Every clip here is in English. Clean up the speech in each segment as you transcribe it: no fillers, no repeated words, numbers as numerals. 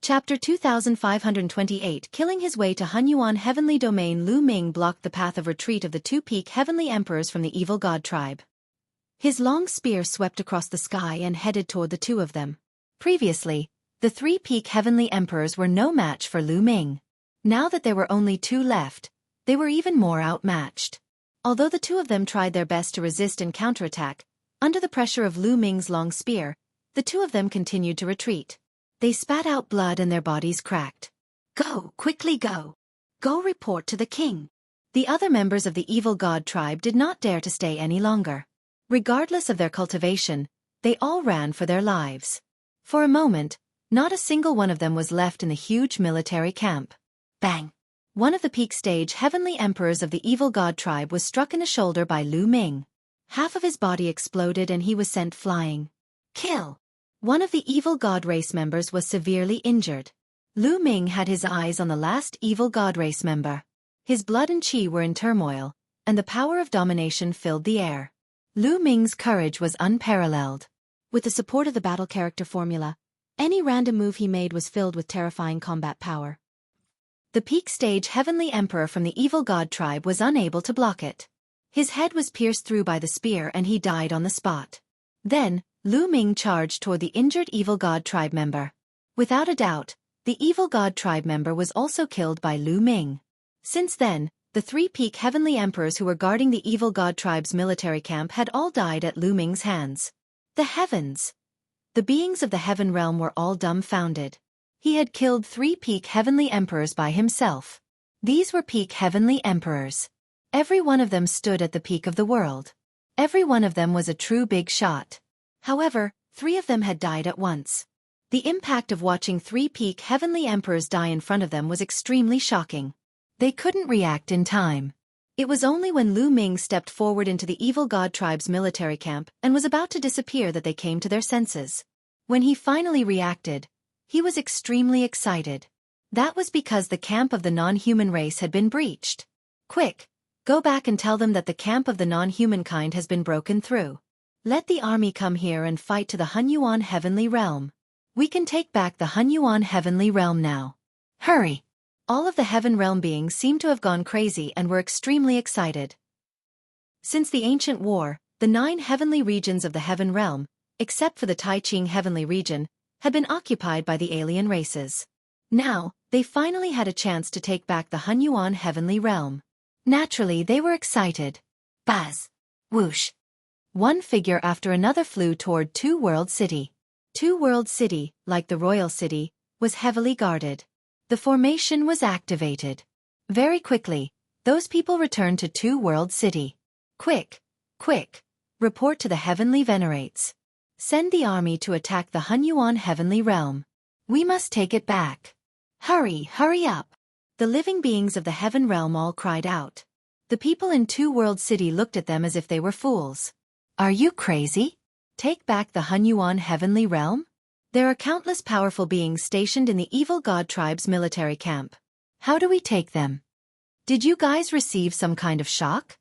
Chapter 2528 Killing his way to Hunyuan Heavenly Domain. Lu Ming blocked the path of retreat of the two peak heavenly emperors from the evil god tribe. His long spear swept across the sky and headed toward the two of them. Previously, the three peak heavenly emperors were no match for Lu Ming. Now that there were only two left, they were even more outmatched. Although the two of them tried their best to resist and counterattack, under the pressure of Lu Ming's long spear, the two of them continued to retreat. They spat out blood and their bodies cracked. "Go, quickly go! Go report to the king!" The other members of the evil god tribe did not dare to stay any longer. Regardless of their cultivation, they all ran for their lives. For a moment, not a single one of them was left in the huge military camp. Bang! One of the peak stage heavenly emperors of the evil god tribe was struck in the shoulder by Lu Ming. Half of his body exploded and he was sent flying. Kill! One of the evil god race members was severely injured. Lu Ming had his eyes on the last evil god race member. His blood and chi were in turmoil, and the power of domination filled the air. Lu Ming's courage was unparalleled. With the support of the battle character formula, any random move he made was filled with terrifying combat power. The peak stage heavenly emperor from the evil god tribe was unable to block it. His head was pierced through by the spear and he died on the spot. Then, Lu Ming charged toward the injured evil god tribe member. Without a doubt, the evil god tribe member was also killed by Lu Ming. Since then, the three peak heavenly emperors who were guarding the evil god tribe's military camp had all died at Lu Ming's hands. The heavens! The beings of the heaven realm were all dumbfounded. He had killed three peak heavenly emperors by himself. These were peak heavenly emperors. Every one of them stood at the peak of the world. Every one of them was a true big shot. However, three of them had died at once. The impact of watching three peak heavenly emperors die in front of them was extremely shocking. They couldn't react in time. It was only when Lu Ming stepped forward into the evil god tribe's military camp and was about to disappear that they came to their senses. When he finally reacted, he was extremely excited. That was because the camp of the non-human race had been breached. "Quick, go back and tell them that the camp of the non-human kind has been broken through. Let the army come here and fight to the Hunyuan Heavenly Realm. We can take back the Hunyuan Heavenly Realm now. Hurry!" All of the Heaven Realm beings seemed to have gone crazy and were extremely excited. Since the ancient war, the 9 heavenly regions of the Heaven Realm, except for the Tai Ching Heavenly Region, had been occupied by the alien races. Now, they finally had a chance to take back the Hunyuan Heavenly Realm. Naturally, they were excited. Buzz! Whoosh! One figure after another flew toward Two World City. Two World City, like the Royal City, was heavily guarded. The formation was activated. Very quickly, those people returned to Two World City. "Quick! Quick! Report to the Heavenly Venerates. Send the army to attack the Hunyuan Heavenly Realm. We must take it back. Hurry, hurry up!" The living beings of the Heaven Realm all cried out. The people in Two World City looked at them as if they were fools. "Are you crazy? Take back the Hunyuan Heavenly Realm? There are countless powerful beings stationed in the evil god tribe's military camp. How do we take them? Did you guys receive some kind of shock?"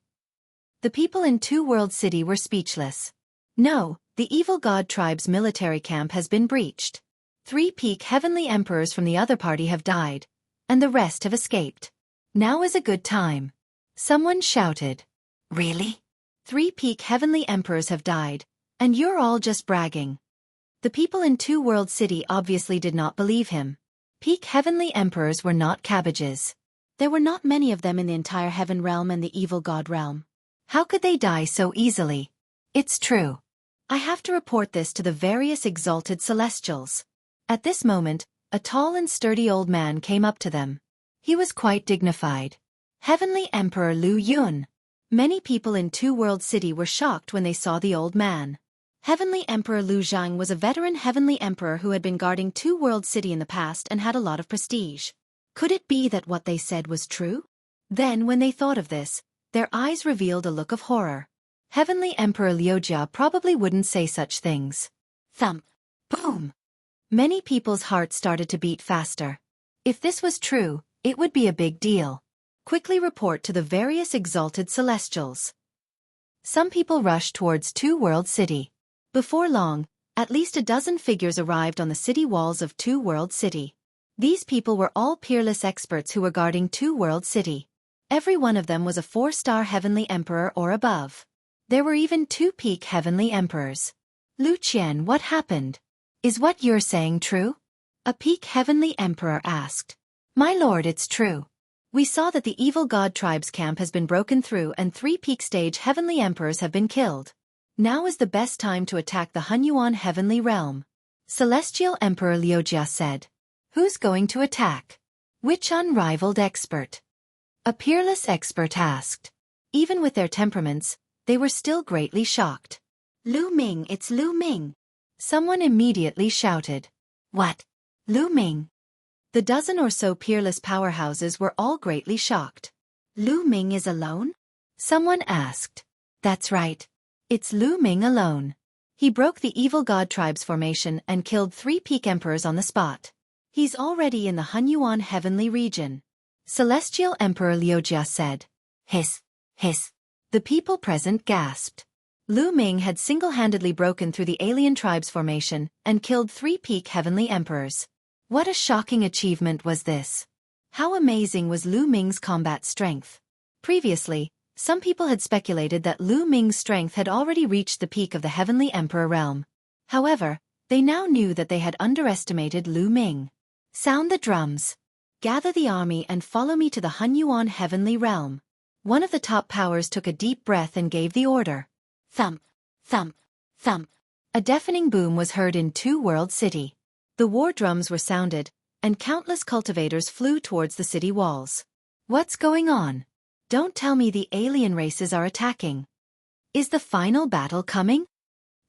The people in Two World City were speechless. No, the evil god tribe's military camp has been breached. 3 peak heavenly emperors from the other party have died, and the rest have escaped. Now is a good time. Someone shouted. "Really? 3 peak heavenly emperors have died, and you're all just bragging." The people in Two World City obviously did not believe him. Peak heavenly emperors were not cabbages. There were not many of them in the entire Heaven Realm and the evil god realm. How could they die so easily? It's true. I have to report this to the various exalted celestials. At this moment, a tall and sturdy old man came up to them. He was quite dignified. Heavenly Emperor Lu Yun. Many people in Two World City were shocked when they saw the old man. Heavenly Emperor Lu Zhang was a veteran heavenly emperor who had been guarding Two World City in the past and had a lot of prestige. Could it be that what they said was true? Then, when they thought of this, their eyes revealed a look of horror. Heavenly Emperor Liujia probably wouldn't say such things. Thump! Boom! Many people's hearts started to beat faster. If this was true, it would be a big deal. Quickly report to the various exalted celestials. Some people rushed towards Two World City. Before long, at least a dozen figures arrived on the city walls of Two World City. These people were all peerless experts who were guarding Two-World City. Every one of them was a 4-star heavenly emperor or above. There were even 2 peak heavenly emperors. Lu Qian, what happened? Is what you're saying true? A peak heavenly emperor asked. My lord, it's true. We saw that the evil god tribe's camp has been broken through and 3 peak stage heavenly emperors have been killed. Now is the best time to attack the Hunyuan heavenly realm. Celestial Emperor Liujia said. Who's going to attack? Which unrivaled expert? A peerless expert asked. Even with their temperaments, they were still greatly shocked. Lu Ming, it's Lu Ming. Someone immediately shouted. What? Lu Ming? The dozen or so peerless powerhouses were all greatly shocked. Lu Ming is alone? Someone asked. That's right. It's Lu Ming alone. He broke the evil god tribe's formation and killed 3 peak emperors on the spot. He's already in the Hunyuan heavenly region. Celestial Emperor Liujia said. Hiss. Hiss. The people present gasped. Lu Ming had single-handedly broken through the alien tribe's formation and killed 3 peak heavenly emperors. What a shocking achievement was this! How amazing was Lu Ming's combat strength! Previously, some people had speculated that Lu Ming's strength had already reached the peak of the heavenly emperor realm. However, they now knew that they had underestimated Lu Ming. Sound the drums. Gather the army and follow me to the Hunyuan heavenly realm. One of the top powers took a deep breath and gave the order. Thump, thump, thump. A deafening boom was heard in Two-World City. The war drums were sounded, and countless cultivators flew towards the city walls. What's going on? Don't tell me the alien races are attacking. Is the final battle coming?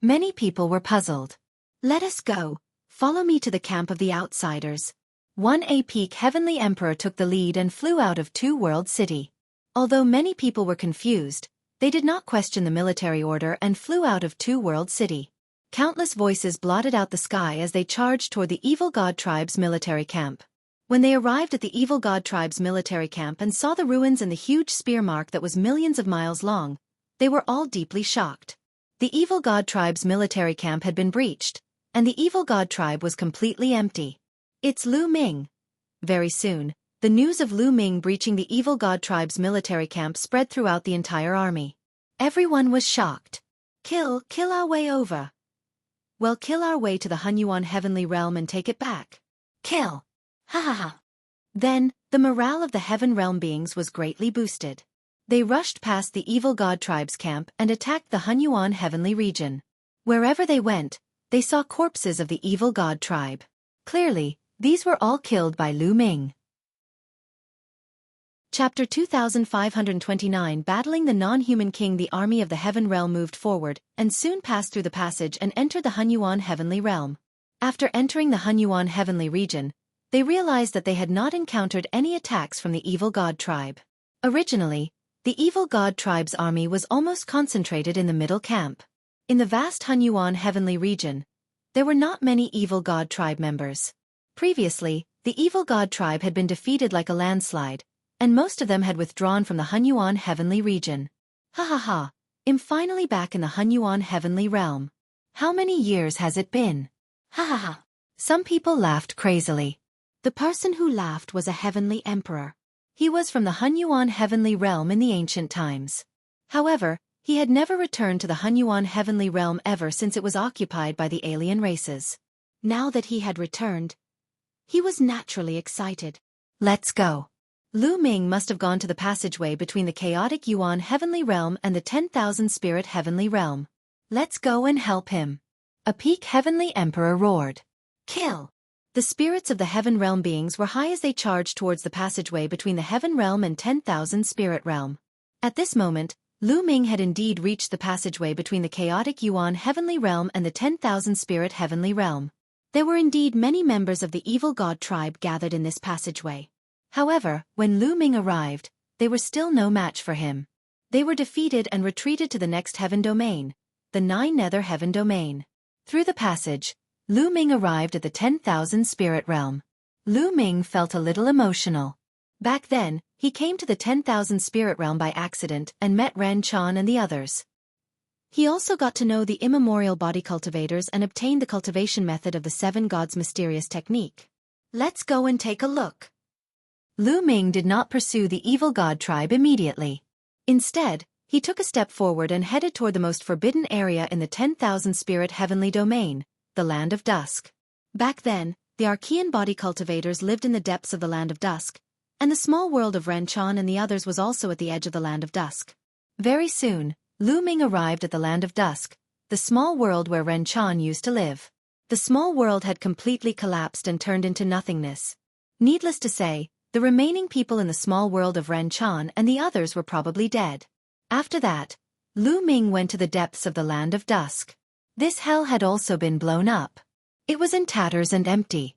Many people were puzzled. Let us go. Follow me to the camp of the outsiders. One peak heavenly emperor took the lead and flew out of Two-World City. Although many people were confused, they did not question the military order and flew out of Two-World City. Countless voices blotted out the sky as they charged toward the evil god tribe's military camp. When they arrived at the evil god tribe's military camp and saw the ruins and the huge spear mark that was millions of miles long, they were all deeply shocked. The evil god tribe's military camp had been breached, and the evil god tribe was completely empty. It's Lu Ming. Very soon, the news of Lu Ming breaching the evil god tribe's military camp spread throughout the entire army. Everyone was shocked. Kill our way over. Well, kill our way to the Hunyuan heavenly realm and take it back. Kill. Ha ha ha. Then, the morale of the heaven realm beings was greatly boosted. They rushed past the evil god tribe's camp and attacked the Hunyuan heavenly region. Wherever they went, they saw corpses of the evil god tribe. Clearly, these were all killed by Lu Ming. Chapter 2529 Battling the non-human king. The army of the heaven realm moved forward, and soon passed through the passage and entered the Hunyuan heavenly realm. After entering the Hunyuan heavenly region, they realized that they had not encountered any attacks from the evil god tribe. Originally, the evil god tribe's army was almost concentrated in the middle camp. In the vast Hunyuan heavenly region, there were not many evil god tribe members. Previously, the evil god tribe had been defeated like a landslide, and most of them had withdrawn from the Hunyuan heavenly region. Ha ha ha, I'm finally back in the Hunyuan heavenly realm. How many years has it been? Ha ha ha. Some people laughed crazily. The person who laughed was a heavenly emperor. He was from the Hunyuan heavenly realm in the ancient times. However, he had never returned to the Hunyuan heavenly realm ever since it was occupied by the alien races. Now that he had returned, he was naturally excited. Let's go. Lu Ming must have gone to the passageway between the chaotic Yuan heavenly realm and the 10,000 spirit heavenly realm. Let's go and help him. A peak heavenly emperor roared. Kill! The spirits of the heaven realm beings were high as they charged towards the passageway between the heaven realm and 10,000 spirit realm. At this moment, Lu Ming had indeed reached the passageway between the chaotic Yuan heavenly realm and the 10,000 spirit heavenly realm. There were indeed many members of the evil god tribe gathered in this passageway. However, when Lu Ming arrived, they were still no match for him. They were defeated and retreated to the next heaven domain, the 9 nether heaven domain. Through the passage, Lu Ming arrived at the 10,000 spirit realm. Lu Ming felt a little emotional. Back then, he came to the 10,000 spirit realm by accident and met Ran Chan and the others. He also got to know the immemorial body cultivators and obtained the cultivation method of the 7 gods' mysterious technique. Let's go and take a look. Lu Ming did not pursue the evil god tribe immediately. Instead, he took a step forward and headed toward the most forbidden area in the 10,000 spirit heavenly domain, the Land of Dusk. Back then, the Archean body cultivators lived in the depths of the Land of Dusk, and the small world of Ren Chan and the others was also at the edge of the Land of Dusk. Very soon, Lu Ming arrived at the Land of Dusk, the small world where Ren Chan used to live. The small world had completely collapsed and turned into nothingness. Needless to say, the remaining people in the small world of Ren Chan and the others were probably dead. After that, Lu Ming went to the depths of the Land of Dusk. This hell had also been blown up. It was in tatters and empty.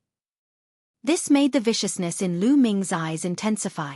This made the viciousness in Lu Ming's eyes intensify.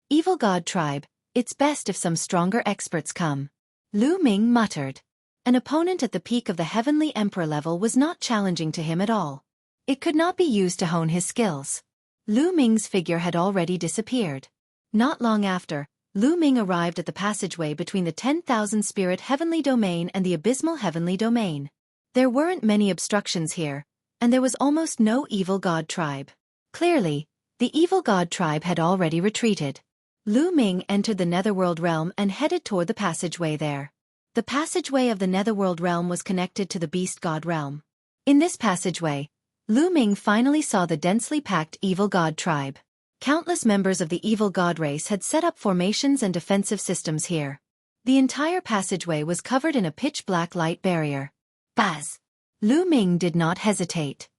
Evil God tribe, it's best if some stronger experts come. Lu Ming muttered. An opponent at the peak of the Heavenly Emperor level was not challenging to him at all. It could not be used to hone his skills. Lu Ming's figure had already disappeared. Not long after, Lu Ming arrived at the passageway between the 10,000 spirit heavenly domain and the abysmal heavenly domain. There weren't many obstructions here, and there was almost no evil god tribe. Clearly, the evil god tribe had already retreated. Lu Ming entered the netherworld realm and headed toward the passageway there. The passageway of the netherworld realm was connected to the beast god realm. In this passageway, Lu Ming finally saw the densely packed evil god tribe. Countless members of the evil god race had set up formations and defensive systems here. The entire passageway was covered in a pitch-black light barrier. Buzz! Lu Ming did not hesitate.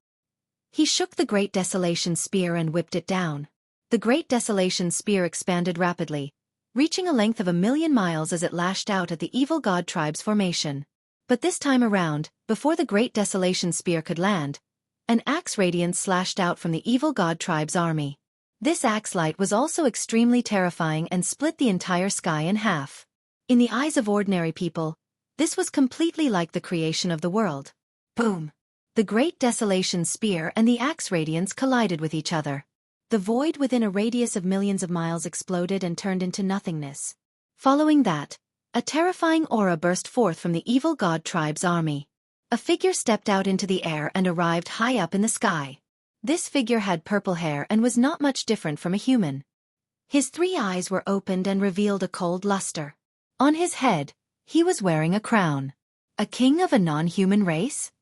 He shook the Great Desolation Spear and whipped it down. The Great Desolation Spear expanded rapidly, reaching a length of 1,000,000 miles as it lashed out at the evil god tribe's formation. But this time around, before the Great Desolation Spear could land, an axe radiance slashed out from the evil god tribe's army. This axe light was also extremely terrifying and split the entire sky in half. In the eyes of ordinary people, this was completely like the creation of the world. Boom! The Great Desolation Spear and the axe radiance collided with each other. The void within a radius of millions of miles exploded and turned into nothingness. Following that, a terrifying aura burst forth from the evil god tribe's army. A figure stepped out into the air and arrived high up in the sky. This figure had purple hair and was not much different from a human. His 3 eyes were opened and revealed a cold luster. On his head, he was wearing a crown. A king of a non-human race?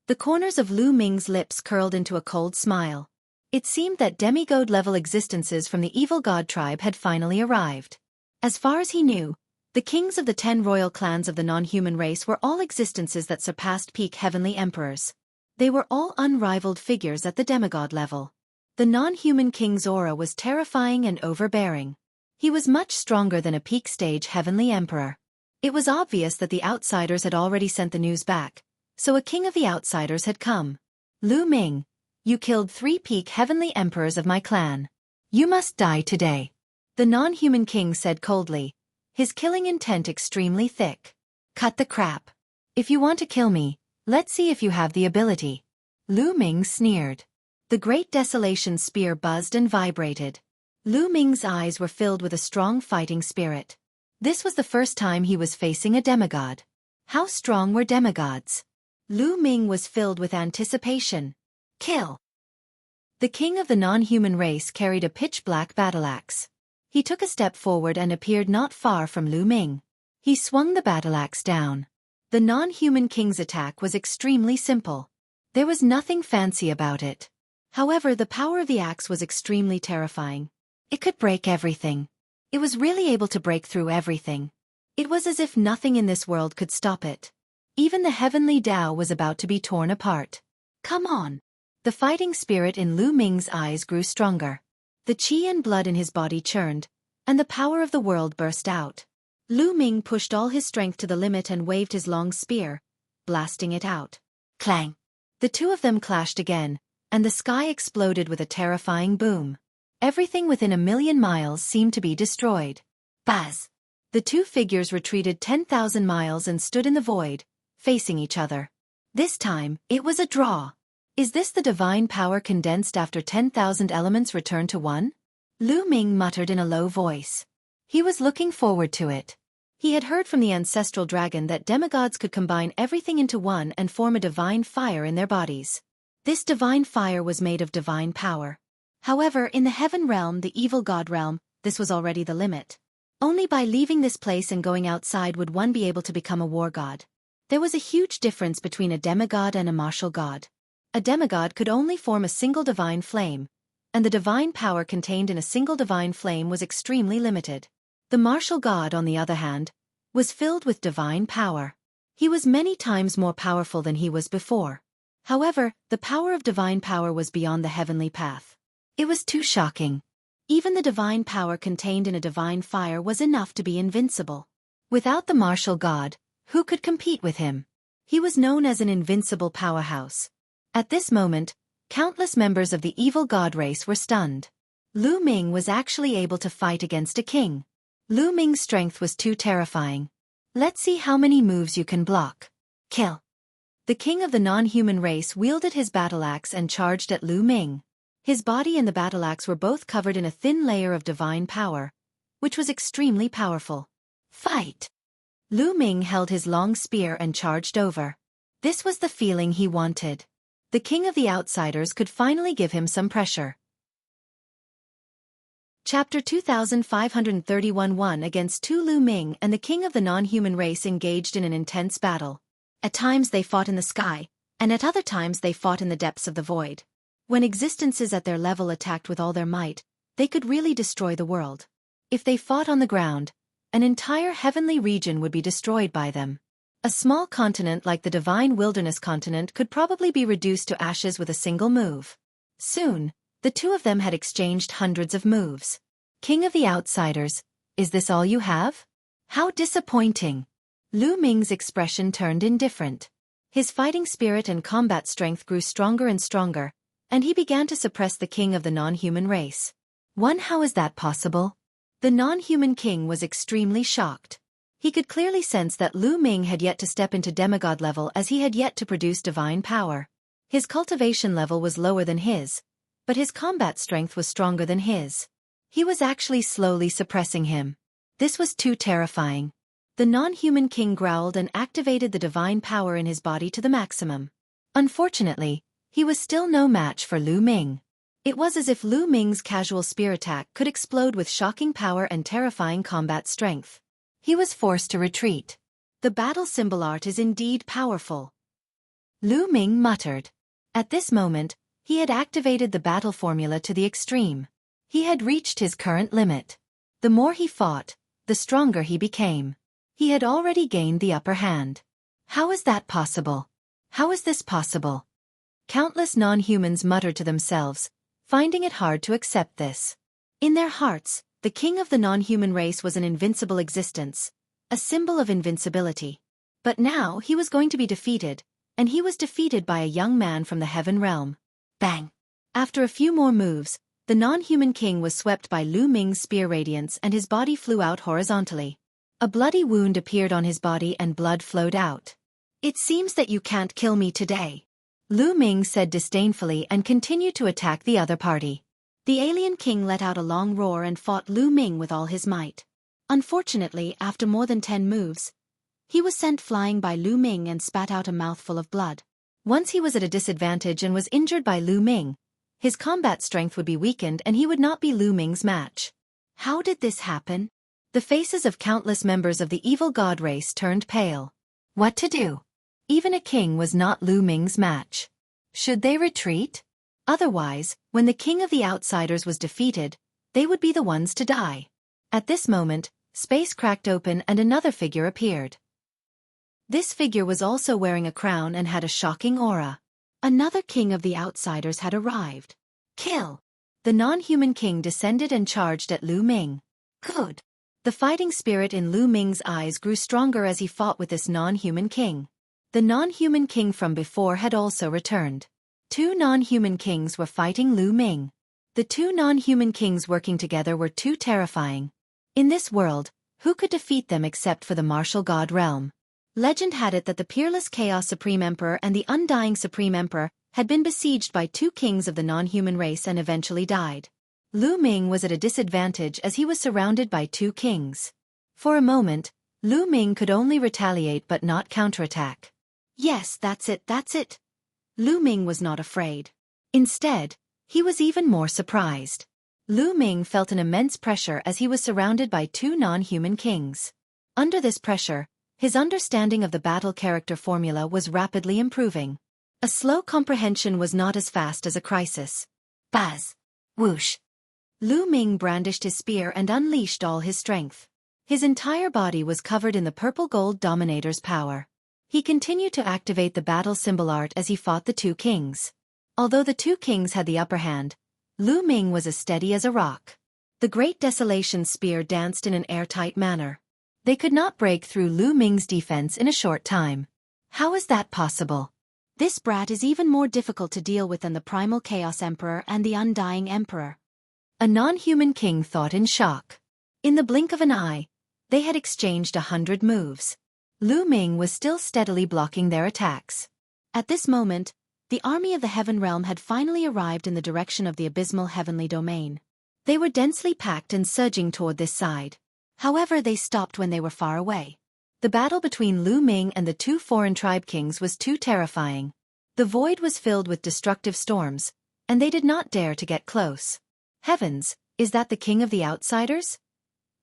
The corners of Lu Ming's lips curled into a cold smile. It seemed that demigod-level existences from the evil god tribe had finally arrived. As far as he knew, the kings of the 10 royal clans of the non-human race were all existences that surpassed peak heavenly emperors. They were all unrivaled figures at the demigod level. The non-human king's aura was terrifying and overbearing. He was much stronger than a peak stage heavenly emperor. It was obvious that the outsiders had already sent the news back, so a king of the outsiders had come. Lu Ming, you killed 3 peak heavenly emperors of my clan. You must die today. The non-human king said coldly, his killing intent extremely thick. Cut the crap. If you want to kill me, let's see if you have the ability. Lu Ming sneered. The Great Desolation Spear buzzed and vibrated. Lu Ming's eyes were filled with a strong fighting spirit. This was the first time he was facing a demigod. How strong were demigods? Lu Ming was filled with anticipation. Kill! The king of the non-human race carried a pitch-black battle-axe. He took a step forward and appeared not far from Lu Ming. He swung the battle-axe down. The non-human king's attack was extremely simple. There was nothing fancy about it. However, the power of the axe was extremely terrifying. It could break everything. It was really able to break through everything. It was as if nothing in this world could stop it. Even the heavenly Tao was about to be torn apart. Come on! The fighting spirit in Lu Ming's eyes grew stronger. The qi and blood in his body churned, and the power of the world burst out. Lu Ming pushed all his strength to the limit and waved his long spear, blasting it out. Clang! The 2 of them clashed again, and the sky exploded with a terrifying boom. Everything within 1,000,000 miles seemed to be destroyed. Buzz! The 2 figures retreated 10,000 miles and stood in the void, facing each other. This time, it was a draw. Is this the divine power condensed after 10,000 elements returned to one? Lu Ming muttered in a low voice. He was looking forward to it. He had heard from the ancestral dragon that demigods could combine everything into one and form a divine fire in their bodies. This divine fire was made of divine power. However, in the heaven realm, the evil god realm, this was already the limit. Only by leaving this place and going outside would one be able to become a war god. There was a huge difference between a demigod and a martial god. A demigod could only form a single divine flame, and the divine power contained in a single divine flame was extremely limited. The martial god, on the other hand, was filled with divine power. He was many times more powerful than he was before. However, the power of divine power was beyond the heavenly path. It was too shocking. Even the divine power contained in a divine fire was enough to be invincible. Without the martial god, who could compete with him? He was known as an invincible powerhouse. At this moment, countless members of the evil god race were stunned. Lu Ming was actually able to fight against a king. Lu Ming's strength was too terrifying. Let's see how many moves you can block. Kill. The king of the non-human race wielded his battle axe and charged at Lu Ming. His body and the battle axe were both covered in a thin layer of divine power, which was extremely powerful. Fight! Lu Ming held his long spear and charged over. This was the feeling he wanted. The king of the outsiders could finally give him some pressure. Chapter 2531 1 against 2 Lu Ming and the king of the non-human race engaged in an intense battle. At times they fought in the sky, and at other times they fought in the depths of the void. When existences at their level attacked with all their might, they could really destroy the world. If they fought on the ground, an entire heavenly region would be destroyed by them. A small continent like the divine wilderness continent could probably be reduced to ashes with a single move. Soon, the two of them had exchanged hundreds of moves. King of the outsiders, is this all you have? How disappointing! Lu Ming's expression turned indifferent. His fighting spirit and combat strength grew stronger and stronger, and he began to suppress the king of the non-human race. How is that possible? The non-human king was extremely shocked. He could clearly sense that Lu Ming had yet to step into demigod level as he had yet to produce divine power. His cultivation level was lower than his, but his combat strength was stronger than his. He was actually slowly suppressing him. This was too terrifying. The non-human king growled and activated the divine power in his body to the maximum. Unfortunately, he was still no match for Lu Ming. It was as if Lu Ming's casual spear attack could explode with shocking power and terrifying combat strength. He was forced to retreat. The battle symbol art is indeed powerful. Lu Ming muttered. At this moment, he had activated the battle formula to the extreme. He had reached his current limit. The more he fought, the stronger he became. He had already gained the upper hand. How is that possible? How is this possible? Countless non-humans muttered to themselves, finding it hard to accept this. In their hearts, the king of the non-human race was an invincible existence, a symbol of invincibility. But now he was going to be defeated, and he was defeated by a young man from the heaven realm. Bang! After a few more moves, the non-human king was swept by Lu Ming's spear radiance and his body flew out horizontally. A bloody wound appeared on his body and blood flowed out. It seems that you can't kill me today, Lu Ming said disdainfully and continued to attack the other party. The alien king let out a long roar and fought Lu Ming with all his might. Unfortunately, after more than 10 moves, he was sent flying by Lu Ming and spat out a mouthful of blood. Once he was at a disadvantage and was injured by Lu Ming, his combat strength would be weakened and he would not be Lu Ming's match. How did this happen? The faces of countless members of the evil god race turned pale. What to do? Even a king was not Lu Ming's match. Should they retreat? Otherwise, when the king of the outsiders was defeated, they would be the ones to die. At this moment, space cracked open and another figure appeared. This figure was also wearing a crown and had a shocking aura. Another king of the outsiders had arrived. Kill! The non-human king descended and charged at Lu Ming. Good! The fighting spirit in Lu Ming's eyes grew stronger as he fought with this non-human king. The non-human king from before had also returned. 2 non-human kings were fighting Lu Ming. The 2 non-human kings working together were too terrifying. In this world, who could defeat them except for the martial god realm? Legend had it that the peerless Chaos Supreme Emperor and the Undying Supreme Emperor had been besieged by 2 kings of the non-human race and eventually died. Lu Ming was at a disadvantage as he was surrounded by 2 kings. For a moment, Lu Ming could only retaliate but not counterattack. Yes, that's it. Lu Ming was not afraid. Instead, he was even more surprised. Lu Ming felt an immense pressure as he was surrounded by two non-human kings. Under this pressure, his understanding of the battle character formula was rapidly improving. A slow comprehension was not as fast as a crisis. Buzz! Whoosh! Lu Ming brandished his spear and unleashed all his strength. His entire body was covered in the purple-gold dominator's power. He continued to activate the battle symbol art as he fought the two kings. Although the two kings had the upper hand, Lu Ming was as steady as a rock. The Great Desolation spear danced in an airtight manner. They could not break through Lu Ming's defense in a short time. How is that possible? This brat is even more difficult to deal with than the Primal Chaos Emperor and the Undying Emperor. A non-human king thought in shock. In the blink of an eye, they had exchanged 100 moves. Lu Ming was still steadily blocking their attacks. At this moment, the army of the Heaven Realm had finally arrived in the direction of the abysmal heavenly domain. They were densely packed and surging toward this side. However, they stopped when they were far away. The battle between Lu Ming and the two foreign tribe kings was too terrifying. The void was filled with destructive storms, and they did not dare to get close. Heavens, is that the king of the outsiders?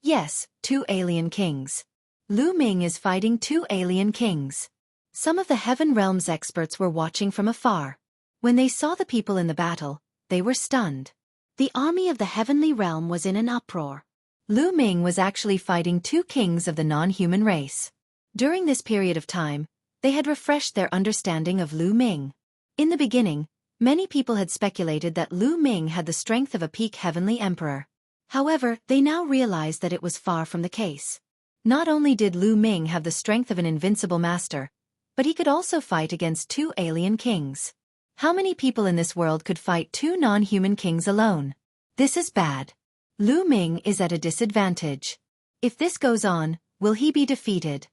Yes, two alien kings. Lu Ming is fighting two alien kings. Some of the Heaven Realm's experts were watching from afar. When they saw the people in the battle, they were stunned. The army of the Heavenly Realm was in an uproar. Lu Ming was actually fighting two kings of the non-human race. During this period of time, they had refreshed their understanding of Lu Ming. In the beginning, many people had speculated that Lu Ming had the strength of a peak heavenly emperor. However, they now realized that it was far from the case. Not only did Lu Ming have the strength of an invincible master, but he could also fight against two alien kings. How many people in this world could fight two non-human kings alone? This is bad. Lu Ming is at a disadvantage. If this goes on, will he be defeated?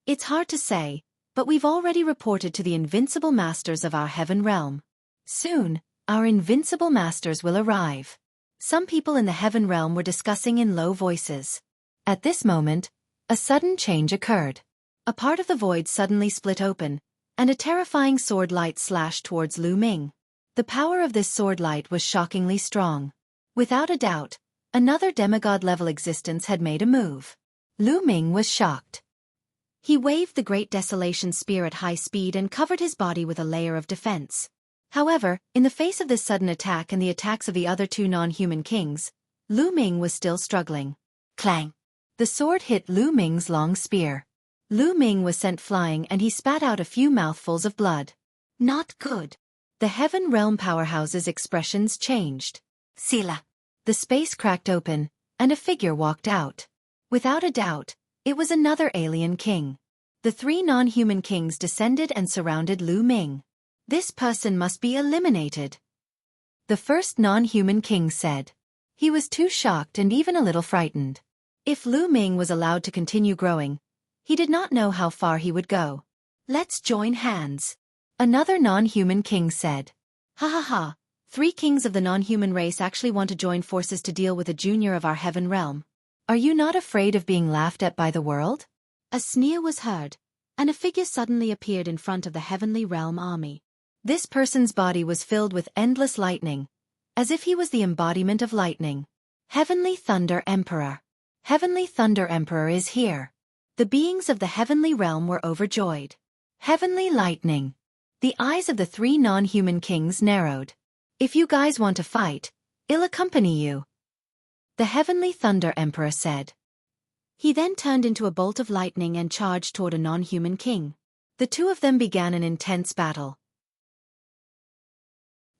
It's hard to say, but we've already reported to the invincible masters of our Heaven Realm. Soon, our invincible masters will arrive. Some people in the Heaven Realm were discussing in low voices. At this moment, a sudden change occurred. A part of the void suddenly split open, and a terrifying sword light slashed towards Lu Ming. The power of this sword light was shockingly strong. Without a doubt, another demigod-level existence had made a move. Lu Ming was shocked. He waved the Great Desolation spear at high speed and covered his body with a layer of defense. However, in the face of this sudden attack and the attacks of the other two non-human kings, Lu Ming was still struggling. Clang! The sword hit Lu Ming's long spear. Lu Ming was sent flying and he spat out a few mouthfuls of blood. Not good. The Heaven Realm powerhouse's expressions changed. Sila. The space cracked open, and a figure walked out. Without a doubt, it was another alien king. The three non-human kings descended and surrounded Lu Ming. This person must be eliminated. The first non-human king said. He was too shocked and even a little frightened. If Lu Ming was allowed to continue growing, he did not know how far he would go. Let's join hands. Another non-human king said. Ha ha ha. 3 kings of the non-human race actually want to join forces to deal with a junior of our Heaven Realm. Are you not afraid of being laughed at by the world? A sneer was heard, and a figure suddenly appeared in front of the Heavenly Realm army. This person's body was filled with endless lightning, as if he was the embodiment of lightning. Heavenly Thunder Emperor. Heavenly Thunder Emperor is here. The beings of the Heavenly Realm were overjoyed. Heavenly Lightning. The eyes of the 3 non-human kings narrowed. If you guys want to fight, I'll accompany you. The Heavenly Thunder Emperor said. He then turned into a bolt of lightning and charged toward a non-human king. The two of them began an intense battle.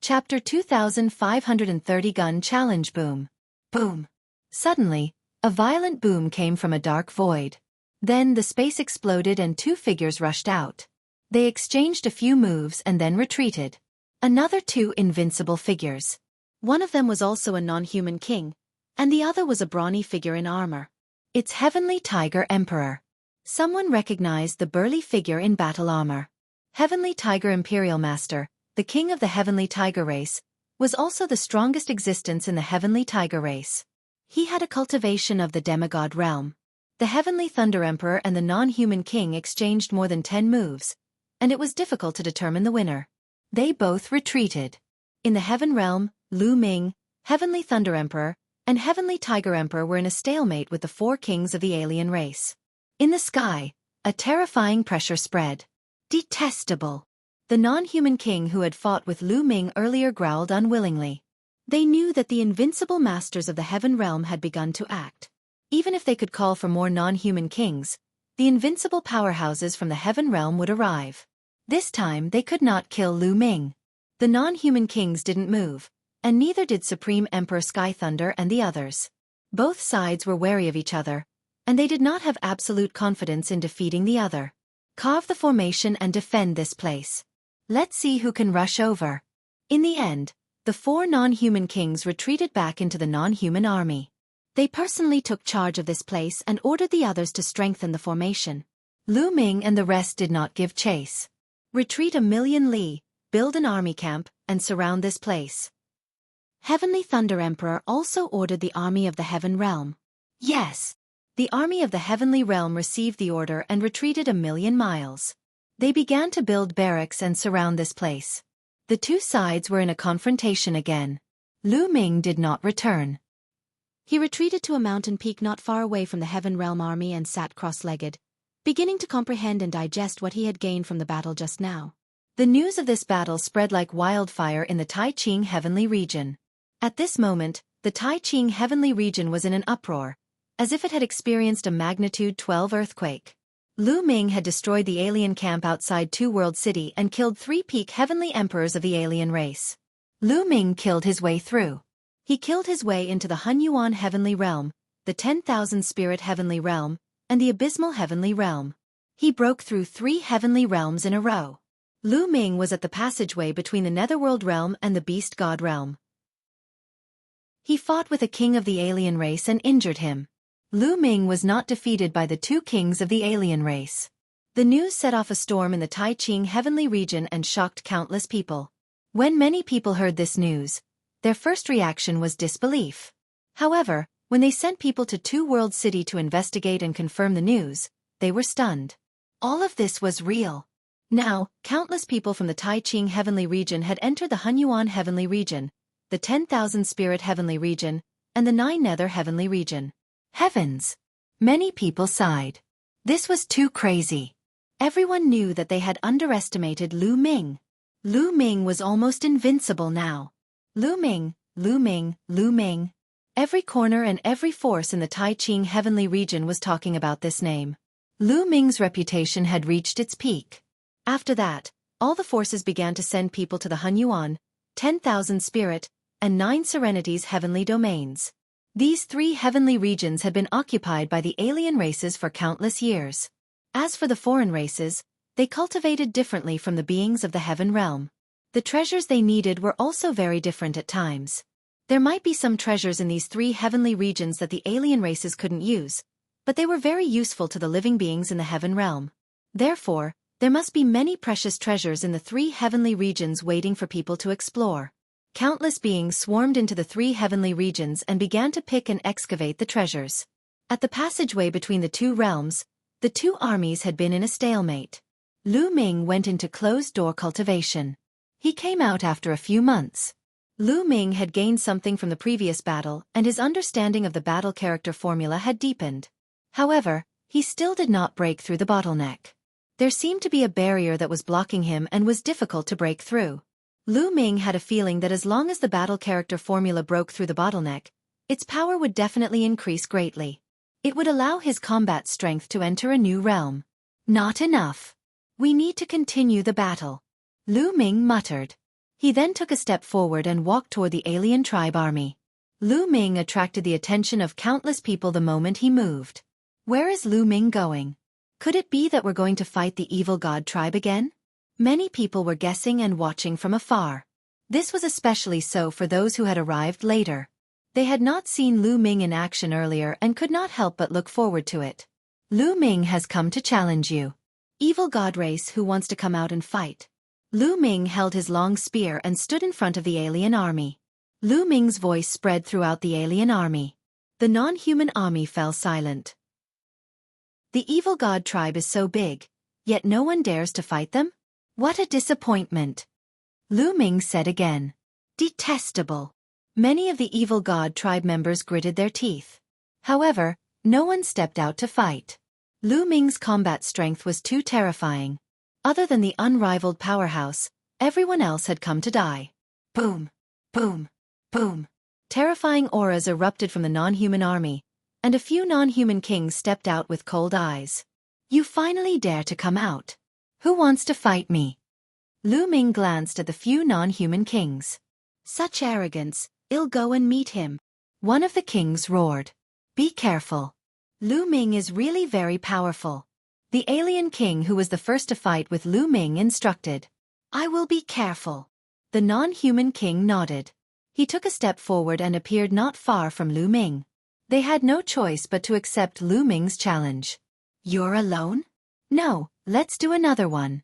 Chapter 2530 Gun Challenge Boom. Boom. Suddenly, a violent boom came from a dark void. Then the space exploded and 2 figures rushed out. They exchanged a few moves and then retreated. Another 2 invincible figures. One of them was also a non-human king, and the other was a brawny figure in armor. It's Heavenly Tiger Emperor. Someone recognized the burly figure in battle armor. Heavenly Tiger Imperial Master, the king of the Heavenly Tiger race, was also the strongest existence in the Heavenly Tiger race. He had a cultivation of the demigod realm. The Heavenly Thunder Emperor and the non-human king exchanged more than 10 moves, and it was difficult to determine the winner. They both retreated. In the Heaven Realm, Lu Ming, Heavenly Thunder Emperor, and Heavenly Tiger Emperor were in a stalemate with the four kings of the alien race. In the sky, a terrifying pressure spread. Detestable. The non-human king who had fought with Lu Ming earlier growled unwillingly. They knew that the invincible masters of the Heaven Realm had begun to act. Even if they could call for more non-human kings, the invincible powerhouses from the Heaven Realm would arrive. This time they could not kill Lu Ming. The non-human kings didn't move, and neither did Supreme Emperor Sky Thunder and the others. Both sides were wary of each other, and they did not have absolute confidence in defeating the other. Carve the formation and defend this place. Let's see who can rush over. In the end, the four non-human kings retreated back into the non-human army. They personally took charge of this place and ordered the others to strengthen the formation. Lu Ming and the rest did not give chase. Retreat 1,000,000 li, build an army camp, and surround this place. Heavenly Thunder Emperor also ordered the army of the Heaven Realm. Yes! The army of the Heavenly Realm received the order and retreated 1,000,000 miles. They began to build barracks and surround this place. The two sides were in a confrontation again. Lu Ming did not return. He retreated to a mountain peak not far away from the Heaven Realm army and sat cross-legged, beginning to comprehend and digest what he had gained from the battle just now. The news of this battle spread like wildfire in the Tai Ching Heavenly region. At this moment, the Tai Ching Heavenly region was in an uproar, as if it had experienced a magnitude 12 earthquake. Lu Ming had destroyed the alien camp outside Two World City and killed 3 peak heavenly emperors of the alien race. Lu Ming killed his way through. He killed his way into the Hunyuan Heavenly Realm, the 10,000 Spirit Heavenly Realm, and the Abysmal Heavenly Realm. He broke through 3 heavenly realms in a row. Lu Ming was at the passageway between the Netherworld Realm and the Beast God Realm. He fought with a king of the alien race and injured him. Lu Ming was not defeated by the 2 kings of the alien race. The news set off a storm in the Tai Ching Heavenly region and shocked countless people. When many people heard this news, their first reaction was disbelief. However, when they sent people to Two World City to investigate and confirm the news, they were stunned. All of this was real. Now, countless people from the Tai Ching Heavenly region had entered the Hunyuan Heavenly region, the 10,000 Spirit Heavenly region, and the 9 Nether Heavenly region. Heavens! Many people sighed. This was too crazy. Everyone knew that they had underestimated Lu Ming. Lu Ming was almost invincible now. Lu Ming, Lu Ming, Lu Ming. Every corner and every force in the Tai Ching Heavenly region was talking about this name. Lu Ming's reputation had reached its peak. After that, all the forces began to send people to the Hunyuan, 10,000 Spirit, and 9 Serenity's heavenly domains. These 3 heavenly regions had been occupied by the alien races for countless years. As for the foreign races, they cultivated differently from the beings of the Heaven Realm. The treasures they needed were also very different at times. There might be some treasures in these 3 heavenly regions that the alien races couldn't use, but they were very useful to the living beings in the Heaven Realm. Therefore, there must be many precious treasures in the 3 heavenly regions waiting for people to explore. Countless beings swarmed into the 3 heavenly regions and began to pick and excavate the treasures. At the passageway between the 2 realms, the 2 armies had been in a stalemate. Lu Ming went into closed-door cultivation. He came out after a few months. Lu Ming had gained something from the previous battle, and his understanding of the battle character formula had deepened. However, he still did not break through the bottleneck. There seemed to be a barrier that was blocking him and was difficult to break through. Lu Ming had a feeling that as long as the battle character formula broke through the bottleneck, its power would definitely increase greatly. It would allow his combat strength to enter a new realm. Not enough. We need to continue the battle. Lu Ming muttered. He then took a step forward and walked toward the alien tribe army. Lu Ming attracted the attention of countless people the moment he moved. Where is Lu Ming going? Could it be that we're going to fight the evil god tribe again? Many people were guessing and watching from afar. This was especially so for those who had arrived later. They had not seen Lu Ming in action earlier and could not help but look forward to it. Lu Ming has come to challenge you. Evil god race who wants to come out and fight. Lu Ming held his long spear and stood in front of the alien army. Lu Ming's voice spread throughout the alien army. The non-human army fell silent. The evil god tribe is so big, yet no one dares to fight them? What a disappointment! Lu Ming said again. Detestable. Many of the evil god tribe members gritted their teeth. However, no one stepped out to fight. Lu Ming's combat strength was too terrifying. Other than the unrivaled powerhouse, everyone else had come to die. Boom! Boom! Boom! Terrifying auras erupted from the non-human army, and a few non-human kings stepped out with cold eyes. You finally dare to come out. Who wants to fight me? Lu Ming glanced at the few non-human kings. Such arrogance, I'll go and meet him. One of the kings roared. Be careful. Lu Ming is really very powerful. The alien king who was the first to fight with Lu Ming instructed. I will be careful. The non-human king nodded. He took a step forward and appeared not far from Lu Ming. They had no choice but to accept Lu Ming's challenge. You're alone? No, let's do another one.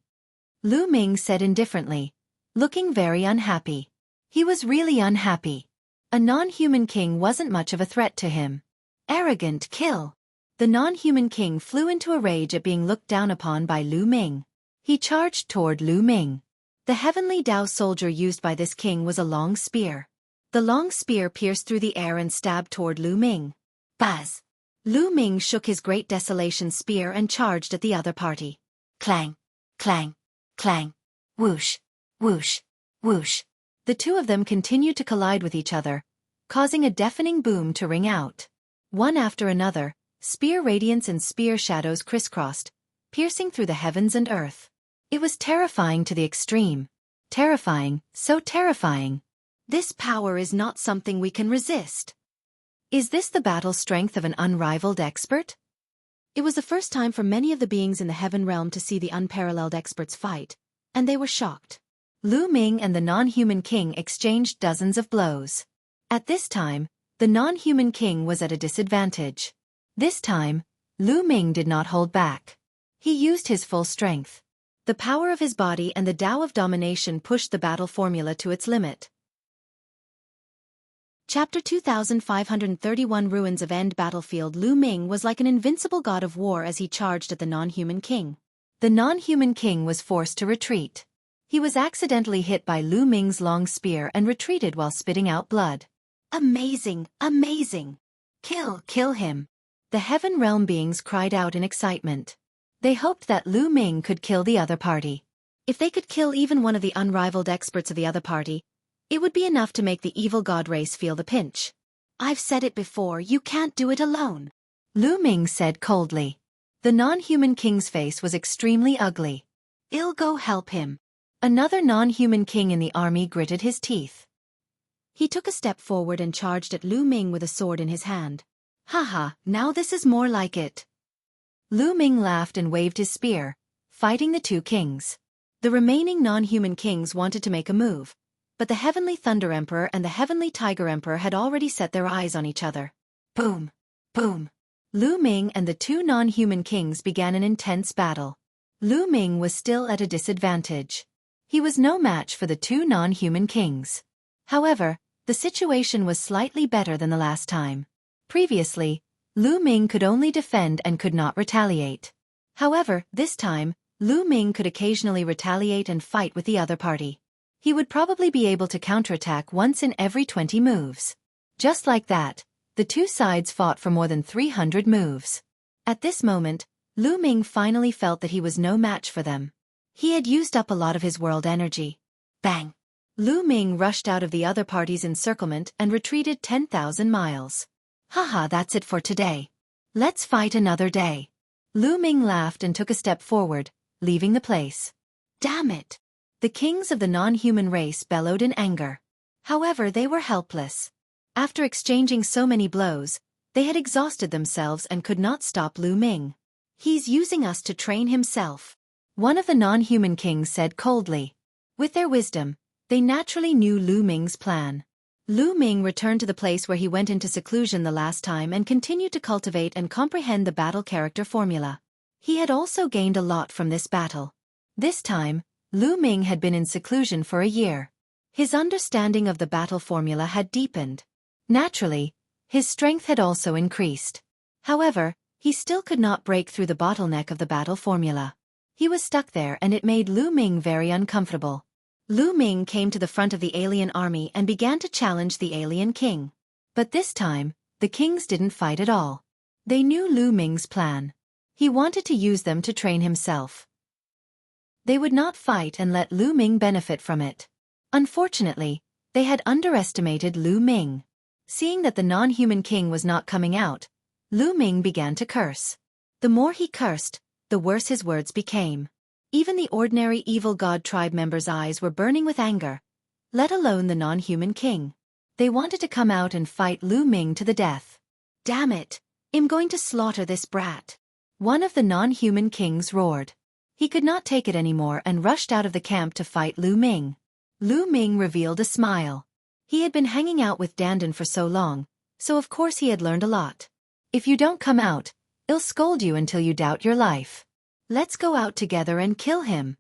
Lu Ming said indifferently, looking very unhappy. He was really unhappy. A non-human king wasn't much of a threat to him. Arrogant kill. The non-human king flew into a rage at being looked down upon by Lu Ming. He charged toward Lu Ming. The heavenly Dao soldier used by this king was a long spear. The long spear pierced through the air and stabbed toward Lu Ming. Buzz! Lu Ming shook his great desolation spear and charged at the other party. Clang! Clang! Clang! Whoosh! Whoosh! Whoosh! The two of them continued to collide with each other, causing a deafening boom to ring out. One after another, spear radiance and spear shadows crisscrossed, piercing through the heavens and earth. It was terrifying to the extreme. Terrifying, so terrifying. This power is not something we can resist. Is this the battle strength of an unrivaled expert? It was the first time for many of the beings in the heaven realm to see the unparalleled experts fight, and they were shocked. Lu Ming and the non-human king exchanged dozens of blows. At this time, the non-human king was at a disadvantage. This time, Lu Ming did not hold back. He used his full strength. The power of his body and the Tao of domination pushed the battle formula to its limit. Chapter 2531 Ruins of End Battlefield. Lu Ming was like an invincible god of war as he charged at the non-human king. The non-human king was forced to retreat. He was accidentally hit by Lu Ming's long spear and retreated while spitting out blood. Amazing! Amazing! Kill him! The heaven realm beings cried out in excitement. They hoped that Lu Ming could kill the other party. If they could kill even one of the unrivaled experts of the other party, it would be enough to make the evil god race feel the pinch. I've said it before, you can't do it alone. Lu Ming said coldly. The non-human king's face was extremely ugly. I'll go help him. Another non-human king in the army gritted his teeth. He took a step forward and charged at Lu Ming with a sword in his hand. Haha, now this is more like it. Lu Ming laughed and waved his spear, fighting the two kings. The remaining non-human kings wanted to make a move, but the Heavenly Thunder Emperor and the Heavenly Tiger Emperor had already set their eyes on each other. Boom! Boom! Lu Ming and the two non-human kings began an intense battle. Lu Ming was still at a disadvantage. He was no match for the two non-human kings. However, the situation was slightly better than the last time. Previously, Lu Ming could only defend and could not retaliate. However, this time, Lu Ming could occasionally retaliate and fight with the other party. He would probably be able to counterattack once in every 20 moves. Just like that, the two sides fought for more than 300 moves. At this moment, Lu Ming finally felt that he was no match for them. He had used up a lot of his world energy. Bang! Lu Ming rushed out of the other party's encirclement and retreated 10,000 miles. Haha, that's it for today. Let's fight another day. Lu Ming laughed and took a step forward, leaving the place. Damn it! The kings of the non-human race bellowed in anger. However, they were helpless. After exchanging so many blows, they had exhausted themselves and could not stop Lu Ming. He's using us to train himself. One of the non-human kings said coldly. With their wisdom, they naturally knew Lu Ming's plan. Lu Ming returned to the place where he went into seclusion the last time and continued to cultivate and comprehend the battle character formula. He had also gained a lot from this battle. This time, Lu Ming had been in seclusion for a year. His understanding of the battle formula had deepened. Naturally, his strength had also increased. However, he still could not break through the bottleneck of the battle formula. He was stuck there and it made Lu Ming very uncomfortable. Lu Ming came to the front of the alien army and began to challenge the alien king. But this time, the kings didn't fight at all. They knew Lu Ming's plan. He wanted to use them to train himself. They would not fight and let Lu Ming benefit from it. Unfortunately, they had underestimated Lu Ming. Seeing that the non-human king was not coming out, Lu Ming began to curse. The more he cursed, the worse his words became. Even the ordinary evil god tribe members' eyes were burning with anger, let alone the non-human king. They wanted to come out and fight Lu Ming to the death. "Damn it! I'm going to slaughter this brat," one of the non-human kings roared. He could not take it anymore and rushed out of the camp to fight Lu Ming. Lu Ming revealed a smile. He had been hanging out with Dandan for so long, so of course he had learned a lot. "If you don't come out, I'll scold you until you doubt your life. Let's go out together and kill him."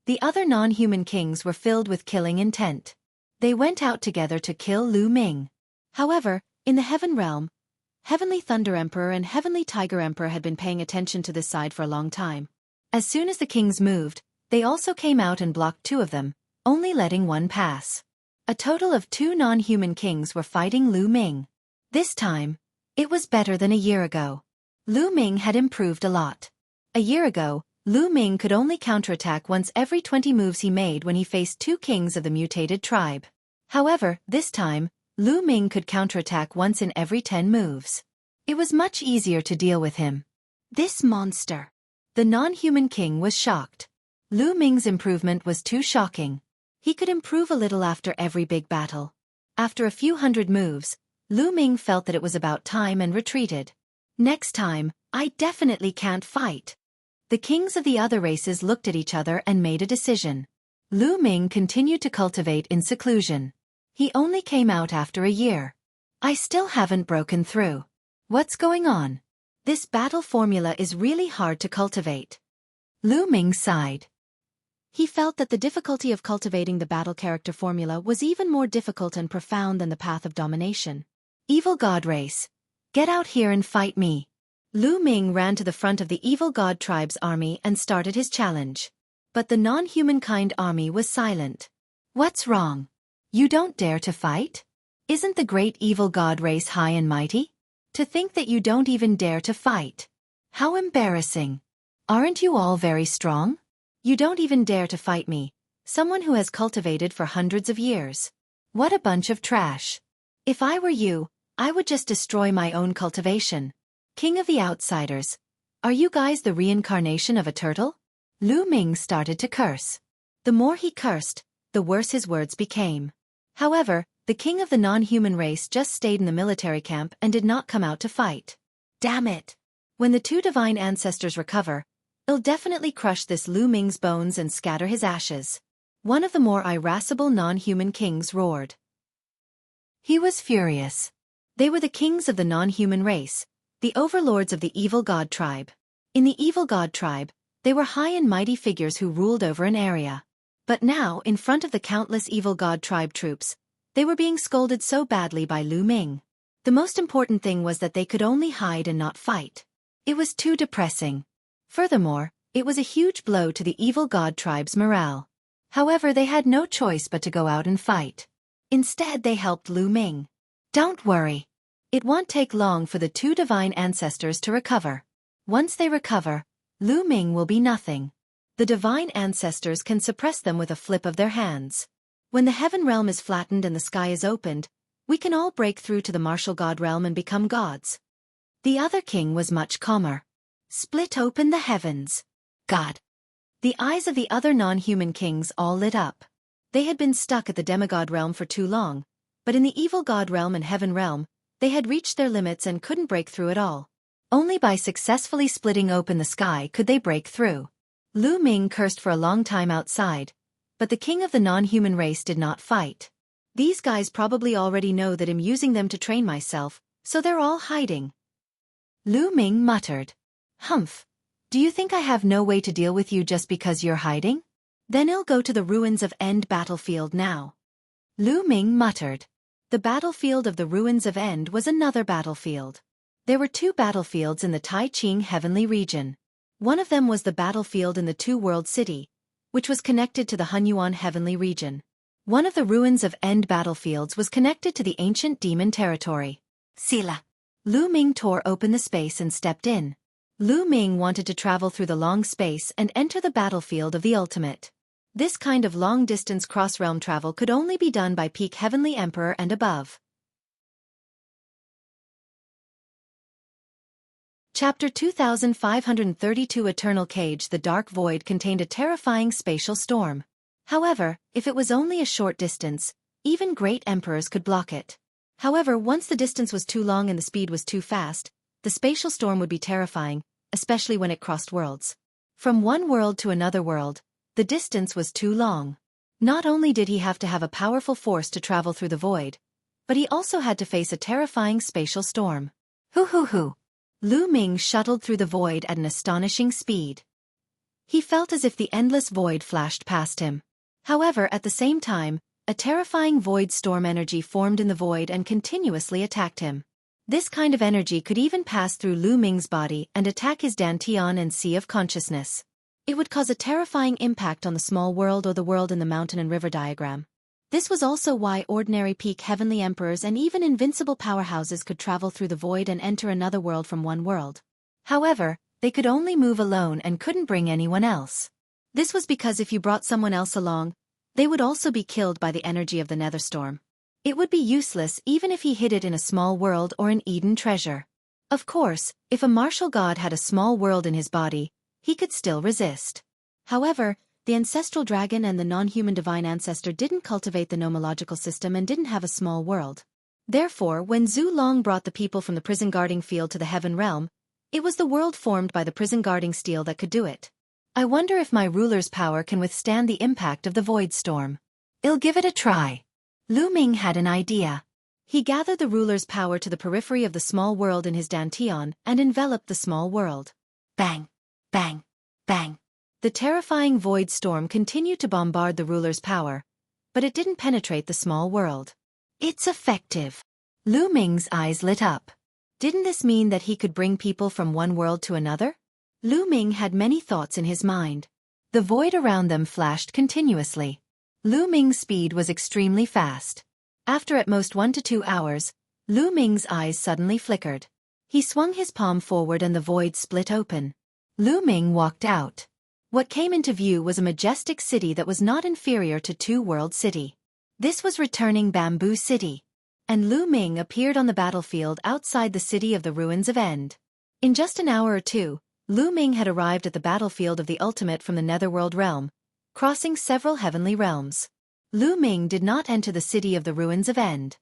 The other non-human kings were filled with killing intent. They went out together to kill Lu Ming. However, in the Heaven Realm, Heavenly Thunder Emperor and Heavenly Tiger Emperor had been paying attention to this side for a long time. As soon as the kings moved, they also came out and blocked two of them, only letting one pass. A total of 2 non-human kings were fighting Lu Ming. This time, it was better than a year ago. Lu Ming had improved a lot. A year ago, Lu Ming could only counterattack once every 20 moves he made when he faced 2 kings of the mutated tribe. However, this time, Lu Ming could counterattack once in every 10 moves. It was much easier to deal with him. This monster. The non-human king was shocked. Lu Ming's improvement was too shocking. He could improve a little after every big battle. After a few hundred moves, Lu Ming felt that it was about time and retreated. "Next time, I definitely can't fight." The kings of the other races looked at each other and made a decision. Lu Ming continued to cultivate in seclusion. He only came out after a year. "I still haven't broken through. What's going on? This battle formula is really hard to cultivate." Lu Ming sighed. He felt that the difficulty of cultivating the battle character formula was even more difficult and profound than the path of domination. "Evil God race, get out here and fight me." Lu Ming ran to the front of the evil god tribe's army and started his challenge. But the non-humankind army was silent. "What's wrong? You don't dare to fight? Isn't the great evil god race high and mighty? To think that you don't even dare to fight. How embarrassing. Aren't you all very strong? You don't even dare to fight me, someone who has cultivated for hundreds of years. What a bunch of trash. If I were you, I would just destroy my own cultivation. King of the outsiders, are you guys the reincarnation of a turtle?" Lu Ming started to curse. The more he cursed, the worse his words became. However, the king of the non-human race just stayed in the military camp and did not come out to fight. "Damn it! When the 2 divine ancestors recover, I'll definitely crush this Lu Ming's bones and scatter his ashes." One of the more irascible non-human kings roared. He was furious. They were the kings of the non-human race, the overlords of the evil god tribe. In the evil god tribe, they were high and mighty figures who ruled over an area. But now, in front of the countless evil god tribe troops, they were being scolded so badly by Lu Ming. The most important thing was that they could only hide and not fight. It was too depressing. Furthermore, it was a huge blow to the evil god tribe's morale. However, they had no choice but to go out and fight. Instead, they helped Lu Ming. "Don't worry. It won't take long for the 2 divine ancestors to recover. Once they recover, Lu Ming will be nothing. The divine ancestors can suppress them with a flip of their hands. When the heaven realm is flattened and the sky is opened, we can all break through to the martial god realm and become gods." The other king was much calmer. "Split open the heavens. God." The eyes of the other non-human kings all lit up. They had been stuck at the demigod realm for too long, but in the evil god realm and heaven realm, they had reached their limits and couldn't break through at all. Only by successfully splitting open the sky could they break through. Lu Ming cursed for a long time outside, but the king of the non-human race did not fight. "These guys probably already know that I'm using them to train myself, so they're all hiding." Lu Ming muttered. "Humph. Do you think I have no way to deal with you just because you're hiding? Then I'll go to the ruins of End battlefield now." Lu Ming muttered. The battlefield of the ruins of End was another battlefield. There were 2 battlefields in the Tai Ching heavenly region. One of them was the battlefield in the 2-world city, which was connected to the Hunyuan heavenly region. One of the ruins of End battlefields was connected to the ancient demon territory. Sila. Lu Ming tore open the space and stepped in. Lu Ming wanted to travel through the long space and enter the battlefield of the ultimate. This kind of long-distance cross-realm travel could only be done by peak Heavenly Emperor and above. Chapter 2532 Eternal Cage. The dark void contained a terrifying spatial storm. However, if it was only a short distance, even great emperors could block it. However, once the distance was too long and the speed was too fast, the spatial storm would be terrifying, especially when it crossed worlds. From one world to another world, the distance was too long. Not only did he have to have a powerful force to travel through the void, but he also had to face a terrifying spatial storm. Hoo. Lu Ming shuttled through the void at an astonishing speed. He felt as if the endless void flashed past him. However, at the same time, a terrifying void storm energy formed in the void and continuously attacked him. This kind of energy could even pass through Lu Ming's body and attack his Dantian and Sea of Consciousness. It would cause a terrifying impact on the small world or the world in the mountain and river diagram. This was also why ordinary peak heavenly emperors and even invincible powerhouses could travel through the void and enter another world from one world. However, they could only move alone and couldn't bring anyone else. This was because if you brought someone else along, they would also be killed by the energy of the nether storm. It would be useless even if he hid it in a small world or an Eden treasure. Of course, if a martial god had a small world in his body, he could still resist. However, the ancestral dragon and the non-human divine ancestor didn't cultivate the nomological system and didn't have a small world. Therefore, when Zhu Long brought the people from the prison guarding field to the heaven realm, it was the world formed by the prison guarding steel that could do it. I wonder if my ruler's power can withstand the impact of the void storm. I'll give it a try. Lu Ming had an idea. He gathered the ruler's power to the periphery of the small world in his Dantian and enveloped the small world. Bang! Bang! Bang! The terrifying void storm continued to bombard the ruler's power, but it didn't penetrate the small world. It's effective. Lu Ming's eyes lit up. Didn't this mean that he could bring people from one world to another? Lu Ming had many thoughts in his mind. The void around them flashed continuously. Lu Ming's speed was extremely fast. After at most 1 to 2 hours, Lu Ming's eyes suddenly flickered. He swung his palm forward and the void split open. Lu Ming walked out. What came into view was a majestic city that was not inferior to Two World City. This was returning Bamboo City. And Lu Ming appeared on the battlefield outside the city of the ruins of End. In just an hour or two, Lu Ming had arrived at the battlefield of the ultimate from the Netherworld realm, crossing several heavenly realms. Lu Ming did not enter the city of the ruins of End.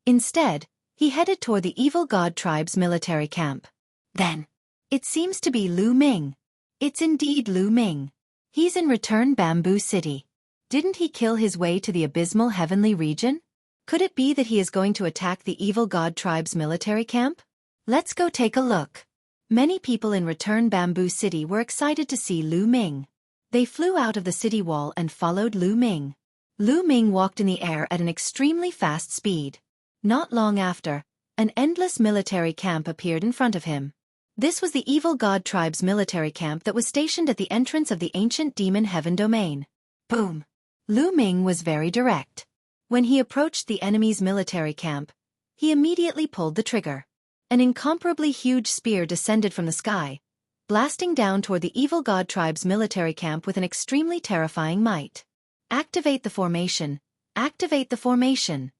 Instead, he headed toward the evil god tribe's military camp. Then, it seems to be Lu Ming. It's indeed Lu Ming. He's in Return Bamboo City. Didn't he kill his way to the abysmal heavenly region? Could it be that he is going to attack the evil god tribe's military camp? Let's go take a look. Many people in Return Bamboo City were excited to see Lu Ming. They flew out of the city wall and followed Lu Ming. Lu Ming walked in the air at an extremely fast speed. Not long after, an endless military camp appeared in front of him. This was the evil god tribe's military camp that was stationed at the entrance of the ancient demon heaven domain. Boom! Lu Ming was very direct. When he approached the enemy's military camp, he immediately pulled the trigger. An incomparably huge spear descended from the sky, blasting down toward the evil god tribe's military camp with an extremely terrifying might. Activate the formation! Activate the formation!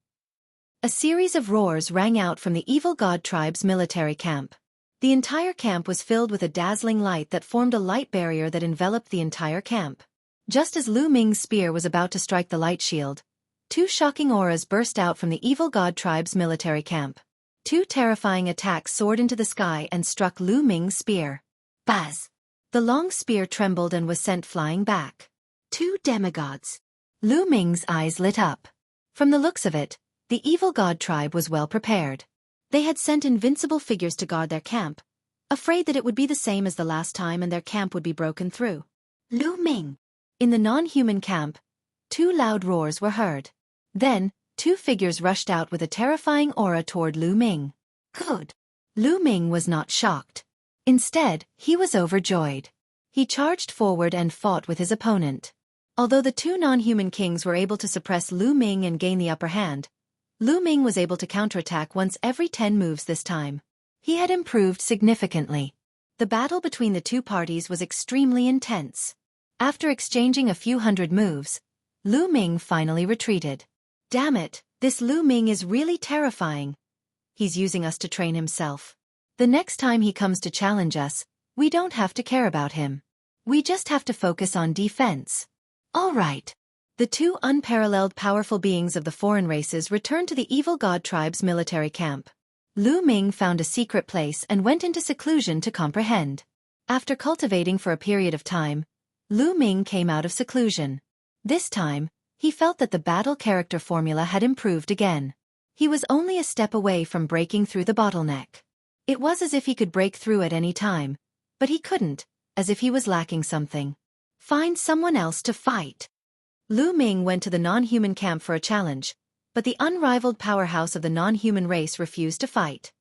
A series of roars rang out from the evil god tribe's military camp. The entire camp was filled with a dazzling light that formed a light barrier that enveloped the entire camp. Just as Lu Ming's spear was about to strike the light shield, 2 shocking auras burst out from the evil god tribe's military camp. 2 terrifying attacks soared into the sky and struck Lu Ming's spear. Buzz! The long spear trembled and was sent flying back. 2 demigods! Lu Ming's eyes lit up. From the looks of it, the evil god tribe was well prepared. They had sent invincible figures to guard their camp, afraid that it would be the same as the last time and their camp would be broken through. Lu Ming! In the non-human camp, 2 loud roars were heard. Then, 2 figures rushed out with a terrifying aura toward Lu Ming. Good! Lu Ming was not shocked. Instead, he was overjoyed. He charged forward and fought with his opponent. Although the two non-human kings were able to suppress Lu Ming and gain the upper hand, Lu Ming was able to counterattack once every 10 moves this time. He had improved significantly. The battle between the two parties was extremely intense. After exchanging a few hundred moves, Lu Ming finally retreated. Damn it, this Lu Ming is really terrifying. He's using us to train himself. The next time he comes to challenge us, we don't have to care about him. We just have to focus on defense. All right. The two unparalleled powerful beings of the foreign races returned to the evil god tribe's military camp. Lu Ming found a secret place and went into seclusion to comprehend. After cultivating for a period of time, Lu Ming came out of seclusion. This time, he felt that the battle character formula had improved again. He was only a step away from breaking through the bottleneck. It was as if he could break through at any time, but he couldn't, as if he was lacking something. Find someone else to fight. Lu Ming went to the non-human camp for a challenge, but the unrivaled powerhouse of the non-human race refused to fight.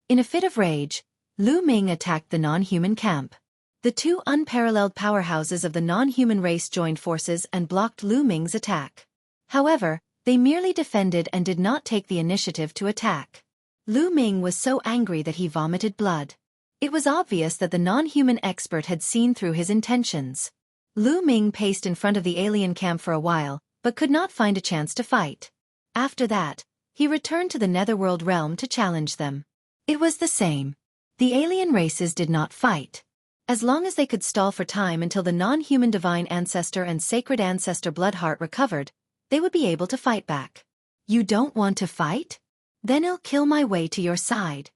In a fit of rage, Lu Ming attacked the non-human camp. The two unparalleled powerhouses of the non-human race joined forces and blocked Lu Ming's attack. However, they merely defended and did not take the initiative to attack. Lu Ming was so angry that he vomited blood. It was obvious that the non-human expert had seen through his intentions. Lu Ming paced in front of the alien camp for a while, but could not find a chance to fight. After that, he returned to the netherworld realm to challenge them. It was the same. The alien races did not fight. As long as they could stall for time until the non-human divine ancestor and sacred ancestor Bloodheart recovered, they would be able to fight back. You don't want to fight? Then I'll kill my way to your side.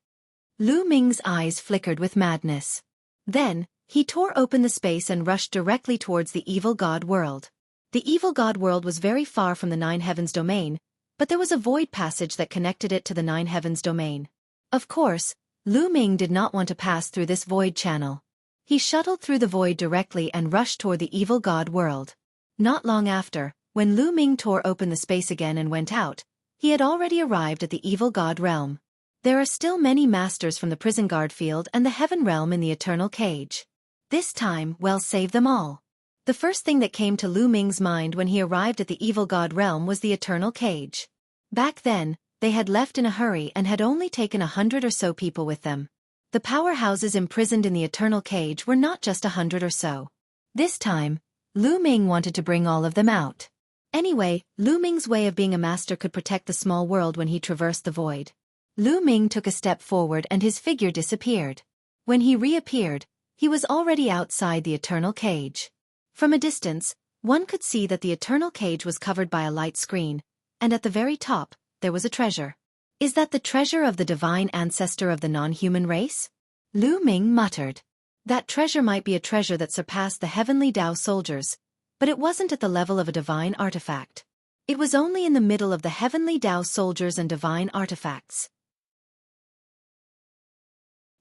Lu Ming's eyes flickered with madness. Then, he tore open the space and rushed directly towards the evil god world. The evil god world was very far from the Nine Heavens domain, but there was a void passage that connected it to the Nine Heavens domain. Of course, Lu Ming did not want to pass through this void channel. He shuttled through the void directly and rushed toward the evil god world. Not long after, when Lu Ming tore open the space again and went out, he had already arrived at the evil god realm. There are still many masters from the prison guard field and the heaven realm in the eternal cage. This time, we'll save them all. The first thing that came to Lu Ming's mind when he arrived at the evil god realm was the eternal cage. Back then, they had left in a hurry and had only taken 100 or so people with them. The powerhouses imprisoned in the eternal cage were not just 100 or so. This time, Lu Ming wanted to bring all of them out. Anyway, Lu Ming's way of being a master could protect the small world when he traversed the void. Lu Ming took a step forward and his figure disappeared. When he reappeared, he was already outside the eternal cage. From a distance, one could see that the eternal cage was covered by a light screen, and at the very top, there was a treasure. Is that the treasure of the divine ancestor of the non-human race? Lu Ming muttered. That treasure might be a treasure that surpassed the heavenly Tao soldiers, but it wasn't at the level of a divine artifact. It was only in the middle of the heavenly Tao soldiers and divine artifacts.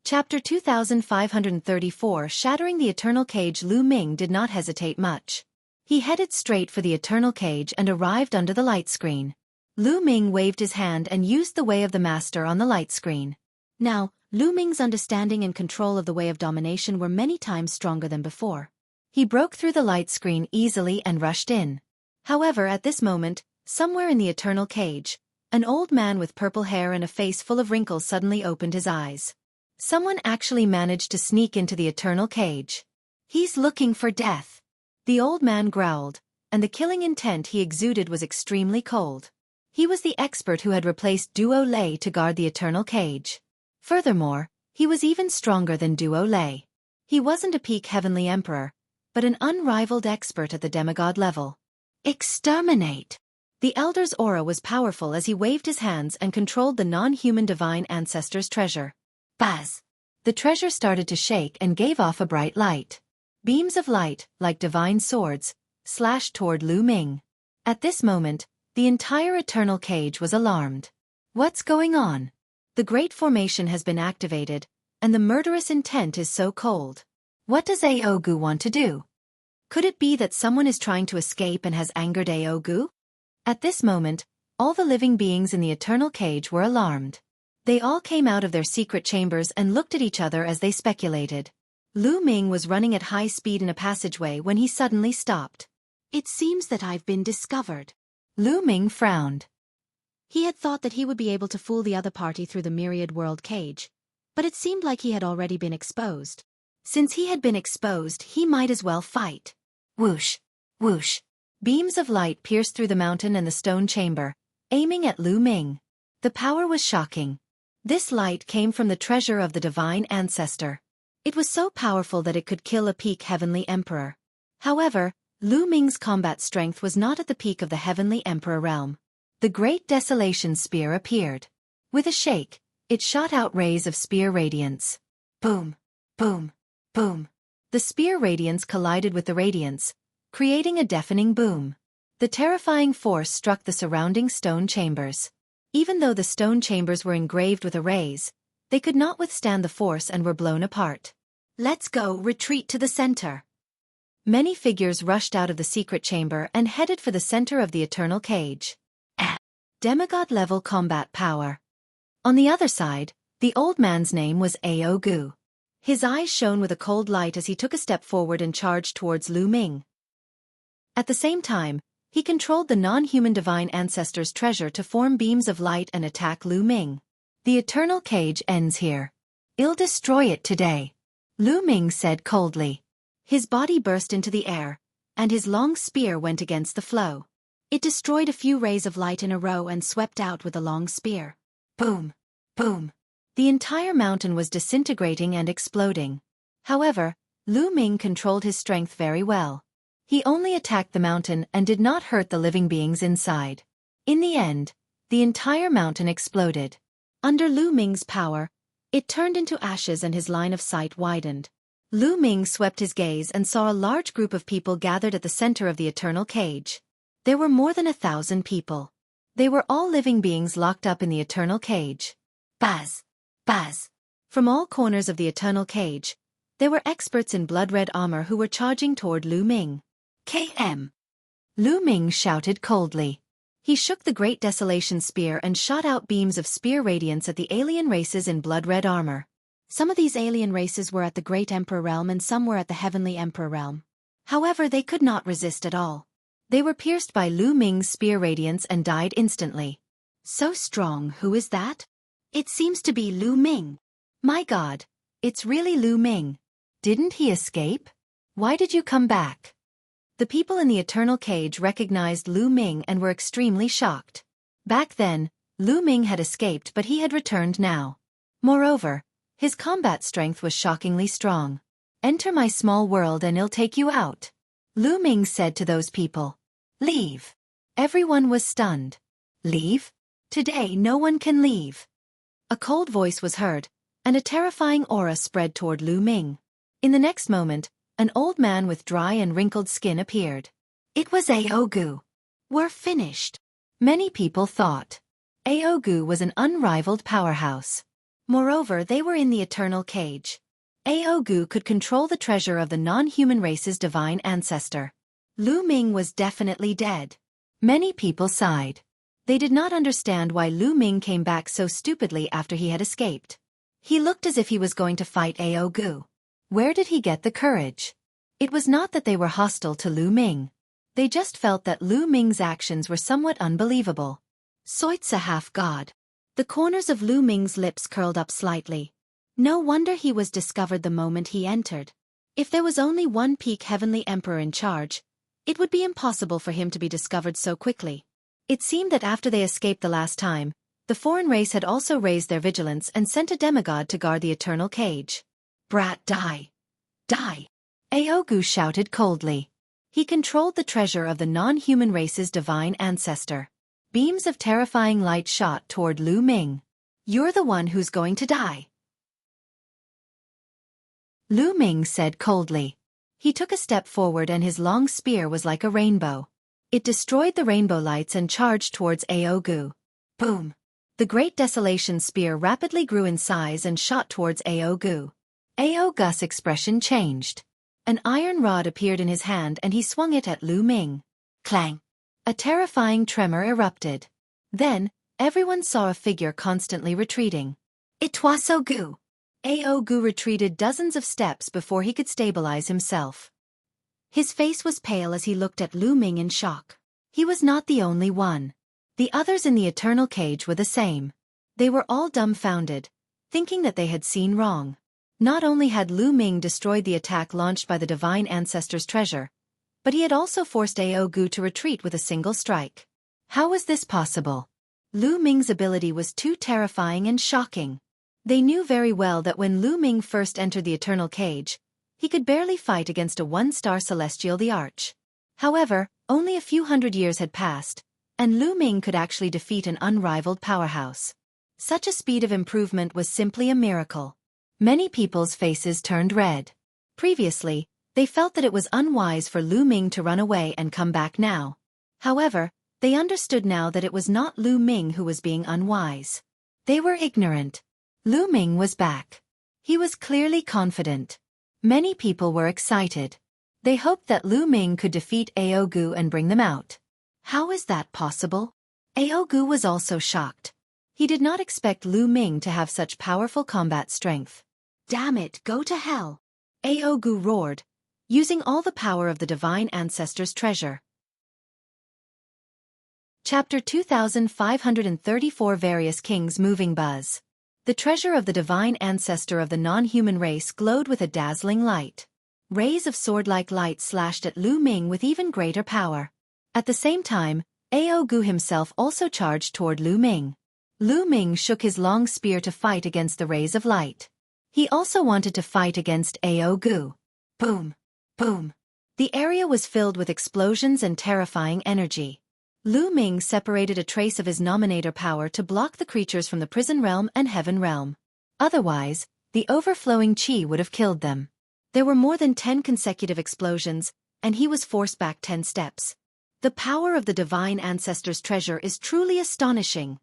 Chapter 2534 Shattering the Eternal Cage. Lu Ming did not hesitate much. He headed straight for the eternal cage and arrived under the light screen. Lu Ming waved his hand and used the way of the master on the light screen. Now, Lu Ming's understanding and control of the way of domination were many times stronger than before. He broke through the light screen easily and rushed in. However, at this moment, somewhere in the eternal cage, an old man with purple hair and a face full of wrinkles suddenly opened his eyes. Someone actually managed to sneak into the eternal cage. He's looking for death. The old man growled, and the killing intent he exuded was extremely cold. He was the expert who had replaced Duo Lei to guard the eternal cage. Furthermore, he was even stronger than Duo Lei. He wasn't a peak heavenly emperor, but an unrivaled expert at the demigod level. Exterminate! The elder's aura was powerful as he waved his hands and controlled the non-human divine ancestor's treasure. Buzz! The treasure started to shake and gave off a bright light. Beams of light, like divine swords, slashed toward Lu Ming. At this moment, the entire eternal cage was alarmed. What's going on? The Great Formation has been activated, and the murderous intent is so cold. What does Aogu want to do? Could it be that someone is trying to escape and has angered Aogu? At this moment, all the living beings in the eternal cage were alarmed. They all came out of their secret chambers and looked at each other as they speculated. Lu Ming was running at high speed in a passageway when he suddenly stopped. It seems that I've been discovered. Lu Ming frowned. He had thought that he would be able to fool the other party through the Myriad world cage, but it seemed like he had already been exposed. Since he had been exposed, he might as well fight. Whoosh! Whoosh! Beams of light pierced through the mountain and the stone chamber, aiming at Lu Ming. The power was shocking. This light came from the treasure of the divine ancestor. It was so powerful that it could kill a peak heavenly emperor. However, Lu Ming's combat strength was not at the peak of the heavenly emperor realm. The great desolation spear appeared. With a shake, it shot out rays of spear radiance. Boom! Boom! Boom! The spear radiance collided with the radiance, creating a deafening boom. The terrifying force struck the surrounding stone chambers. Even though the stone chambers were engraved with arrays, they could not withstand the force and were blown apart. Let's go, retreat to the center. Many figures rushed out of the secret chamber and headed for the center of the eternal cage. Demigod-level combat power. On the other side, the old man's name was Aogu. His eyes shone with a cold light as he took a step forward and charged towards Lu Ming. At the same time, he controlled the non-human divine ancestor's treasure to form beams of light and attack Lu Ming. The eternal cage ends here. I'll destroy it today, Lu Ming said coldly. His body burst into the air, and his long spear went against the flow. It destroyed a few rays of light in a row and swept out with a long spear. Boom! Boom! The entire mountain was disintegrating and exploding. However, Lu Ming controlled his strength very well. He only attacked the mountain and did not hurt the living beings inside. In the end, the entire mountain exploded. Under Lu Ming's power, it turned into ashes and his line of sight widened. Lu Ming swept his gaze and saw a large group of people gathered at the center of the eternal cage. There were more than 1,000 people. They were all living beings locked up in the eternal cage. Buzz! Buzz! From all corners of the eternal cage, there were experts in blood-red armor who were charging toward Lu Ming. KM! Lu Ming shouted coldly. He shook the great desolation spear and shot out beams of spear radiance at the alien races in blood-red armor. Some of these alien races were at the Great Emperor realm and some were at the Heavenly Emperor realm. However, they could not resist at all. They were pierced by Lu Ming's spear radiance and died instantly. So strong, who is that? It seems to be Lu Ming. My God, it's really Lu Ming. Didn't he escape? Why did you come back? The people in the eternal cage recognized Lu Ming and were extremely shocked. Back then, Lu Ming had escaped but he had returned now. Moreover, his combat strength was shockingly strong. Enter my small world and I'll take you out, Lu Ming said to those people. Leave. Everyone was stunned. Leave? Today no one can leave. A cold voice was heard, and a terrifying aura spread toward Lu Ming. In the next moment, an old man with dry and wrinkled skin appeared. It was Aogu. We're finished. Many people thought. Aogu was an unrivaled powerhouse. Moreover, they were in the eternal cage. Aogu could control the treasure of the non-human race's divine ancestor. Lu Ming was definitely dead. Many people sighed. They did not understand why Lu Ming came back so stupidly after he had escaped. He looked as if he was going to fight Aogu. Where did he get the courage? It was not that they were hostile to Lu Ming. They just felt that Lu Ming's actions were somewhat unbelievable. Soit's a half-god. The corners of Lu Ming's lips curled up slightly. No wonder he was discovered the moment he entered. If there was only one peak heavenly emperor in charge, it would be impossible for him to be discovered so quickly. It seemed that after they escaped the last time, the foreign race had also raised their vigilance and sent a demigod to guard the eternal cage. Brat, die! Die! Aogu shouted coldly. He controlled the treasure of the non-human race's divine ancestor. Beams of terrifying light shot toward Lu Ming. You're the one who's going to die. Lu Ming said coldly. He took a step forward and his long spear was like a rainbow. It destroyed the rainbow lights and charged towards Aogu. Boom! The great desolation spear rapidly grew in size and shot towards Aogu. Aogu's expression changed. An iron rod appeared in his hand and he swung it at Lu Ming. Clang! A terrifying tremor erupted. Then, everyone saw a figure constantly retreating. It was Aogu. Aogu retreated dozens of steps before he could stabilize himself. His face was pale as he looked at Lu Ming in shock. He was not the only one. The others in the eternal cage were the same. They were all dumbfounded, thinking that they had seen wrong. Not only had Lu Ming destroyed the attack launched by the Divine Ancestor's treasure, but he had also forced Aogu to retreat with a single strike. How was this possible? Lu Ming's ability was too terrifying and shocking. They knew very well that when Lu Ming first entered the eternal cage, he could barely fight against a one-star celestial the Arch. However, only a few hundred years had passed, and Lu Ming could actually defeat an unrivaled powerhouse. Such a speed of improvement was simply a miracle. Many people's faces turned red. Previously, they felt that it was unwise for Lu Ming to run away and come back now. However, they understood now that it was not Lu Ming who was being unwise. They were ignorant. Lu Ming was back. He was clearly confident. Many people were excited. They hoped that Lu Ming could defeat Aogu and bring them out. How is that possible? Aogu was also shocked. He did not expect Lu Ming to have such powerful combat strength. Damn it, go to hell! Aogu roared, using all the power of the Divine Ancestor's treasure. Chapter 2534 Various Kings Moving Buzz. The treasure of the Divine Ancestor of the non-human race glowed with a dazzling light. Rays of sword-like light slashed at Lu Ming with even greater power. At the same time, Aogu himself also charged toward Lu Ming. Lu Ming shook his long spear to fight against the rays of light. He also wanted to fight against Aogu. Boom! Boom! The area was filled with explosions and terrifying energy. Lu Ming separated a trace of his nominator power to block the creatures from the prison realm and heaven realm. Otherwise, the overflowing chi would have killed them. There were more than 10 consecutive explosions, and he was forced back 10 steps. The power of the Divine Ancestor's treasure is truly astonishing.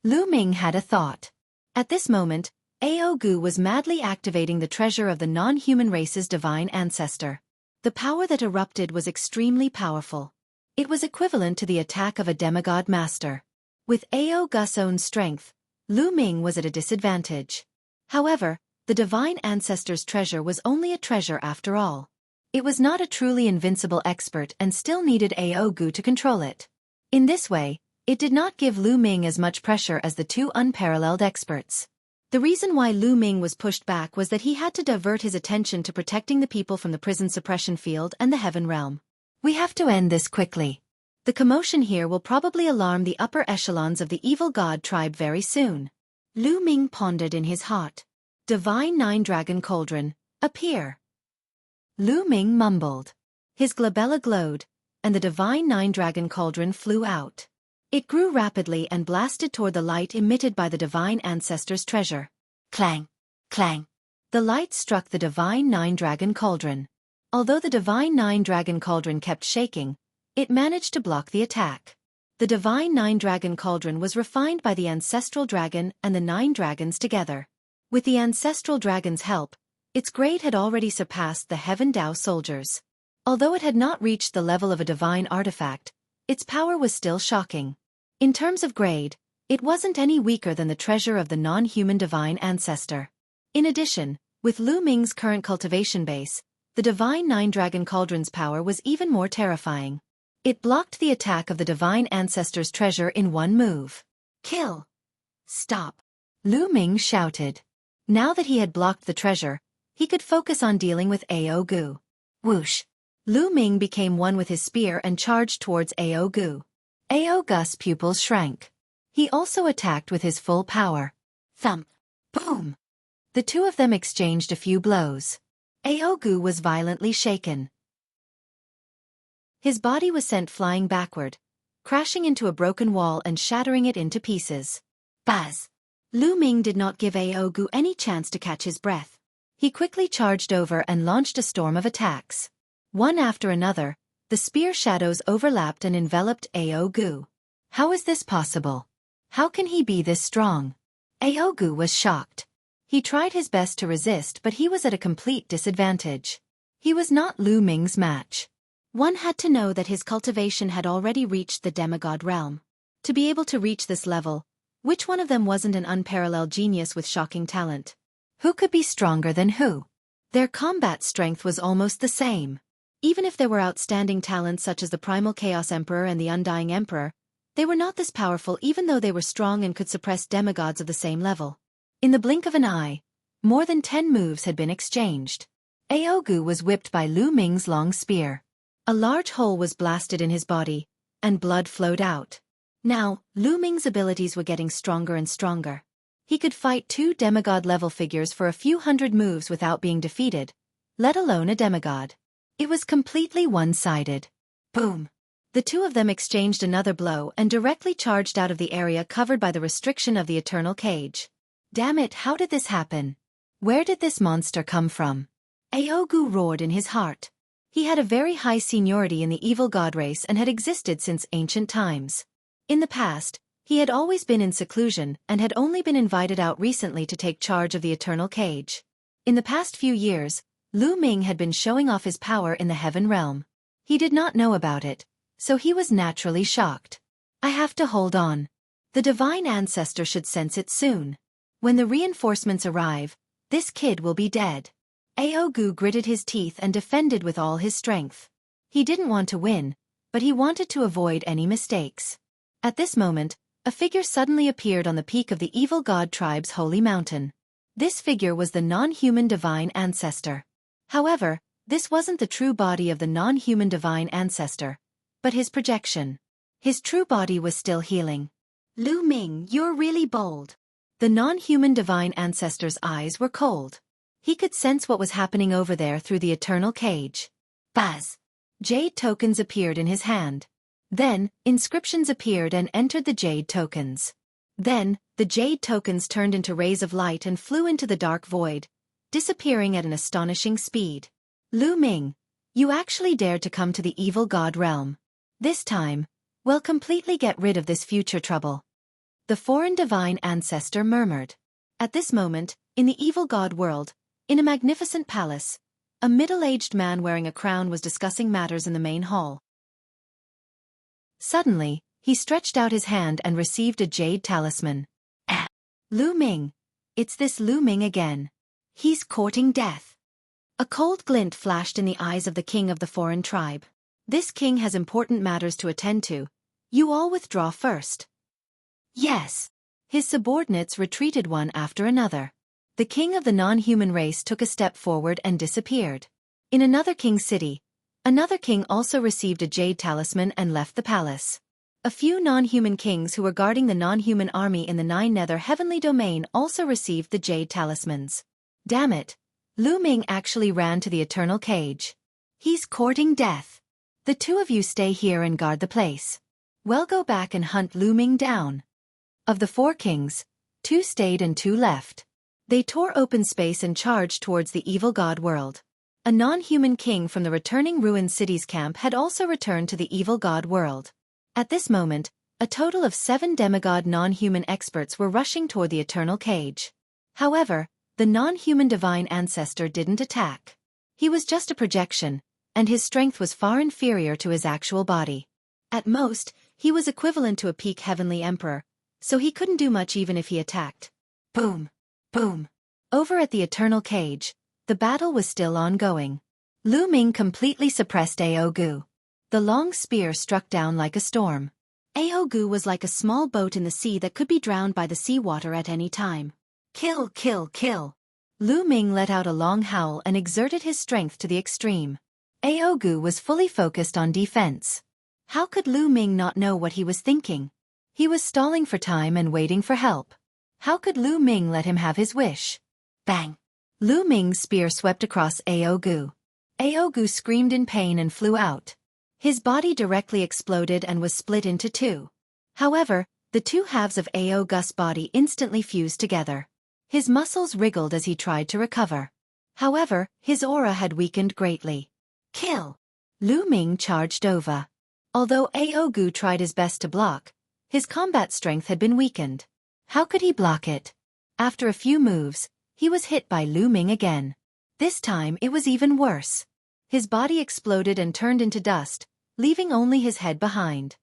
Lu Ming had a thought. At this moment, Aogu was madly activating the treasure of the non-human race's Divine Ancestor. The power that erupted was extremely powerful. It was equivalent to the attack of a demigod master. With Aogu's own strength, Lu Ming was at a disadvantage. However, the Divine Ancestor's treasure was only a treasure after all. It was not a truly invincible expert and still needed Aogu to control it. In this way, it did not give Lu Ming as much pressure as the two unparalleled experts. The reason why Lu Ming was pushed back was that he had to divert his attention to protecting the people from the prison suppression field and the heaven realm. We have to end this quickly. The commotion here will probably alarm the upper echelons of the evil god tribe very soon. Lu Ming pondered in his heart. Divine Nine-Dragon Cauldron, appear. Lu Ming mumbled. His glabella glowed, and the Divine Nine-Dragon Cauldron flew out. It grew rapidly and blasted toward the light emitted by the Divine Ancestor's treasure. Clang! Clang! The light struck the Divine Nine-Dragon Cauldron. Although the Divine Nine-Dragon Cauldron kept shaking, it managed to block the attack. The Divine Nine-Dragon Cauldron was refined by the Ancestral Dragon and the 9 dragons together. With the Ancestral Dragon's help, its grade had already surpassed the Heaven Dao soldiers. Although it had not reached the level of a divine artifact, its power was still shocking. In terms of grade, it wasn't any weaker than the treasure of the non-human Divine Ancestor. In addition, with Lu Ming's current cultivation base, the Divine Nine-Dragon Cauldron's power was even more terrifying. It blocked the attack of the Divine Ancestor's treasure in one move. Kill! Stop! Lu Ming shouted. Now that he had blocked the treasure, he could focus on dealing with Aogu. Whoosh! Lu Ming became one with his spear and charged towards Aogu. Aogu's pupils shrank. He also attacked with his full power. Thump! Boom! The two of them exchanged a few blows. Aogu was violently shaken. His body was sent flying backward, crashing into a broken wall and shattering it into pieces. Buzz! Lu Ming did not give Aogu any chance to catch his breath. He quickly charged over and launched a storm of attacks. One after another, the spear shadows overlapped and enveloped Aogu. How is this possible? How can he be this strong? Aogu was shocked. He tried his best to resist, but he was at a complete disadvantage. He was not Lu Ming's match. One had to know that his cultivation had already reached the demigod realm. To be able to reach this level, which one of them wasn't an unparalleled genius with shocking talent? Who could be stronger than who? Their combat strength was almost the same. Even if there were outstanding talents such as the Primal Chaos Emperor and the Undying Emperor, they were not this powerful even though they were strong and could suppress demigods of the same level. In the blink of an eye, more than 10 moves had been exchanged. Aogu was whipped by Lu Ming's long spear. A large hole was blasted in his body, and blood flowed out. Now, Lu Ming's abilities were getting stronger and stronger. He could fight 2 demigod-level figures for a few hundred moves without being defeated, let alone a demigod. It was completely one-sided. Boom! The two of them exchanged another blow and directly charged out of the area covered by the restriction of the eternal cage. Damn it, how did this happen? Where did this monster come from? Aogu roared in his heart. He had a very high seniority in the evil god race and had existed since ancient times. In the past, he had always been in seclusion and had only been invited out recently to take charge of the eternal cage. In the past few years, Lu Ming had been showing off his power in the heaven realm. He did not know about it, so he was naturally shocked. I have to hold on. The divine ancestor should sense it soon. When the reinforcements arrive, this kid will be dead. Aogu gritted his teeth and defended with all his strength. He didn't want to win, but he wanted to avoid any mistakes. At this moment, a figure suddenly appeared on the peak of the evil god tribe's holy mountain. This figure was the non-human divine ancestor. However, this wasn't the true body of the non-human divine ancestor, but his projection. His true body was still healing. Lu Ming, you're really bold. The non-human divine ancestor's eyes were cold. He could sense what was happening over there through the eternal cage. Buzz! Jade tokens appeared in his hand. Then, inscriptions appeared and entered the jade tokens. Then, the jade tokens turned into rays of light and flew into the dark void, disappearing at an astonishing speed. Lu Ming, you actually dared to come to the evil god realm. This time, we'll completely get rid of this future trouble. The foreign divine ancestor murmured. At this moment, in the evil god world, in a magnificent palace, a middle-aged man wearing a crown was discussing matters in the main hall. Suddenly, he stretched out his hand and received a jade talisman. Lu Ming. It's this Lu Ming again. He's courting death. A cold glint flashed in the eyes of the king of the foreign tribe. This king has important matters to attend to. You all withdraw first. Yes. His subordinates retreated one after another. The king of the non-human race took a step forward and disappeared. In another king's city, another king also received a jade talisman and left the palace. A few non-human kings who were guarding the non-human army in the Nine Nether Heavenly Domain also received the jade talismans. Damn it! Lu Ming actually ran to the eternal cage. He's courting death. The two of you stay here and guard the place. We'll go back and hunt Lu Ming down. Of the 4 kings, 2 stayed and 2 left. They tore open space and charged towards the evil god world. A non-human king from the returning ruined cities camp had also returned to the evil god world. At this moment, a total of 7 demigod non-human experts were rushing toward the eternal cage. However, the non-human divine ancestor didn't attack. He was just a projection, and his strength was far inferior to his actual body. At most, he was equivalent to a peak heavenly emperor, so he couldn't do much even if he attacked. Boom! Boom! Over at the eternal cage, the battle was still ongoing. Lu Ming completely suppressed Aogu. The long spear struck down like a storm. Aogu was like a small boat in the sea that could be drowned by the seawater at any time. Kill, kill, kill! Lu Ming let out a long howl and exerted his strength to the extreme. Aogu was fully focused on defense. How could Lu Ming not know what he was thinking? He was stalling for time and waiting for help. How could Lu Ming let him have his wish? Bang! Lu Ming's spear swept across Aogu. Aogu screamed in pain and flew out. His body directly exploded and was split into 2. However, the 2 halves of Aogu's body instantly fused together. His muscles wriggled as he tried to recover. However, his aura had weakened greatly. Kill! Lu Ming charged over. Although Aogu tried his best to block, his combat strength had been weakened. How could he block it? After a few moves, he was hit by Lu Ming again. This time it was even worse. His body exploded and turned into dust, leaving only his head behind.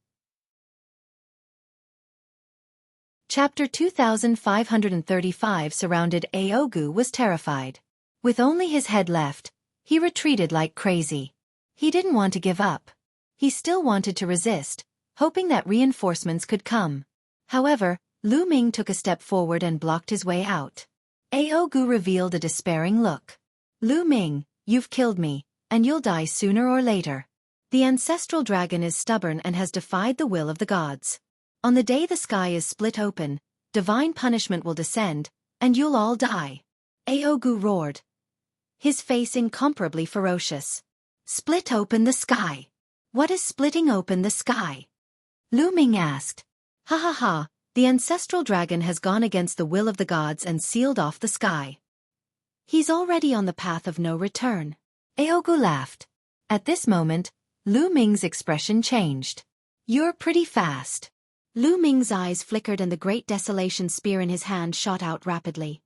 Chapter 2535 surrounded Aogu was terrified. With only his head left, he retreated like crazy. He didn't want to give up. He still wanted to resist, hoping that reinforcements could come. However, Lu Ming took a step forward and blocked his way out. Aogu revealed a despairing look. Lu Ming, you've killed me, and you'll die sooner or later. The ancestral dragon is stubborn and has defied the will of the gods. On the day the sky is split open, divine punishment will descend, and you'll all die. Aogu roared, his face incomparably ferocious. Split open the sky. What is splitting open the sky? Lu Ming asked. Ha ha ha, the ancestral dragon has gone against the will of the gods and sealed off the sky. He's already on the path of no return. Aogu laughed. At this moment, Lu Ming's expression changed. You're pretty fast. Lu Ming's eyes flickered and the great desolation spear in his hand shot out rapidly.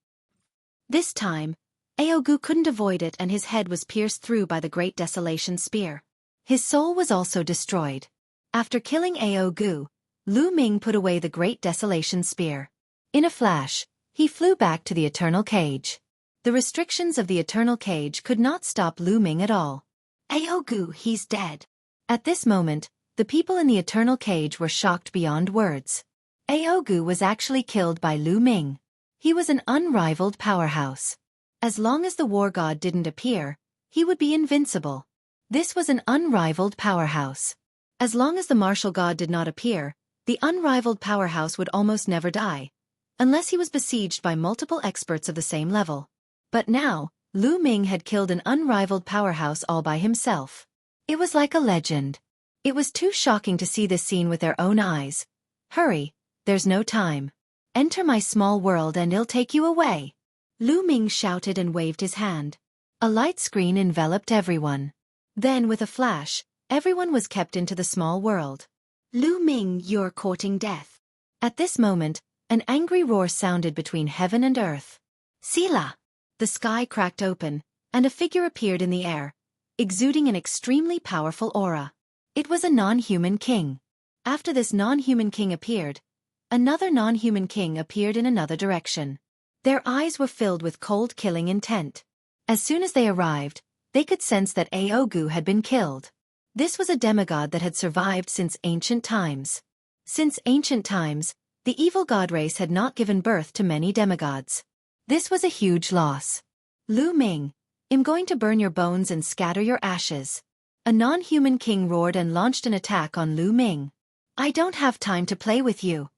This time, Aogu couldn't avoid it and his head was pierced through by the great desolation spear. His soul was also destroyed. After killing Aogu, Lu Ming put away the great desolation spear. In a flash, he flew back to the eternal cage. The restrictions of the eternal cage could not stop Lu Ming at all. Aogu, he's dead. At this moment, the people in the eternal cage were shocked beyond words. Aogu was actually killed by Lu Ming. He was an unrivaled powerhouse. As long as the war god didn't appear, he would be invincible. This was an unrivaled powerhouse. As long as the martial god did not appear, the unrivaled powerhouse would almost never die, unless he was besieged by multiple experts of the same level. But now, Lu Ming had killed an unrivaled powerhouse all by himself. It was like a legend. It was too shocking to see this scene with their own eyes. Hurry, there's no time. Enter my small world and I'll take you away. Lu Ming shouted and waved his hand. A light screen enveloped everyone. Then with a flash, everyone was kept into the small world. Lu Ming, you're courting death. At this moment, an angry roar sounded between heaven and earth. Sila! The sky cracked open, and a figure appeared in the air, exuding an extremely powerful aura. It was a non-human king. After this non-human king appeared, another non-human king appeared in another direction. Their eyes were filled with cold killing intent. As soon as they arrived, they could sense that Aogu had been killed. This was a demigod that had survived since ancient times. Since ancient times, the evil god race had not given birth to many demigods. This was a huge loss. Lu Ming, I'm going to burn your bones and scatter your ashes. A non-human king roared and launched an attack on Lu Ming. I don't have time to play with you.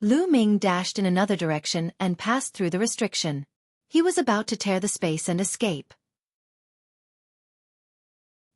Lu Ming dashed in another direction and passed through the restriction. He was about to tear the space and escape.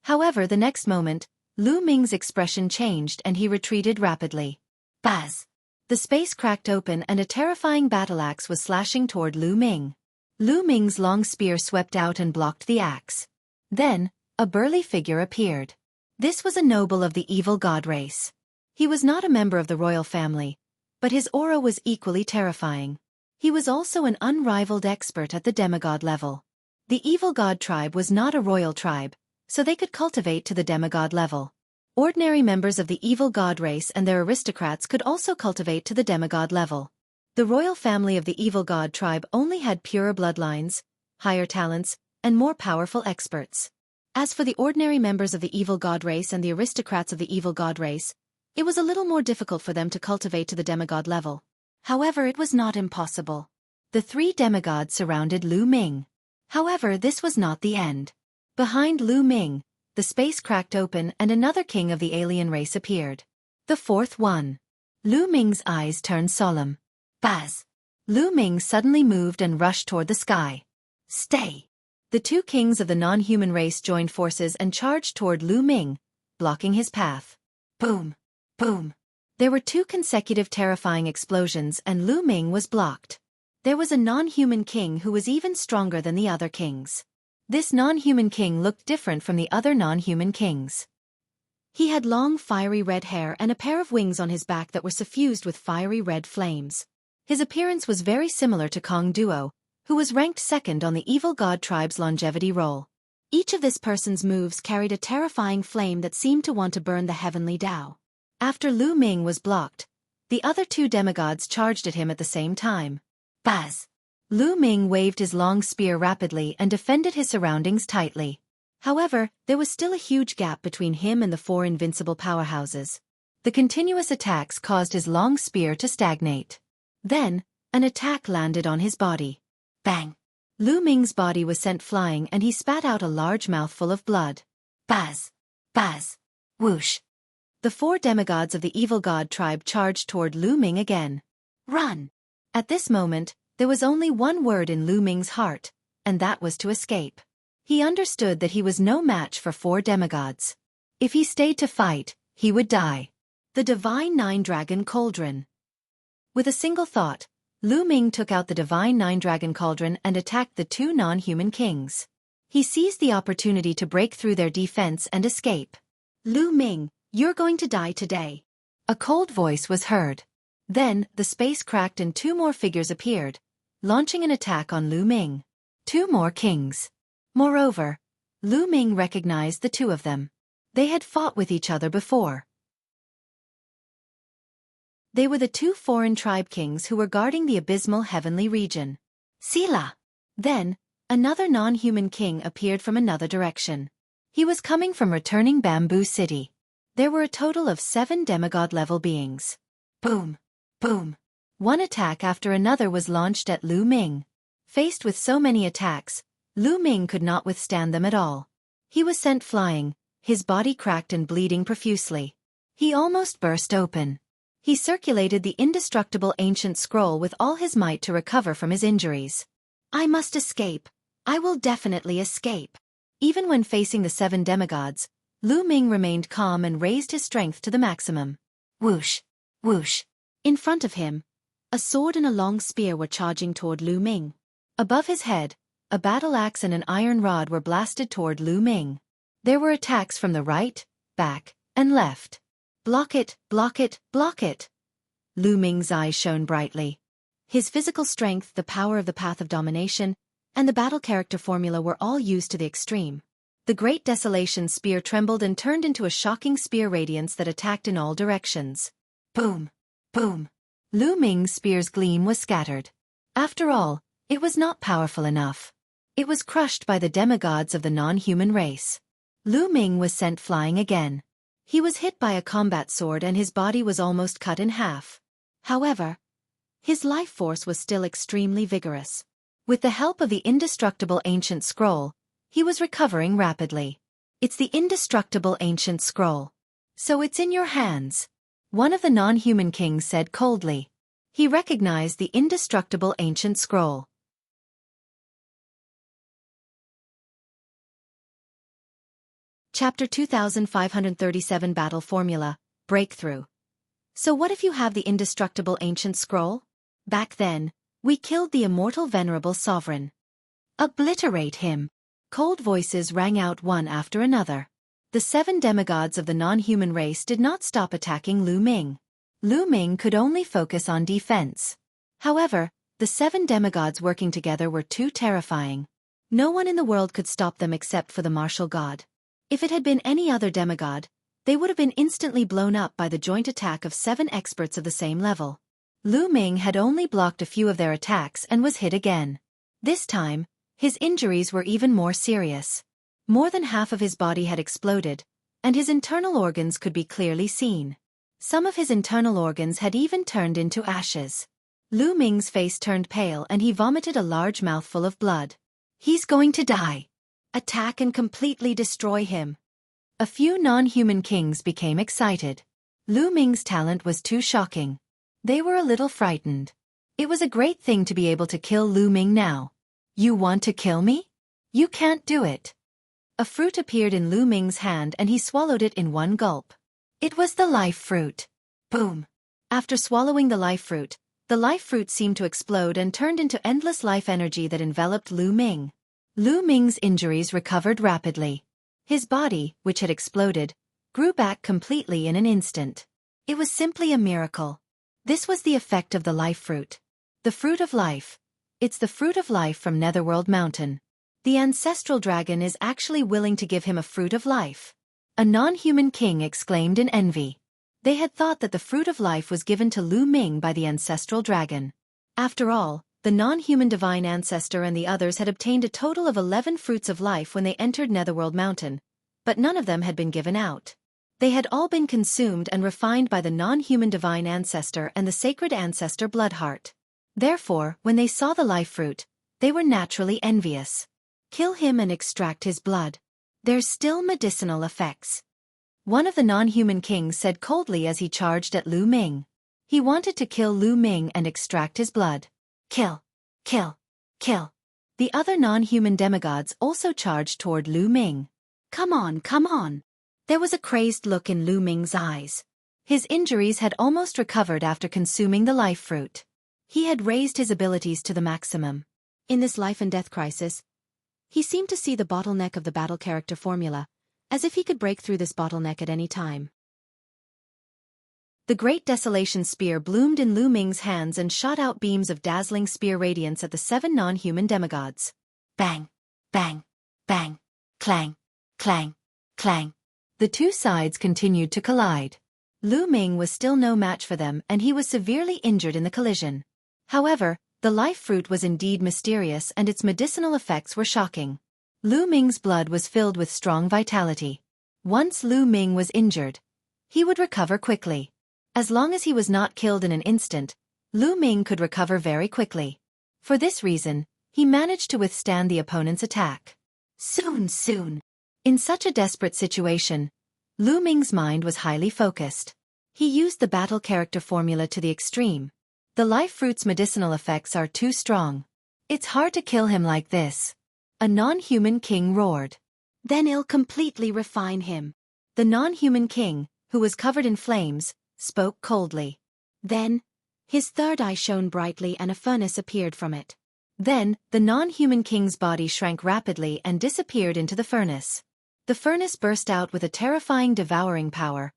However, the next moment, Lu Ming's expression changed and he retreated rapidly. Buzz! The space cracked open and a terrifying battle axe was slashing toward Lu Ming. Lu Ming's long spear swept out and blocked the axe. Then, a burly figure appeared. This was a noble of the evil god race. He was not a member of the royal family, but his aura was equally terrifying. He was also an unrivaled expert at the demigod level. The evil god tribe was not a royal tribe, so they could cultivate to the demigod level. Ordinary members of the evil god race and their aristocrats could also cultivate to the demigod level. The royal family of the evil god tribe only had purer bloodlines, higher talents, and more powerful experts. As for the ordinary members of the evil god race and the aristocrats of the evil god race, it was a little more difficult for them to cultivate to the demigod level. However, it was not impossible. The three demigods surrounded Lu Ming. However, this was not the end. Behind Lu Ming, the space cracked open and another king of the alien race appeared. The fourth one. Lu Ming's eyes turned solemn. Buzz! Lu Ming suddenly moved and rushed toward the sky. Stay! The two kings of the non-human race joined forces and charged toward Lu Ming, blocking his path. Boom! Boom! There were two consecutive terrifying explosions and Lu Ming was blocked. There was a non-human king who was even stronger than the other kings. This non-human king looked different from the other non-human kings. He had long fiery red hair and a pair of wings on his back that were suffused with fiery red flames. His appearance was very similar to Kong Duo, who was ranked second on the evil god tribe's longevity roll. Each of this person's moves carried a terrifying flame that seemed to want to burn the heavenly Tao. After Lu Ming was blocked, The other two demigods charged at him at the same time. Baz! Lu Ming waved his long spear rapidly and defended his surroundings tightly. However, there was still a huge gap between him and the four invincible powerhouses. The continuous attacks caused his long spear to stagnate. Then, an attack landed on his body. Bang! Lu Ming's body was sent flying and he spat out a large mouthful of blood. Baz! Baz! Whoosh! The four demigods of the evil god tribe charged toward Lu Ming again. Run! At this moment, there was only one word in Lu Ming's heart, and that was to escape. He understood that he was no match for four demigods. If he stayed to fight, he would die. The Divine Nine-Dragon Cauldron. With a single thought, Lu Ming took out the Divine Nine-Dragon Cauldron and attacked the two non-human kings. He seized the opportunity to break through their defense and escape. Lu Ming, you're going to die today. A cold voice was heard. Then, the space cracked and two more figures appeared, launching an attack on Lu Ming. Two more kings. Moreover, Lu Ming recognized the two of them. They had fought with each other before. They were the two foreign tribe kings who were guarding the abysmal heavenly region. Sila! Then, another non-human king appeared from another direction. He was coming from returning Bamboo City. There were a total of 7 demigod-level beings. Boom! Boom! One attack after another was launched at Lu Ming. Faced with so many attacks, Lu Ming could not withstand them at all. He was sent flying, his body cracked and bleeding profusely. He almost burst open. He circulated the indestructible ancient scroll with all his might to recover from his injuries. I must escape. I will definitely escape. Even when facing the 7 demigods, Lu Ming remained calm and raised his strength to the maximum. Whoosh! Whoosh! In front of him, a sword and a long spear were charging toward Lu Ming. Above his head, a battle axe and an iron rod were blasted toward Lu Ming. There were attacks from the right, back, and left. Block it, block it, block it! Lu Ming's eyes shone brightly. His physical strength, the power of the path of domination, and the battle character formula were all used to the extreme. The Great Desolation spear trembled and turned into a shocking spear radiance that attacked in all directions. Boom! Boom! Lu Ming's spear's gleam was scattered. After all, it was not powerful enough. It was crushed by the demigods of the non-human race. Lu Ming was sent flying again. He was hit by a combat sword and his body was almost cut in half. However, his life force was still extremely vigorous. With the help of the indestructible ancient scroll, he was recovering rapidly. It's the indestructible ancient scroll. So it's in your hands. One of the non-human kings said coldly. He recognized the indestructible ancient scroll. Chapter 2537 Battle Formula, Breakthrough. So what if you have the indestructible ancient scroll? Back then, we killed the immortal venerable sovereign. Obliterate him! Cold voices rang out one after another. The 7 demigods of the non-human race did not stop attacking Lu Ming. Lu Ming could only focus on defense. However, the 7 demigods working together were too terrifying. No one in the world could stop them except for the martial god. If it had been any other demigod, they would have been instantly blown up by the joint attack of 7 experts of the same level. Lu Ming had only blocked a few of their attacks and was hit again. This time, his injuries were even more serious. More than half of his body had exploded, and his internal organs could be clearly seen. Some of his internal organs had even turned into ashes. Lu Ming's face turned pale and he vomited a large mouthful of blood. He's going to die. Attack and completely destroy him. A few non-human kings became excited. Lu Ming's talent was too shocking. They were a little frightened. It was a great thing to be able to kill Lu Ming now. You want to kill me? You can't do it. A fruit appeared in Lu Ming's hand and he swallowed it in one gulp. It was the life fruit. Boom! After swallowing the life fruit seemed to explode and turned into endless life energy that enveloped Lu Ming. Lu Ming's injuries recovered rapidly. His body, which had exploded, grew back completely in an instant. It was simply a miracle. This was the effect of the life fruit. The fruit of life. It's the fruit of life from Netherworld Mountain. The ancestral dragon is actually willing to give him a fruit of life. A non-human king exclaimed in envy. They had thought that the fruit of life was given to Lu Ming by the ancestral dragon. After all, the non-human divine ancestor and the others had obtained a total of 11 fruits of life when they entered Netherworld Mountain, but none of them had been given out. They had all been consumed and refined by the non-human divine ancestor and the sacred ancestor Bloodheart. Therefore, when they saw the life fruit, they were naturally envious. Kill him and extract his blood. There's still medicinal effects. One of the non-human kings said coldly as he charged at Lu Ming. He wanted to kill Lu Ming and extract his blood. Kill! Kill! Kill! The other non-human demigods also charged toward Lu Ming. Come on, come on! There was a crazed look in Lu Ming's eyes. His injuries had almost recovered after consuming the life fruit. He had raised his abilities to the maximum. In this life and death crisis, he seemed to see the bottleneck of the battle character formula, as if he could break through this bottleneck at any time. The Great Desolation Spear bloomed in Lu Ming's hands and shot out beams of dazzling spear radiance at the 7 non-human demigods. Bang! Bang! Bang! Clang! Clang! Clang! The two sides continued to collide. Lu Ming was still no match for them and he was severely injured in the collision. However, the life fruit was indeed mysterious and its medicinal effects were shocking. Lu Ming's blood was filled with strong vitality. Once Lu Ming was injured, he would recover quickly. As long as he was not killed in an instant, Lu Ming could recover very quickly. For this reason, he managed to withstand the opponent's attack. Soon. In such a desperate situation, Lu Ming's mind was highly focused. He used the battle character formula to the extreme. The life fruit's medicinal effects are too strong. It's hard to kill him like this. A non-human king roared. Then I'll completely refine him. The non-human king, who was covered in flames, spoke coldly. Then, his third eye shone brightly and a furnace appeared from it. Then, the non-human king's body shrank rapidly and disappeared into the furnace. The furnace burst out with a terrifying devouring power,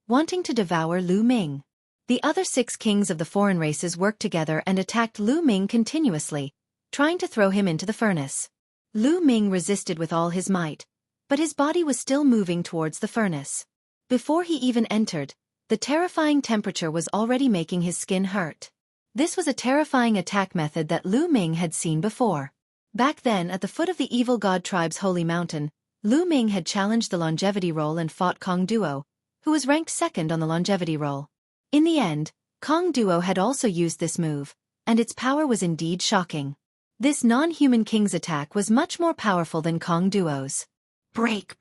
wanting to devour Lu Ming. The other 6 kings of the foreign races worked together and attacked Lu Ming continuously, trying to throw him into the furnace. Lu Ming resisted with all his might, but his body was still moving towards the furnace. Before he even entered, the terrifying temperature was already making his skin hurt. This was a terrifying attack method that Lu Ming had seen before. Back then, at the foot of the evil god tribe's holy mountain, Lu Ming had challenged the longevity roll and fought Kong Duo, who was ranked 2nd on the longevity roll. In the end, Kong Duo had also used this move, and its power was indeed shocking. This non-human king's attack was much more powerful than Kong Duo's. Break!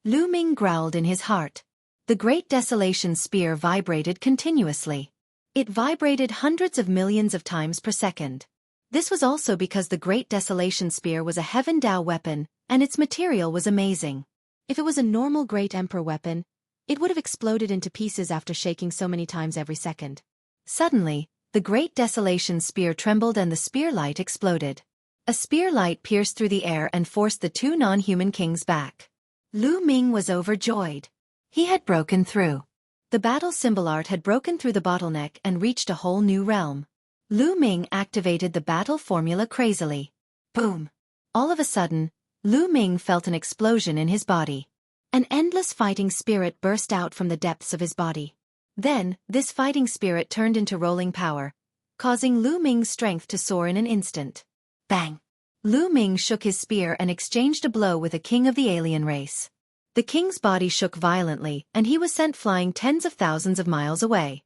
Lu Ming growled in his heart. The Great Desolation Spear vibrated continuously. It vibrated hundreds of millions of times per second. This was also because the Great Desolation Spear was a Heaven Dao weapon, and its material was amazing. If it was a normal Great Emperor weapon, it would have exploded into pieces after shaking so many times every second. Suddenly, the Great Desolation Spear trembled and the spear light exploded. A spear light pierced through the air and forced the 2 non-human kings back. Lu Ming was overjoyed. He had broken through. The battle symbol art had broken through the bottleneck and reached a whole new realm. Lu Ming activated the battle formula crazily. Boom! All of a sudden, Lu Ming felt an explosion in his body. An endless fighting spirit burst out from the depths of his body. Then, this fighting spirit turned into rolling power, causing Lu Ming's strength to soar in an instant. Bang! Lu Ming shook his spear and exchanged a blow with a king of the alien race. The king's body shook violently, and he was sent flying tens of thousands of miles away.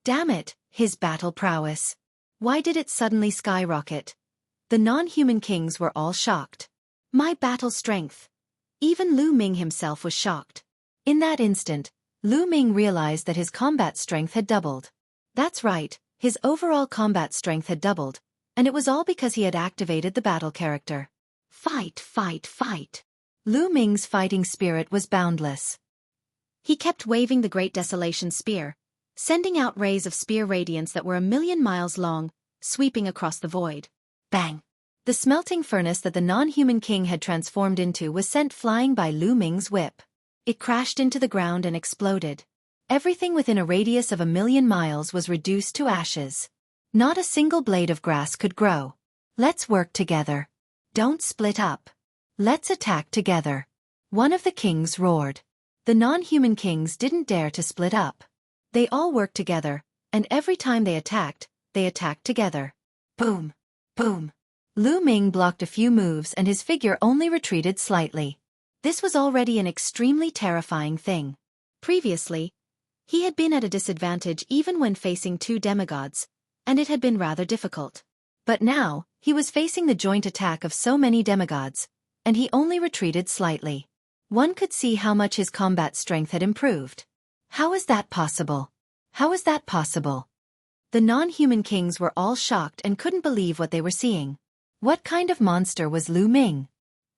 Damn it, his battle prowess. Why did it suddenly skyrocket? The non-human kings were all shocked. My battle strength. Even Lu Ming himself was shocked. In that instant, Lu Ming realized that his combat strength had doubled. That's right, his overall combat strength had doubled, and it was all because he had activated the battle character. Fight! Lu Ming's fighting spirit was boundless. He kept waving the Great Desolation Spear, sending out rays of spear radiance that were 1,000,000 miles long, sweeping across the void. Bang! The smelting furnace that the non-human king had transformed into was sent flying by Lu Ming's whip. It crashed into the ground and exploded. Everything within a radius of 1,000,000 miles was reduced to ashes. Not a single blade of grass could grow. Let's work together. Don't split up. Let's attack together. One of the kings roared. The non-human kings didn't dare to split up. They all worked together, and every time they attacked together. Boom! Boom! Lu Ming blocked a few moves and his figure only retreated slightly. This was already an extremely terrifying thing. Previously, he had been at a disadvantage even when facing two demigods, and it had been rather difficult. But now, he was facing the joint attack of so many demigods, and he only retreated slightly. One could see how much his combat strength had improved. How is that possible? How is that possible? The non-human kings were all shocked and couldn't believe what they were seeing. What kind of monster was Lu Ming?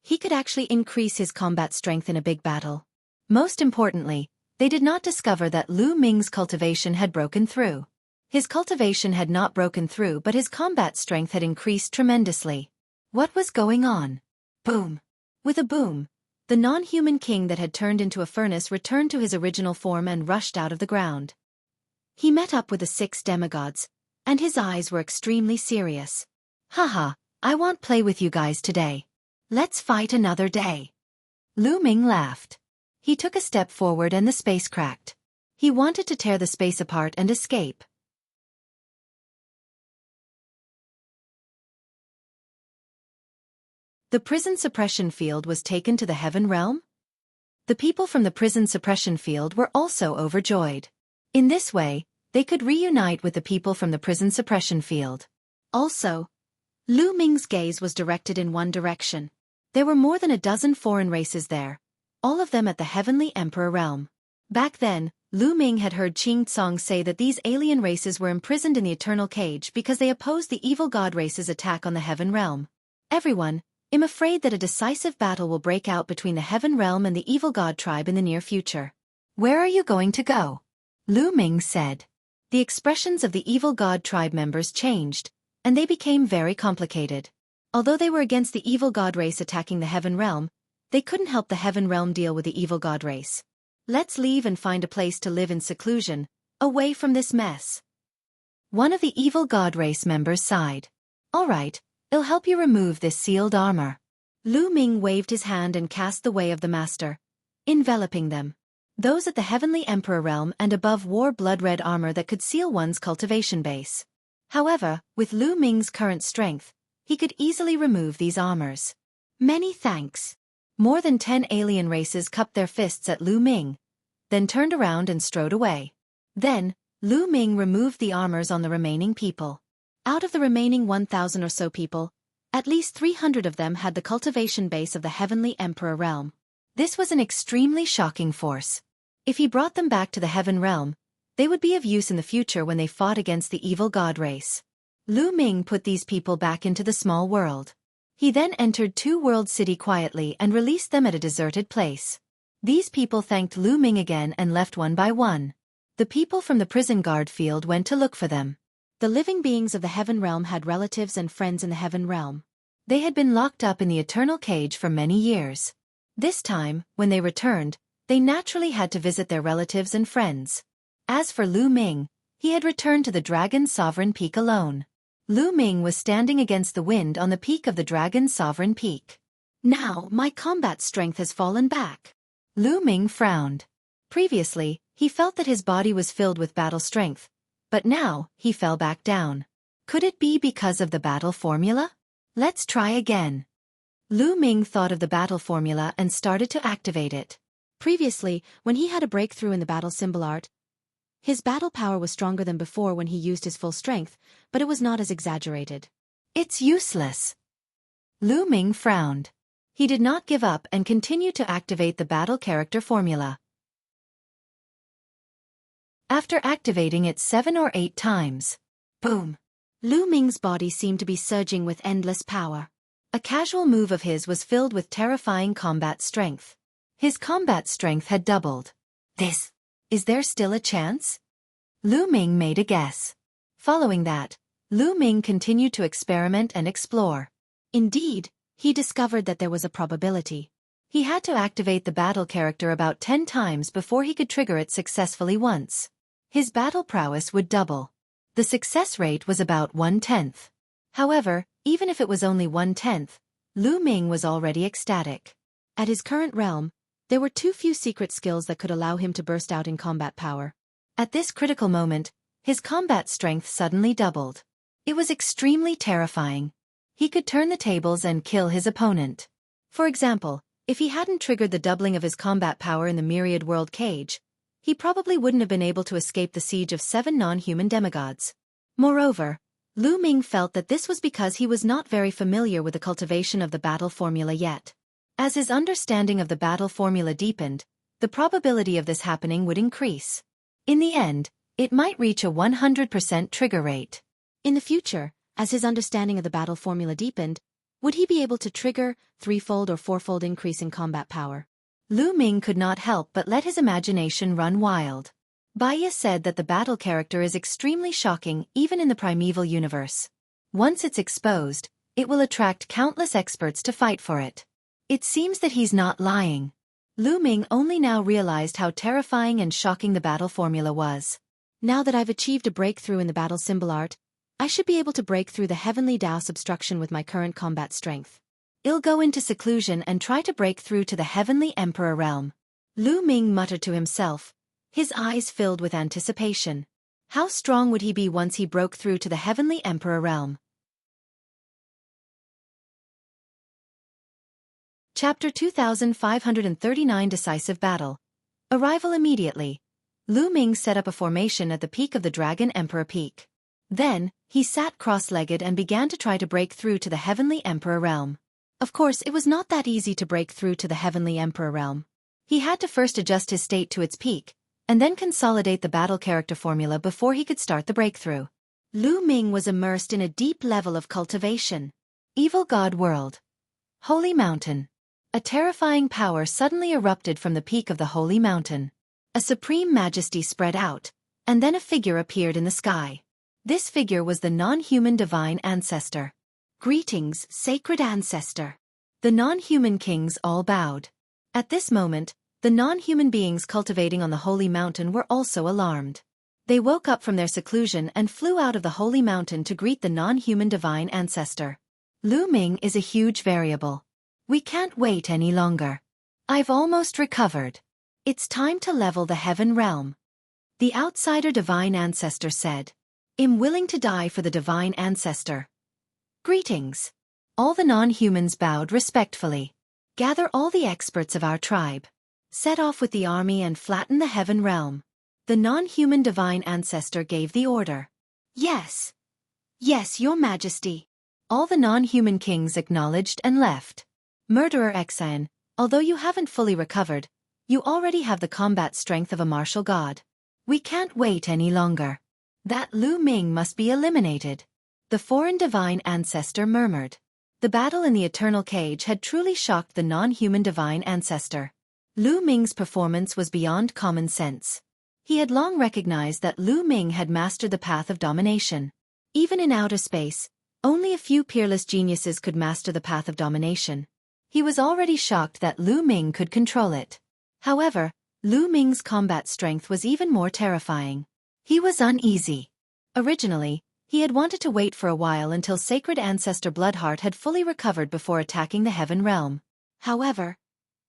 He could actually increase his combat strength in a big battle. Most importantly, they did not discover that Lu Ming's cultivation had broken through. His cultivation had not broken through, but his combat strength had increased tremendously. What was going on? Boom! With a boom, the non-human king that had turned into a furnace returned to his original form and rushed out of the ground. He met up with the 6 demigods, and his eyes were extremely serious. Haha, I won't play with you guys today. Let's fight another day. Lu Ming laughed. He took a step forward and the space cracked. He wanted to tear the space apart and escape. The prison suppression field was taken to the heaven realm? The people from the prison suppression field were also overjoyed. In this way, they could reunite with the people from the prison suppression field. Also, Lu Ming's gaze was directed in one direction. There were more than a dozen foreign races there, all of them at the Heavenly Emperor realm. Back then, Lu Ming had heard Qing Tsong say that these alien races were imprisoned in the eternal cage because they opposed the evil god race's attack on the heaven realm. Everyone, I'm afraid that a decisive battle will break out between the heaven realm and the evil god tribe in the near future. Where are you going to go? Lu Ming said. The expressions of the evil god tribe members changed, and they became very complicated. Although they were against the evil god race attacking the heaven realm, they couldn't help the heaven realm deal with the evil god race. Let's leave and find a place to live in seclusion, away from this mess. One of the evil god race members sighed. All right, I'll help you remove this sealed armor. Lu Ming waved his hand and cast the way of the master, enveloping them. Those at the Heavenly Emperor realm and above wore blood-red armor that could seal one's cultivation base. However, with Lu Ming's current strength, he could easily remove these armors. Many thanks. More than 10 alien races cupped their fists at Lu Ming, then turned around and strode away. Then, Lu Ming removed the armors on the remaining people. Out of the remaining 1,000 or so people, at least 300 of them had the cultivation base of the Heavenly Emperor realm. This was an extremely shocking force. If he brought them back to the heaven realm, they would be of use in the future when they fought against the evil god race. Lu Ming put these people back into the small world. He then entered Two World City quietly and released them at a deserted place. These people thanked Lu Ming again and left one by one. The people from the prison guard field went to look for them. The living beings of the heaven realm had relatives and friends in the heaven realm. They had been locked up in the eternal cage for many years. This time, when they returned, they naturally had to visit their relatives and friends. As for Lu Ming, he had returned to the Dragon Sovereign Peak alone. Lu Ming was standing against the wind on the peak of the Dragon Sovereign Peak. Now, my combat strength has fallen back. Lu Ming frowned. Previously, he felt that his body was filled with battle strength, but now, he fell back down. Could it be because of the battle formula? Let's try again. Lu Ming thought of the battle formula and started to activate it. Previously, when he had a breakthrough in the battle symbol art, his battle power was stronger than before when he used his full strength, but it was not as exaggerated. It's useless. Lu Ming frowned. He did not give up and continued to activate the battle character formula. After activating it 7 or 8 times, boom! Lu Ming's body seemed to be surging with endless power. A casual move of his was filled with terrifying combat strength. His combat strength had doubled. Is there still a chance? Lu Ming made a guess. Following that, Lu Ming continued to experiment and explore. Indeed, he discovered that there was a probability. He had to activate the battle character about 10 times before he could trigger it successfully once. His battle prowess would double. The success rate was about 1/10. However, even if it was only 1/10, Lu Ming was already ecstatic. At his current realm, There were too few secret skills that could allow him to burst out in combat power. At this critical moment, his combat strength suddenly doubled. It was extremely terrifying. He could turn the tables and kill his opponent. For example, if he hadn't triggered the doubling of his combat power in the Myriad world cage, he probably wouldn't have been able to escape the siege of 7 non-human demigods. Moreover, Lu Ming felt that this was because he was not very familiar with the cultivation of the battle formula yet. As his understanding of the battle formula deepened, the probability of this happening would increase. In the end, it might reach a 100% trigger rate. In the future, as his understanding of the battle formula deepened, would he be able to trigger 3-fold or 4-fold increase in combat power? Lu Ming could not help but let his imagination run wild. Baiya said that the battle character is extremely shocking even in the primeval universe. Once it's exposed, it will attract countless experts to fight for it. It seems that he's not lying. Lu Ming only now realized how terrifying and shocking the battle formula was. Now that I've achieved a breakthrough in the battle symbol art, I should be able to break through the heavenly Tao's obstruction with my current combat strength. I'll go into seclusion and try to break through to the heavenly emperor realm. Lu Ming muttered to himself, his eyes filled with anticipation. How strong would he be once he broke through to the heavenly emperor realm? Chapter 2539 Decisive Battle. Arrival immediately. Lu Ming set up a formation at the peak of the Dragon Emperor Peak. Then, he sat cross-legged and began to try to break through to the Heavenly Emperor realm. Of course, it was not that easy to break through to the Heavenly Emperor realm. He had to first adjust his state to its peak, and then consolidate the battle character formula before he could start the breakthrough. Lu Ming was immersed in a deep level of cultivation. Evil God World. Holy Mountain. A terrifying power suddenly erupted from the peak of the Holy Mountain. A supreme majesty spread out, and then a figure appeared in the sky. This figure was the non-human divine ancestor. Greetings, sacred ancestor. The non-human kings all bowed. At this moment, the non-human beings cultivating on the Holy Mountain were also alarmed. They woke up from their seclusion and flew out of the Holy Mountain to greet the non-human divine ancestor. Lu Ming is a huge variable. We can't wait any longer. I've almost recovered. It's time to level the heaven realm. The outsider divine ancestor said. I'm willing to die for the divine ancestor. Greetings. All the non-humans bowed respectfully. Gather all the experts of our tribe. Set off with the army and flatten the heaven realm. The non-human divine ancestor gave the order. Yes. Yes, your majesty. All the non-human kings acknowledged and left. Murderer Xiaofan, although you haven't fully recovered, you already have the combat strength of a martial god. We can't wait any longer. That Lu Ming must be eliminated. The foreign divine ancestor murmured. The battle in the eternal cage had truly shocked the non-human divine ancestor. Lu Ming's performance was beyond common sense. He had long recognized that Lu Ming had mastered the path of domination. Even in outer space, only a few peerless geniuses could master the path of domination. He was already shocked that Lu Ming could control it. However, Lu Ming's combat strength was even more terrifying. He was uneasy. Originally, he had wanted to wait for a while until Sacred Ancestor Bloodheart had fully recovered before attacking the Heaven Realm. However,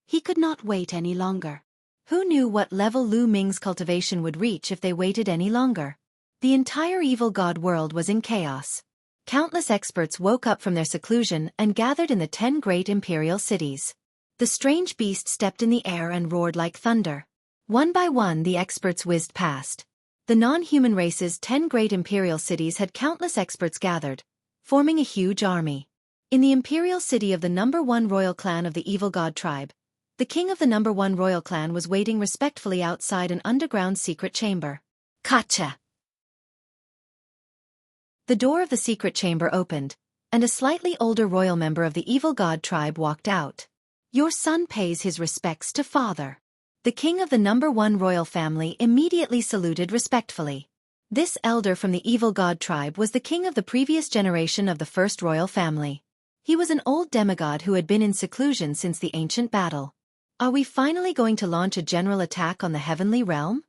he could not wait any longer. Who knew what level Lu Ming's cultivation would reach if they waited any longer? The entire evil god world was in chaos. Countless experts woke up from their seclusion and gathered in the 10 great imperial cities. The strange beast stepped in the air and roared like thunder. One by one the experts whizzed past. The non-human race's 10 great imperial cities had countless experts gathered, forming a huge army. In the imperial city of the #1 royal clan of the evil god tribe, the king of the #1 royal clan was waiting respectfully outside an underground secret chamber. Gotcha! The door of the secret chamber opened, and a slightly older royal member of the evil god tribe walked out. Your son pays his respects to father. The king of the #1 royal family immediately saluted respectfully. This elder from the evil god tribe was the king of the previous generation of the first royal family. He was an old demigod who had been in seclusion since the ancient battle. Are we finally going to launch a general attack on the heavenly realm?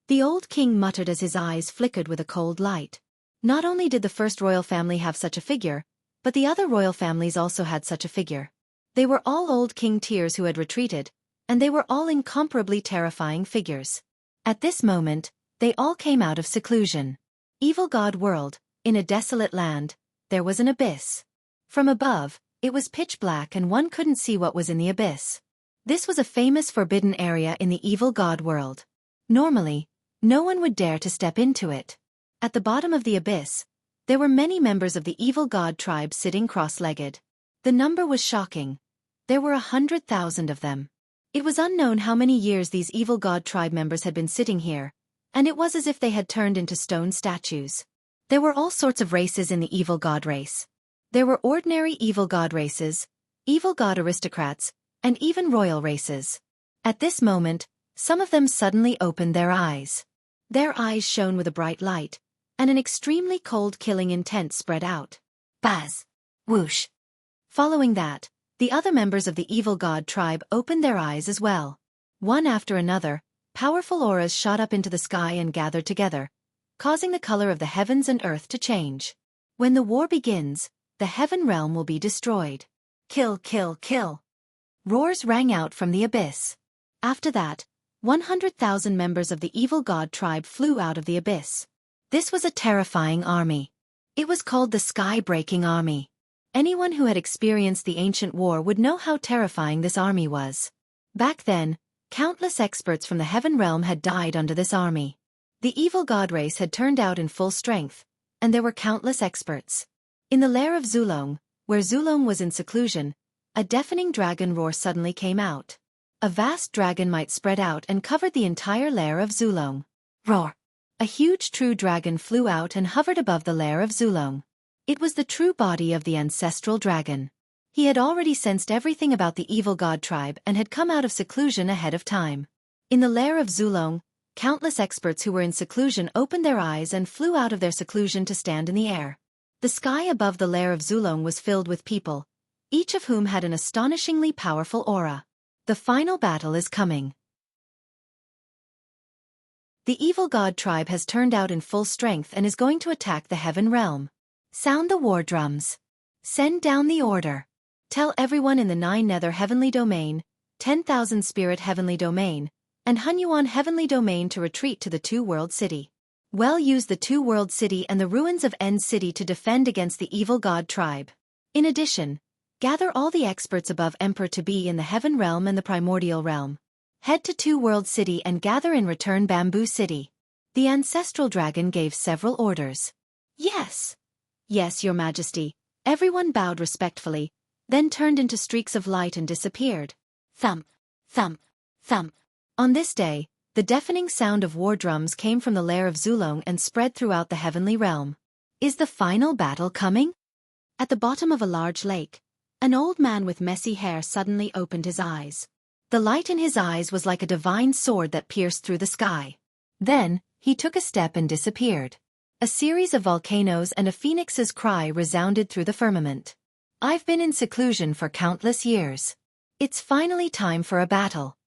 The old king muttered as his eyes flickered with a cold light. Not only did the first royal family have such a figure, but the other royal families also had such a figure. They were all old king tiers who had retreated, and they were all incomparably terrifying figures. At this moment, they all came out of seclusion. Evil God World, in a desolate land, there was an abyss. From above, it was pitch black and one couldn't see what was in the abyss. This was a famous forbidden area in the Evil God World. Normally, no one would dare to step into it. At the bottom of the abyss, there were many members of the Evil God tribe sitting cross-legged. The number was shocking. There were 100,000 of them. It was unknown how many years these Evil God tribe members had been sitting here, and it was as if they had turned into stone statues. There were all sorts of races in the Evil God race. There were ordinary Evil God races, Evil God aristocrats, and even royal races. At this moment, some of them suddenly opened their eyes. Their eyes shone with a bright light, and an extremely cold killing intent spread out. Buzz! Whoosh! Following that, the other members of the Evil God tribe opened their eyes as well. One after another, powerful auras shot up into the sky and gathered together, causing the color of the heavens and earth to change. When the war begins, the heaven realm will be destroyed. Kill, kill, kill! Roars rang out from the abyss. After that, 100,000 members of the Evil God tribe flew out of the abyss. This was a terrifying army. It was called the Sky-Breaking Army. Anyone who had experienced the ancient war would know how terrifying this army was. Back then, countless experts from the heaven realm had died under this army. The Evil God race had turned out in full strength, and there were countless experts. In the lair of Zulong, where Zulong was in seclusion, a deafening dragon roar suddenly came out. A vast dragon might spread out and covered the entire lair of Zulong. Roar! A huge true dragon flew out and hovered above the lair of Zulong. It was the true body of the ancestral dragon. He had already sensed everything about the Evil God tribe and had come out of seclusion ahead of time. In the lair of Zulong, countless experts who were in seclusion opened their eyes and flew out of their seclusion to stand in the air. The sky above the lair of Zulong was filled with people, each of whom had an astonishingly powerful aura. The final battle is coming. The Evil God tribe has turned out in full strength and is going to attack the heaven realm. Sound the war drums. Send down the order. Tell everyone in the 9 Nether Heavenly Domain, 10,000 Spirit Heavenly Domain, and Hunyuan Heavenly Domain to retreat to the Two-World City. Well, use the Two-World City and the ruins of End City to defend against the Evil God tribe. In addition, gather all the experts above Emperor to be in the Heaven Realm and the Primordial Realm. Head to Two-World City and gather in return Bamboo City. The Ancestral Dragon gave several orders. Yes. Yes, Your Majesty. Everyone bowed respectfully, then turned into streaks of light and disappeared. Thump, thump, thump. On this day, the deafening sound of war drums came from the lair of Zulong and spread throughout the heavenly realm. Is the final battle coming? At the bottom of a large lake, an old man with messy hair suddenly opened his eyes. The light in his eyes was like a divine sword that pierced through the sky. Then, he took a step and disappeared. A series of volcanoes and a phoenix's cry resounded through the firmament. I've been in seclusion for countless years. It's finally time for a battle.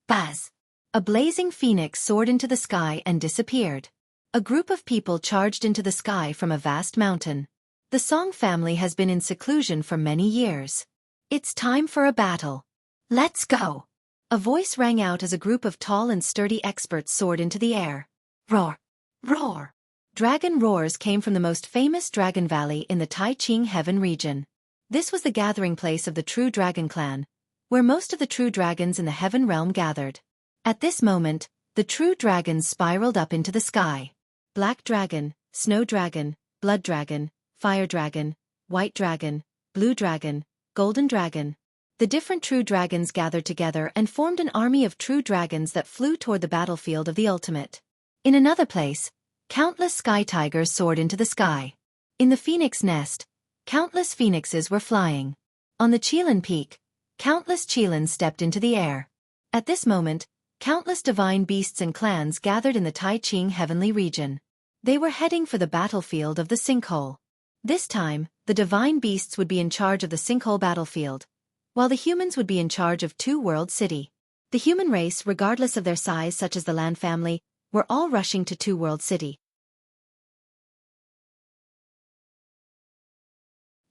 Buzz! A blazing phoenix soared into the sky and disappeared. A group of people charged into the sky from a vast mountain. The Song family has been in seclusion for many years. It's time for a battle. Let's go! A voice rang out as a group of tall and sturdy experts soared into the air. Roar! Roar! Dragon roars came from the most famous dragon valley in the Tai Ching Heaven region. This was the gathering place of the True Dragon clan, where most of the true dragons in the heaven realm gathered. At this moment, the true dragons spiraled up into the sky. Black dragon, snow dragon, blood dragon, fire dragon, white dragon, blue dragon, golden dragon. The different true dragons gathered together and formed an army of true dragons that flew toward the battlefield of the ultimate. In another place, countless sky tigers soared into the sky. In the phoenix nest, countless phoenixes were flying. On the Qilin Peak, countless Qilins stepped into the air. At this moment, countless divine beasts and clans gathered in the Tai Ching heavenly region. They were heading for the battlefield of the sinkhole. This time, the divine beasts would be in charge of the sinkhole battlefield, while the humans would be in charge of Two-World City. The human race, regardless of their size such as the Land family, were all rushing to Two-World City.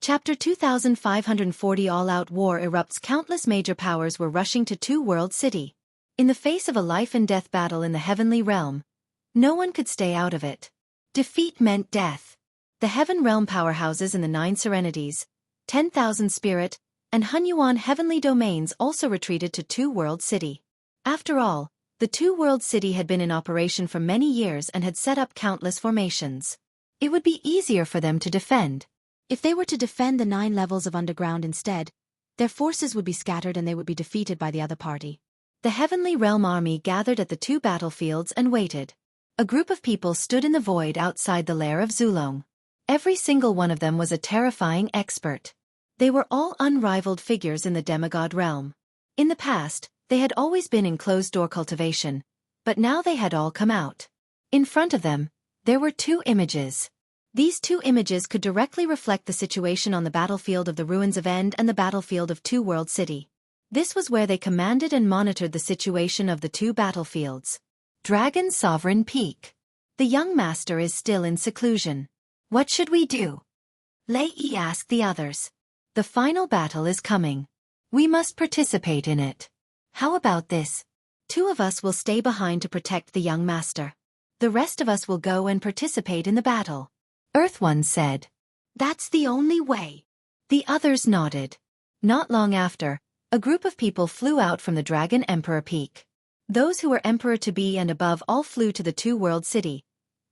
Chapter 2540 All-out war erupts. Countless major powers were rushing to Two World City. In the face of a life-and-death battle in the heavenly realm, no one could stay out of it. Defeat meant death. The Heaven Realm powerhouses in the 9 Serenities, 10,000 Spirit, and Hunyuan heavenly domains also retreated to Two World City. After all, the Two World City had been in operation for many years and had set up countless formations. It would be easier for them to defend. If they were to defend the 9 levels of underground instead, their forces would be scattered and they would be defeated by the other party. The Heavenly Realm army gathered at the 2 battlefields and waited. A group of people stood in the void outside the lair of Zulong. Every single one of them was a terrifying expert. They were all unrivaled figures in the demigod realm. In the past, they had always been in closed-door cultivation, but now they had all come out. In front of them, there were 2 images. These 2 images could directly reflect the situation on the battlefield of the Ruins of End and the battlefield of Two World City. This was where they commanded and monitored the situation of the 2 battlefields. Dragon Sovereign Peak. The young master is still in seclusion. What should we do? Lei Yi asked the others. The final battle is coming. We must participate in it. How about this? 2 of us will stay behind to protect the young master. The rest of us will go and participate in the battle. Earth One said. That's the only way. The others nodded. Not long after, a group of people flew out from the Dragon Emperor Peak. Those who were Emperor-to-be and above all flew to the Two World City,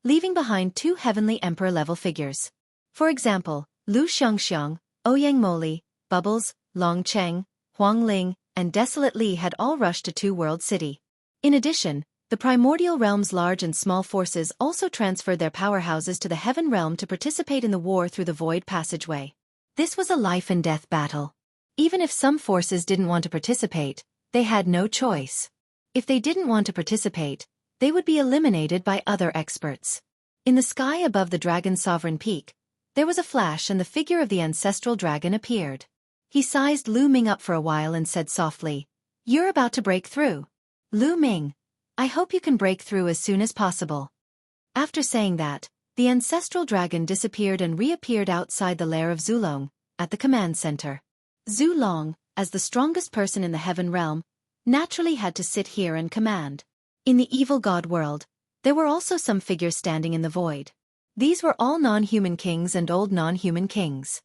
leaving behind 2 heavenly Emperor-level figures. For example, Lu Xiangxiang, Ouyang Moli, Bubbles, Long Cheng, Huang Ling, and Desolate Li had all rushed to Two World City. In addition, the Primordial Realm's large and small forces also transferred their powerhouses to the Heaven Realm to participate in the war through the Void Passageway. This was a life-and-death battle. Even if some forces didn't want to participate, they had no choice. If they didn't want to participate, they would be eliminated by other experts. In the sky above the Dragon Sovereign Peak, there was a flash and the figure of the ancestral dragon appeared. He sized Lu Ming up for a while and said softly, "You're about to break through. Lu Ming, I hope you can break through as soon as possible." After saying that, the ancestral dragon disappeared and reappeared outside the lair of Zulong, at the command center. Zulong, as the strongest person in the Heaven Realm, naturally had to sit here and command. In the evil god world, there were also some figures standing in the void. These were all non-human kings and old non-human kings.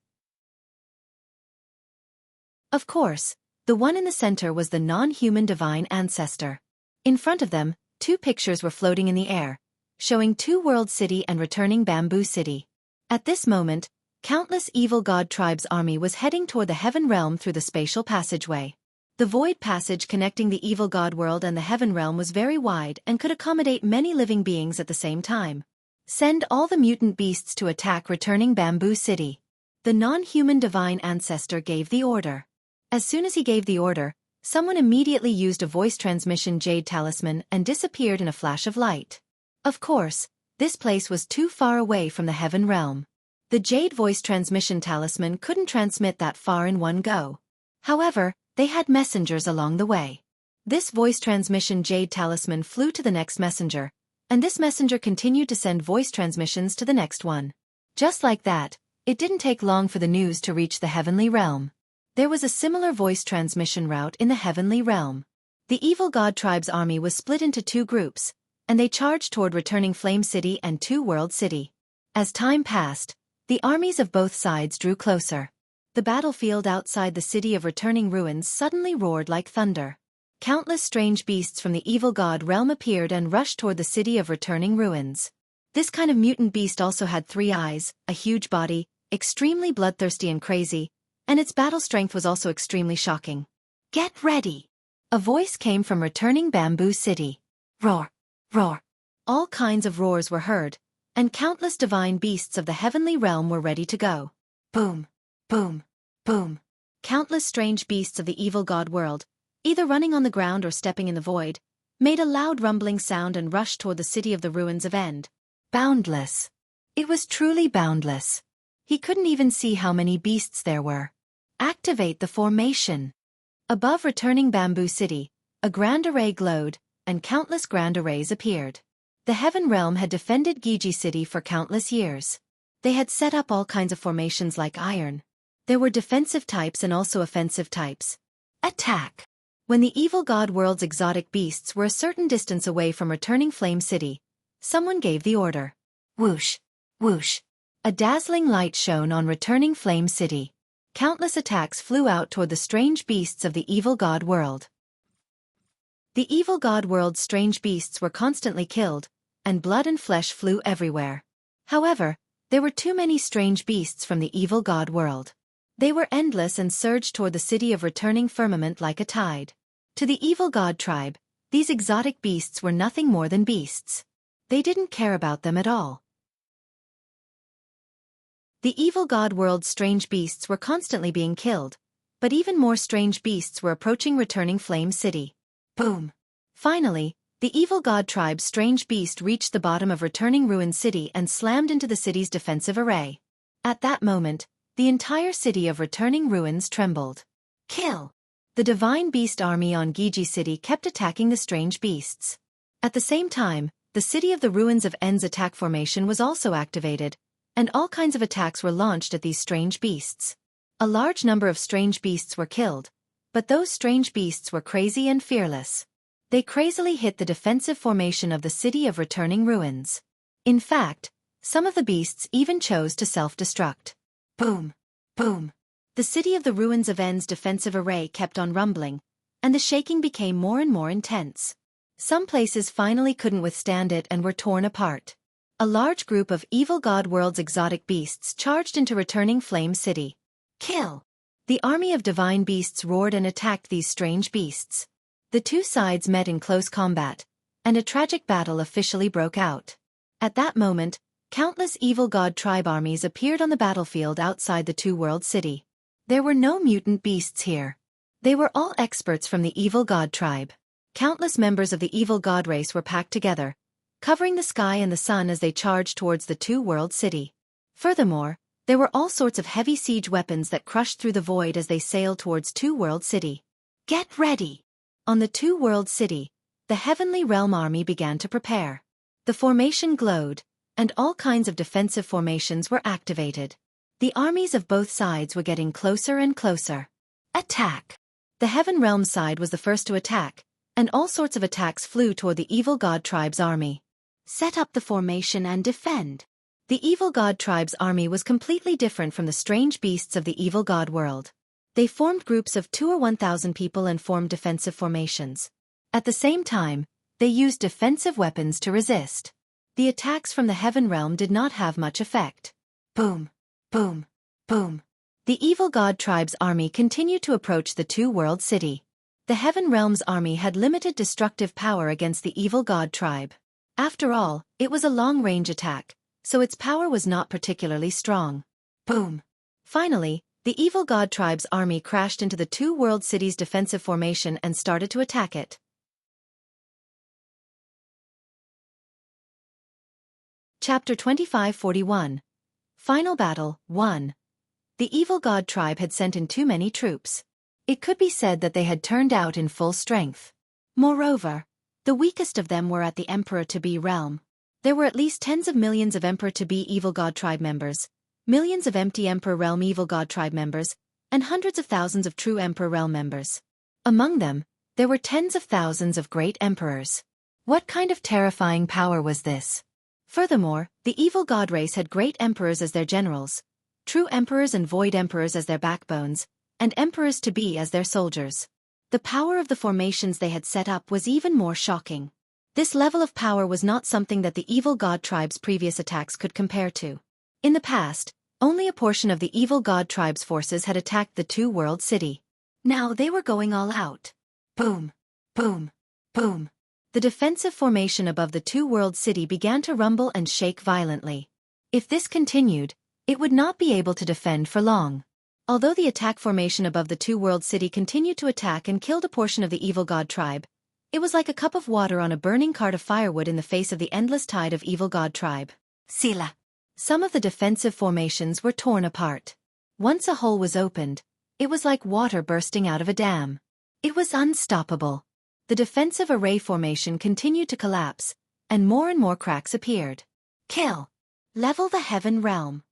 Of course, the one in the center was the non-human divine ancestor. In front of them, 2 pictures were floating in the air, showing Two World City and returning Bamboo City. At this moment, countless evil god tribes' army was heading toward the Heaven Realm through the spatial passageway. The void passage connecting the evil god world and the Heaven Realm was very wide and could accommodate many living beings at the same time. Send all the mutant beasts to attack returning Bamboo City. The non-human divine ancestor gave the order. As soon as he gave the order, someone immediately used a voice transmission jade talisman and disappeared in a flash of light. Of course, this place was too far away from the Heaven Realm. The jade voice transmission talisman couldn't transmit that far in one go. However, they had messengers along the way. This voice transmission jade talisman flew to the next messenger, and this messenger continued to send voice transmissions to the next one. Just like that, it didn't take long for the news to reach the Heavenly Realm. There was a similar voice transmission route in the Heavenly Realm. The evil god tribe's army was split into 2 groups, and they charged toward returning Flame City and Two World City. As time passed, the armies of both sides drew closer. The battlefield outside the city of returning ruins suddenly roared like thunder. Countless strange beasts from the evil god realm appeared and rushed toward the city of returning ruins. This kind of mutant beast also had 3 eyes, a huge body, extremely bloodthirsty and crazy, and its battle strength was also extremely shocking. "Get ready!" A voice came from returning Bamboo City. Roar! Roar! All kinds of roars were heard, and countless divine beasts of the heavenly realm were ready to go. Boom! Boom! Boom! Countless strange beasts of the evil god world, either running on the ground or stepping in the void, made a loud rumbling sound and rushed toward the city of the ruins of End. Boundless. It was truly boundless. He couldn't even see how many beasts there were. Activate the formation. Above returning Bamboo City, a grand array glowed, and countless grand arrays appeared. The Heaven Realm had defended Giji City for countless years. They had set up all kinds of formations like iron, There were defensive types and also offensive types. Attack! When the evil god world's exotic beasts were a certain distance away from returning Flame City, someone gave the order. Whoosh! Whoosh! A dazzling light shone on returning Flame City. Countless attacks flew out toward the strange beasts of the evil god world. The evil god world's strange beasts were constantly killed, and blood and flesh flew everywhere. However, there were too many strange beasts from the evil god world. They were endless and surged toward the city of returning firmament like a tide. To the evil god tribe, these exotic beasts were nothing more than beasts. They didn't care about them at all. The evil god world's strange beasts were constantly being killed, but even more strange beasts were approaching returning Flame City. Boom! Finally, the evil god tribe's strange beast reached the bottom of returning Ruin City and slammed into the city's defensive array. At that moment, the entire city of returning ruins trembled. Kill! The divine beast army on Giji City kept attacking the strange beasts. At the same time, the City of the Ruins of End's attack formation was also activated, and all kinds of attacks were launched at these strange beasts. A large number of strange beasts were killed, but those strange beasts were crazy and fearless. They crazily hit the defensive formation of the City of Returning Ruins. In fact, some of the beasts even chose to self-destruct. Boom! Boom! The City of the Ruins of End's defensive array kept on rumbling, and the shaking became more and more intense. Some places finally couldn't withstand it and were torn apart. A large group of evil god world's exotic beasts charged into returning Flame City. Kill! The army of divine beasts roared and attacked these strange beasts. The two sides met in close combat, and a tragic battle officially broke out. At that moment, countless evil god tribe armies appeared on the battlefield outside the two-world city. There were no mutant beasts here. They were all experts from the evil god tribe. Countless members of the evil god race were packed together, covering the sky and the sun as they charged towards the two-world city. Furthermore, there were all sorts of heavy siege weapons that crushed through the void as they sailed towards two-world city. Get ready! On the two-world city, the Heavenly Realm army began to prepare. The formation glowed, and all kinds of defensive formations were activated. The armies of both sides were getting closer and closer. Attack! The Heaven Realm side was the first to attack, and all sorts of attacks flew toward the Evil God Tribe's army. Set up the formation and defend. The Evil God Tribe's army was completely different from the strange beasts of the Evil God world. They formed groups of 2 or 1,000 people and formed defensive formations. At the same time, they used defensive weapons to resist. The attacks from the Heaven Realm did not have much effect. Boom! Boom! Boom! The Evil God Tribe's army continued to approach the two-world city. The Heaven Realm's army had limited destructive power against the Evil God Tribe. After all, it was a long-range attack, so its power was not particularly strong. Boom! Finally, the Evil God Tribe's army crashed into the two-world city's defensive formation and started to attack it. Chapter 2541. Final Battle 1. The Evil God Tribe had sent in too many troops. It could be said that they had turned out in full strength. Moreover, the weakest of them were at the Emperor-to-be realm. There were at least tens of millions of Emperor-to-be Evil God Tribe members, millions of empty Emperor Realm Evil God Tribe members, and hundreds of thousands of true Emperor Realm members. Among them, there were tens of thousands of great emperors. What kind of terrifying power was this? Furthermore, the Evil God race had great emperors as their generals, true emperors and void emperors as their backbones, and emperors-to-be as their soldiers. The power of the formations they had set up was even more shocking. This level of power was not something that the Evil God Tribe's previous attacks could compare to. In the past, only a portion of the Evil God Tribe's forces had attacked the two-world city. Now they were going all out. Boom! Boom! Boom! The defensive formation above the two-world city began to rumble and shake violently. If this continued, it would not be able to defend for long. Although the attack formation above the two-world city continued to attack and killed a portion of the Evil God Tribe, it was like a cup of water on a burning cart of firewood in the face of the endless tide of Evil God Tribe. Sila. Some of the defensive formations were torn apart. Once a hole was opened, it was like water bursting out of a dam. It was unstoppable. The defensive array formation continued to collapse, and more cracks appeared. Kill. Level the Heaven Realm.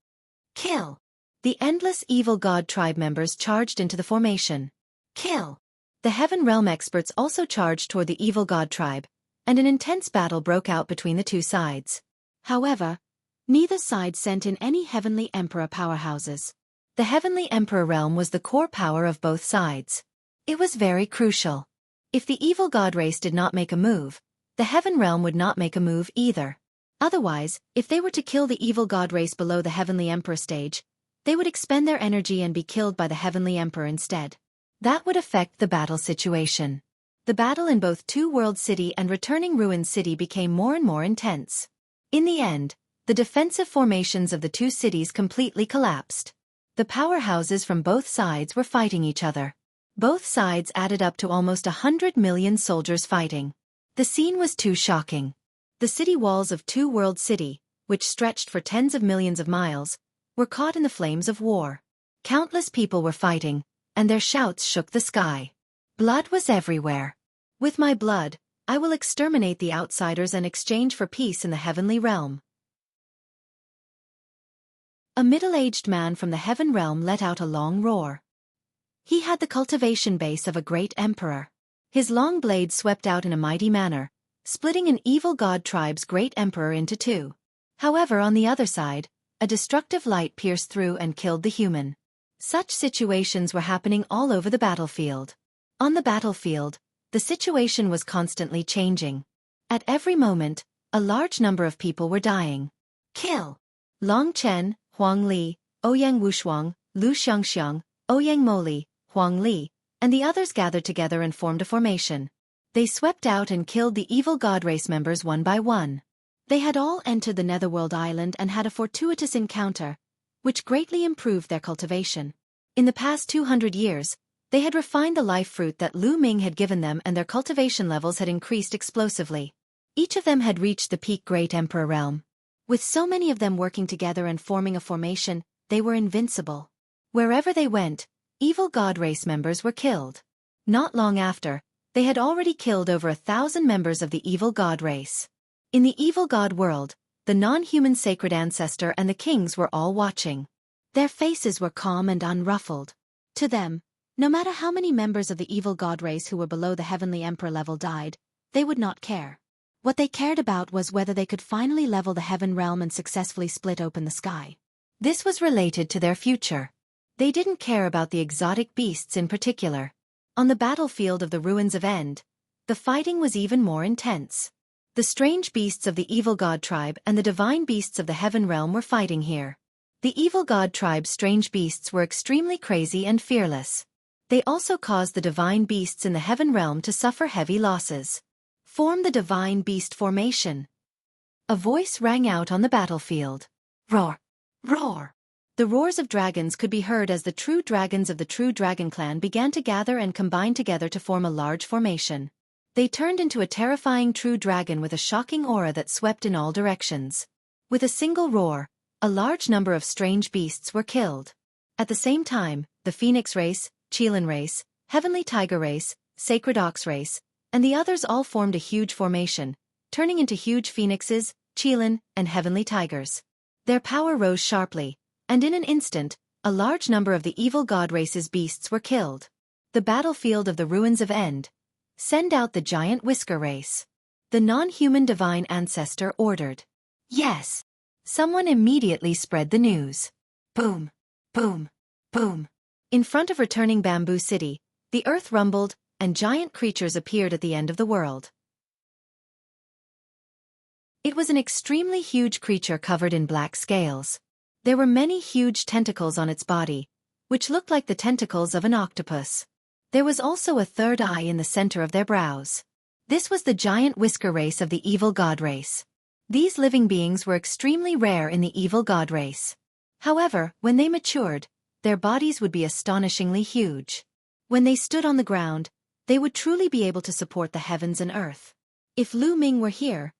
Kill. The endless evil god tribe members charged into the formation. Kill! The Heaven Realm experts also charged toward the evil god tribe, and an intense battle broke out between the two sides. However, neither side sent in any Heavenly Emperor powerhouses. The Heavenly Emperor realm was the core power of both sides. It was very crucial. If the evil god race did not make a move, the Heaven Realm would not make a move either. Otherwise, if they were to kill the evil god race below the Heavenly Emperor stage, they would expend their energy and be killed by the Heavenly Emperor instead. That would affect the battle situation. The battle in both Two World City and Returning Ruins City became more and more intense. In the end, the defensive formations of the two cities completely collapsed. The powerhouses from both sides were fighting each other. Both sides added up to almost 100 million soldiers fighting. The scene was too shocking. The city walls of Two World City, which stretched for tens of millions of miles, were caught in the flames of war. Countless people were fighting, and their shouts shook the sky. Blood was everywhere. With my blood, I will exterminate the outsiders and exchange for peace in the heavenly realm. A middle-aged man from the Heaven Realm let out a long roar. He had the cultivation base of a great emperor. His long blade swept out in a mighty manner, splitting an evil god tribe's great emperor into two. However, on the other side, a destructive light pierced through and killed the human. Such situations were happening all over the battlefield. On the battlefield, the situation was constantly changing. At every moment, a large number of people were dying. Kill! Long Chen, Huang Li, Ouyang Wushuang, Lu Xiangxiang, Ouyang Moli, Huang Li, and the others gathered together and formed a formation. They swept out and killed the evil god race members one by one. They had all entered the Netherworld Island and had a fortuitous encounter, which greatly improved their cultivation. In the past 200 years, they had refined the life fruit that Lu Ming had given them, and their cultivation levels had increased explosively. Each of them had reached the peak Great Emperor realm. With so many of them working together and forming a formation, they were invincible. Wherever they went, evil god race members were killed. Not long after, they had already killed over 1,000 members of the evil god race. In the evil god world, the non-human sacred ancestor and the kings were all watching. Their faces were calm and unruffled. To them, no matter how many members of the evil god race who were below the heavenly emperor level died, they would not care. What they cared about was whether they could finally level the heaven realm and successfully split open the sky. This was related to their future. They didn't care about the exotic beasts in particular. On the battlefield of the Ruins of End, the fighting was even more intense. The strange beasts of the evil god tribe and the divine beasts of the heaven realm were fighting here. The evil god tribe's strange beasts were extremely crazy and fearless. They also caused the divine beasts in the heaven realm to suffer heavy losses. Form the divine beast formation. A voice rang out on the battlefield. Roar! Roar! The roars of dragons could be heard as the true dragons of the true dragon clan began to gather and combine together to form a large formation. They turned into a terrifying true dragon with a shocking aura that swept in all directions. With a single roar, a large number of strange beasts were killed. At the same time, the Phoenix race, Qilin race, Heavenly Tiger race, Sacred Ox race, and the others all formed a huge formation, turning into huge phoenixes, Qilin, and Heavenly Tigers. Their power rose sharply, and in an instant, a large number of the evil god race's beasts were killed. The battlefield of the Ruins of End. Send out the giant whisker race. The non-human divine ancestor ordered. Yes. Someone immediately spread the news. Boom, boom, boom. In front of returning Bamboo City, the earth rumbled, and giant creatures appeared at the end of the world. It was an extremely huge creature covered in black scales. There were many huge tentacles on its body, which looked like the tentacles of an octopus. There was also a third eye in the center of their brows. This was the giant whisker race of the evil god race. These living beings were extremely rare in the evil god race. However, when they matured, their bodies would be astonishingly huge. When they stood on the ground, they would truly be able to support the heavens and earth. If Lu Ming were here,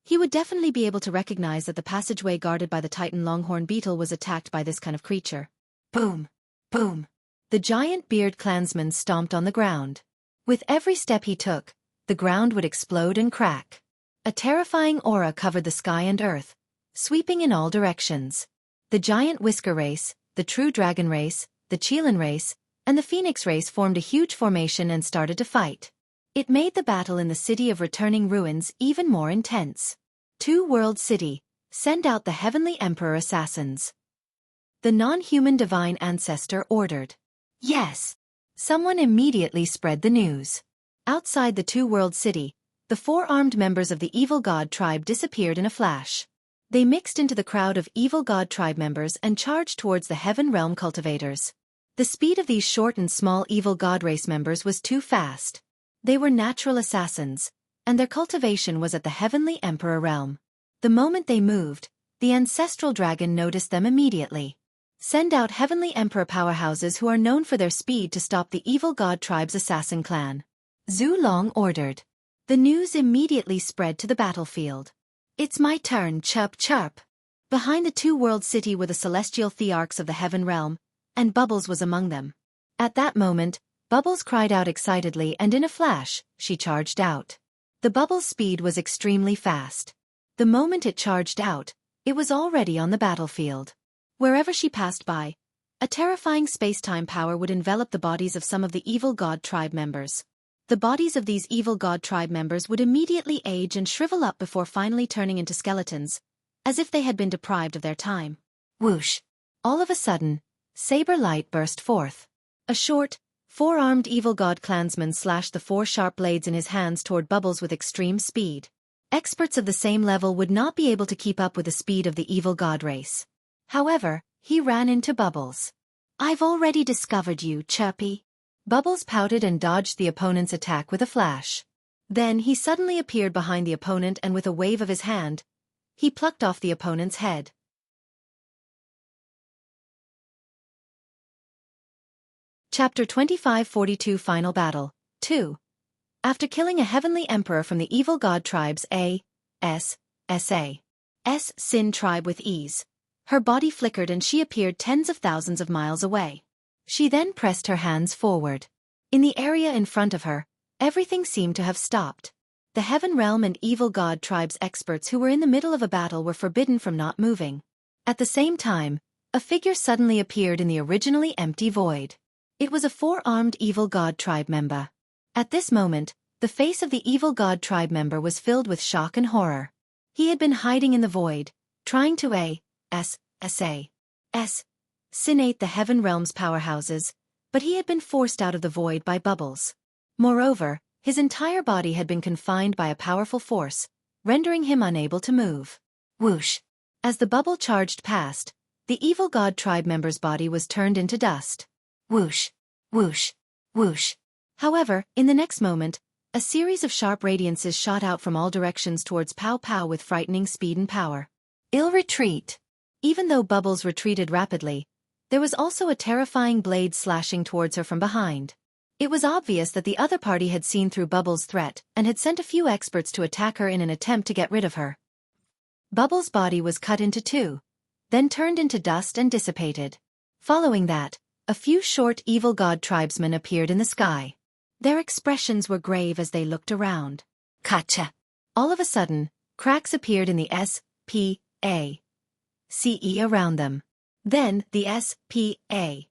he would definitely be able to recognize that the passageway guarded by the Titan Longhorn Beetle was attacked by this kind of creature. Boom! Boom! The giant beard clansman stomped on the ground. With every step he took, the ground would explode and crack. A terrifying aura covered the sky and earth, sweeping in all directions. The giant whisker race, the True Dragon race, the Qilin race, and the Phoenix race formed a huge formation and started to fight. It made the battle in the City of Returning Ruins even more intense. Two-World City, send out the Heavenly Emperor assassins. The non-human divine ancestor ordered. Yes. Someone immediately spread the news. Outside the Two-World City, the four-armed members of the Evil God tribe disappeared in a flash. They mixed into the crowd of Evil God tribe members and charged towards the Heaven Realm cultivators. The speed of these short and small Evil God race members was too fast. They were natural assassins, and their cultivation was at the Heavenly Emperor realm. The moment they moved, the ancestral dragon noticed them immediately. Send out Heavenly Emperor powerhouses who are known for their speed to stop the Evil God tribe's assassin clan. Zhu Long ordered. The news immediately spread to the battlefield. It's my turn, chirp chirp. Behind the Two-World City were the celestial thearchs of the Heaven Realm, and Bubbles was among them. At that moment, Bubbles cried out excitedly and in a flash, she charged out. The Bubbles' speed was extremely fast. The moment it charged out, it was already on the battlefield. Wherever she passed by, a terrifying space-time power would envelop the bodies of some of the Evil God tribe members. The bodies of these Evil God tribe members would immediately age and shrivel up before finally turning into skeletons, as if they had been deprived of their time. Whoosh! All of a sudden, saber light burst forth. A short, four-armed Evil God clansman slashed the four sharp blades in his hands toward Bubbles with extreme speed. Experts of the same level would not be able to keep up with the speed of the Evil God race. However, he ran into Bubbles. I've already discovered you, Chirpy. Bubbles pouted and dodged the opponent's attack with a flash. Then he suddenly appeared behind the opponent and with a wave of his hand, he plucked off the opponent's head. Chapter 2542 Final Battle 2. After killing a Heavenly Emperor from the Evil God tribes Sin tribe with ease, her body flickered and she appeared tens of thousands of miles away. She then pressed her hands forward. In the area in front of her, everything seemed to have stopped. The Heaven Realm and Evil God tribe's experts who were in the middle of a battle were forbidden from not moving. At the same time, a figure suddenly appeared in the originally empty void. It was a four-armed Evil God tribe member. At this moment, the face of the Evil God tribe member was filled with shock and horror. He had been hiding in the void, trying to sinate the Heaven Realm's powerhouses, but he had been forced out of the void by Bubbles. Moreover, his entire body had been confined by a powerful force, rendering him unable to move. Whoosh! As the bubble charged past, the Evil God tribe member's body was turned into dust. Whoosh! Whoosh! Whoosh! However, in the next moment, a series of sharp radiances shot out from all directions towards Pow Pow with frightening speed and power. Ill retreat! Even though Bubbles retreated rapidly, there was also a terrifying blade slashing towards her from behind. It was obvious that the other party had seen through Bubbles' threat and had sent a few experts to attack her in an attempt to get rid of her. Bubbles' body was cut into two, then turned into dust and dissipated. Following that, a few short Evil God tribesmen appeared in the sky. Their expressions were grave as they looked around. Gotcha! All of a sudden, cracks appeared in the SPACE around them. Then, the SPACE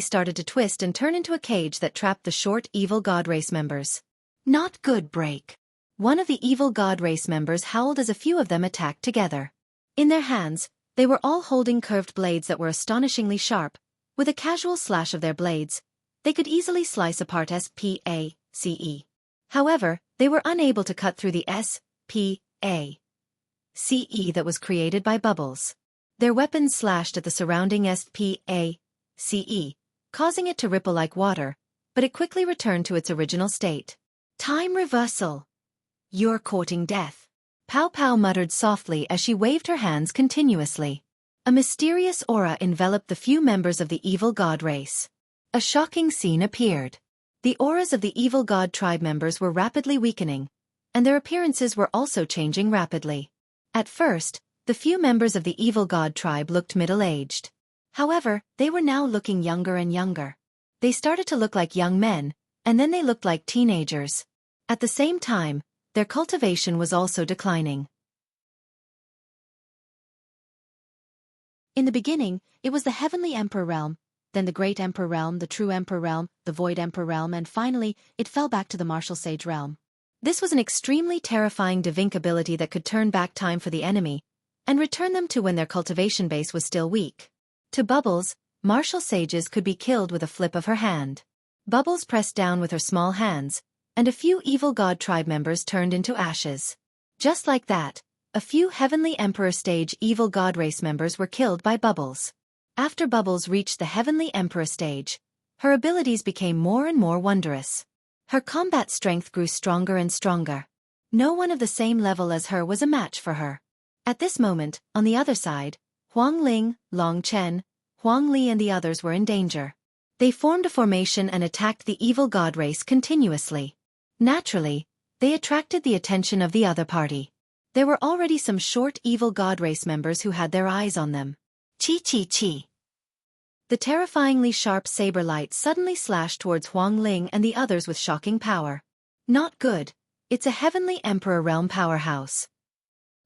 started to twist and turn into a cage that trapped the short Evil God race members. Not good, break. One of the Evil God race members howled as a few of them attacked together. In their hands, they were all holding curved blades that were astonishingly sharp. With a casual slash of their blades, they could easily slice apart SPACE. However, they were unable to cut through the SPACE that was created by Bubbles. Their weapons slashed at the surrounding SPACE, causing it to ripple like water, but it quickly returned to its original state. Time reversal. You're courting death. Pow Pow muttered softly as she waved her hands continuously. A mysterious aura enveloped the few members of the Evil God race. A shocking scene appeared. The auras of the Evil God tribe members were rapidly weakening, and their appearances were also changing rapidly. At first, the few members of the Evil God tribe looked middle-aged. However, they were now looking younger and younger. They started to look like young men, and then they looked like teenagers. At the same time, their cultivation was also declining. In the beginning, it was the Heavenly Emperor realm, then the Great Emperor realm, the True Emperor realm, the Void Emperor realm, and finally, it fell back to the Martial Sage realm. This was an extremely terrifying Devink ability that could turn back time for the enemy, and return them to when their cultivation base was still weak. To Bubbles, Martial Sages could be killed with a flip of her hand. Bubbles pressed down with her small hands, and a few evil god tribe members turned into ashes. Just like that, a few Heavenly Emperor stage evil god race members were killed by Bubbles. After Bubbles reached the Heavenly Emperor stage, her abilities became more and more wondrous. Her combat strength grew stronger and stronger. No one of the same level as her was a match for her. At this moment, on the other side, Huang Ling, Long Chen, Huang Li and the others were in danger. They formed a formation and attacked the evil god race continuously. Naturally, they attracted the attention of the other party. There were already some short evil god race members who had their eyes on them. Chi chi chi. The terrifyingly sharp saber light suddenly slashed towards Huang Ling and the others with shocking power. Not good. It's a Heavenly Emperor realm powerhouse.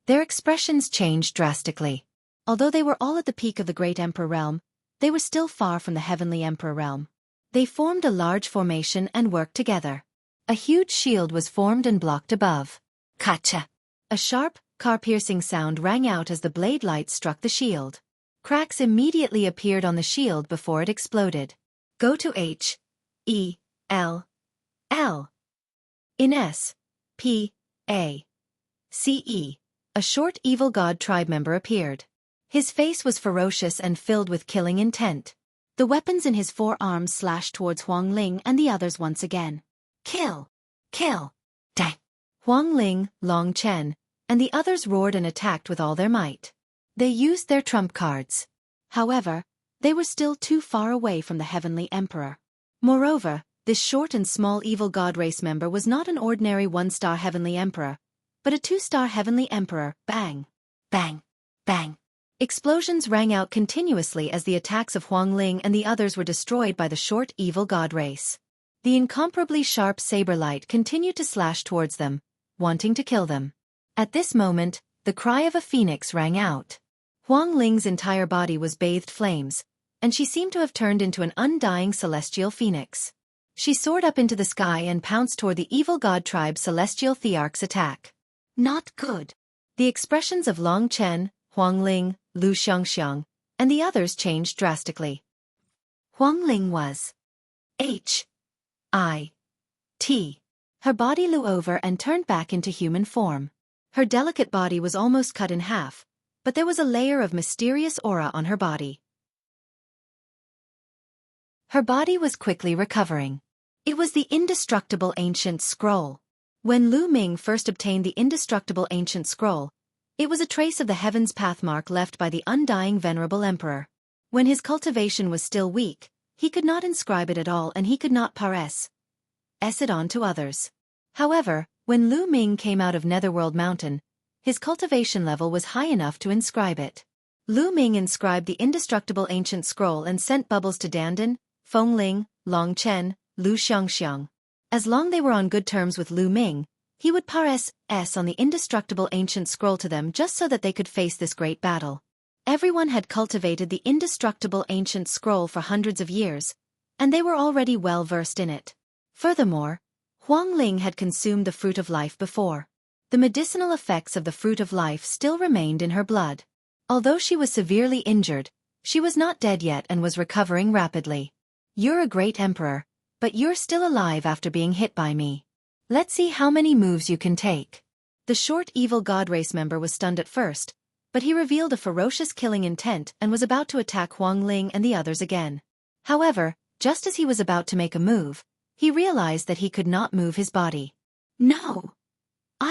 Their expressions changed drastically. Although they were all at the peak of the Great Emperor realm, they were still far from the Heavenly Emperor realm. They formed a large formation and worked together. A huge shield was formed and blocked above. Kacha! A sharp, car-piercing sound rang out as the blade light struck the shield. Cracks immediately appeared on the shield before it exploded. Go to H. E. L. L. In S. P. A. C. E. A short evil god tribe member appeared. His face was ferocious and filled with killing intent. The weapons in his forearms slashed towards Huang Ling and the others once again. Kill! Kill! Dang! Huang Ling, Long Chen, and the others roared and attacked with all their might. They used their trump cards. However, they were still too far away from the Heavenly Emperor. Moreover, this short and small evil god race member was not an ordinary one-star Heavenly Emperor, but a two-star Heavenly Emperor. Bang! Bang! Bang! Explosions rang out continuously as the attacks of Huang Ling and the others were destroyed by the short evil god race. The incomparably sharp saber light continued to slash towards them, wanting to kill them. At this moment, the cry of a phoenix rang out. Huang Ling's entire body was bathed flames, and she seemed to have turned into an undying celestial phoenix. She soared up into the sky and pounced toward the evil god tribe's celestial thearch's attack. Not good. The expressions of Long Chen, Huang Ling, Lu Xiangxiang, and the others changed drastically. Huang Ling was H.I.T. Her body flew over and turned back into human form. Her delicate body was almost cut in half, but there was a layer of mysterious aura on her body. Her body was quickly recovering. It was the indestructible ancient scroll. When Lu Ming first obtained the indestructible ancient scroll, it was a trace of the heaven's pathmark left by the undying venerable emperor. When his cultivation was still weak, he could not inscribe it at all and he could not pass it on to others. However, when Lu Ming came out of Netherworld Mountain, his cultivation level was high enough to inscribe it. Lu Ming inscribed the indestructible ancient scroll and sent Bubbles to Dandan, Feng Ling, Long Chen, Lu Xiangxiang. As long they were on good terms with Lu Ming, he would pass on the indestructible ancient scroll to them just so that they could face this great battle. Everyone had cultivated the indestructible ancient scroll for hundreds of years, and they were already well versed in it. Furthermore, Huang Ling had consumed the fruit of life before. The medicinal effects of the fruit of life still remained in her blood. Although she was severely injured, she was not dead yet and was recovering rapidly. You're a great emperor, but you're still alive after being hit by me. Let's see how many moves you can take. The short evil god race member was stunned at first, but he revealed a ferocious killing intent and was about to attack Huang Ling and the others again. However, just as he was about to make a move, he realized that he could not move his body. No!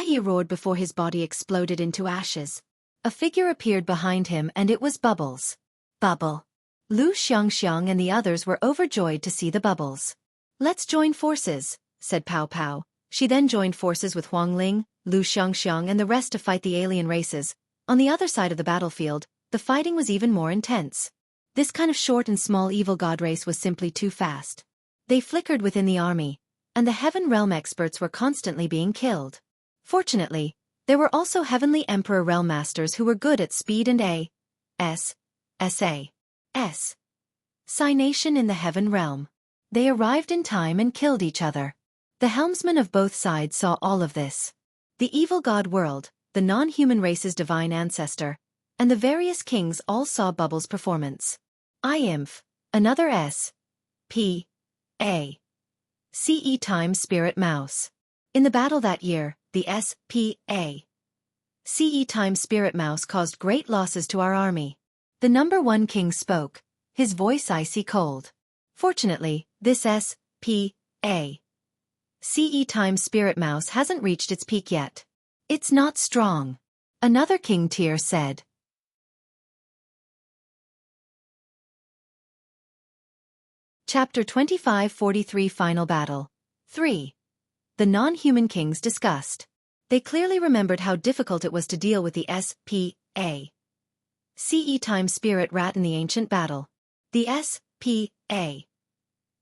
He roared before his body exploded into ashes. A figure appeared behind him and it was Bubbles. Bubble. Lu Xiangxiang and the others were overjoyed to see the Bubbles. Let's join forces, said Pow Pow. She then joined forces with Huang Ling, Lu Xiangxiang and the rest to fight the alien races. On the other side of the battlefield, the fighting was even more intense. This kind of short and small evil god race was simply too fast. They flickered within the army, and the Heaven Realm experts were constantly being killed. Fortunately, there were also Heavenly Emperor Realm Masters who were good at speed and S. Psi nation in the heaven realm. They arrived in time and killed each other. The helmsmen of both sides saw all of this. The evil god world, the non-human race's divine ancestor, and the various kings all saw Bubble's performance. IMF, another S. P. A. CE times Spirit Mouse. In the battle that year, the S. P. A. CE times Spirit Mouse caused great losses to our army. The number one king spoke, his voice icy cold. Fortunately, this S. P. A. CE times Spirit Mouse hasn't reached its peak yet. It's not strong. Another king tier said. Chapter 2543 Final Battle 3. The non-human kings discussed. They clearly remembered how difficult it was to deal with the S. P. A. CE times Spirit Rat in the ancient battle. The S. P. A.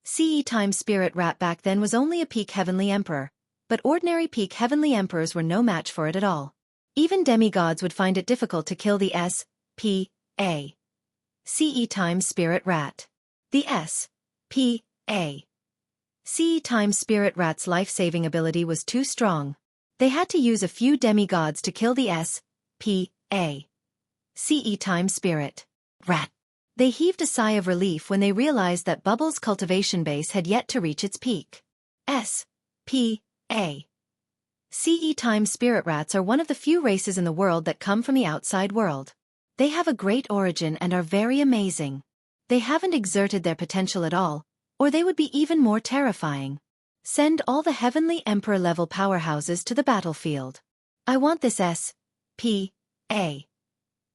CE times Spirit Rat back then was only a peak heavenly emperor, but ordinary peak heavenly emperors were no match for it at all. Even demigods would find it difficult to kill the S. P. A. CE times Spirit Rat. The S. P. A. CE times Spirit Rat's life-saving ability was too strong. They had to use a few demigods to kill the S. P. A. CE times Spirit Rat. They heaved a sigh of relief when they realized that Bubble's cultivation base had yet to reach its peak. S. P. A. CE times Spirit Rats are one of the few races in the world that come from the outside world. They have a great origin and are very amazing. They haven't exerted their potential at all, or they would be even more terrifying. Send all the Heavenly Emperor-level powerhouses to the battlefield. I want this S. P. A.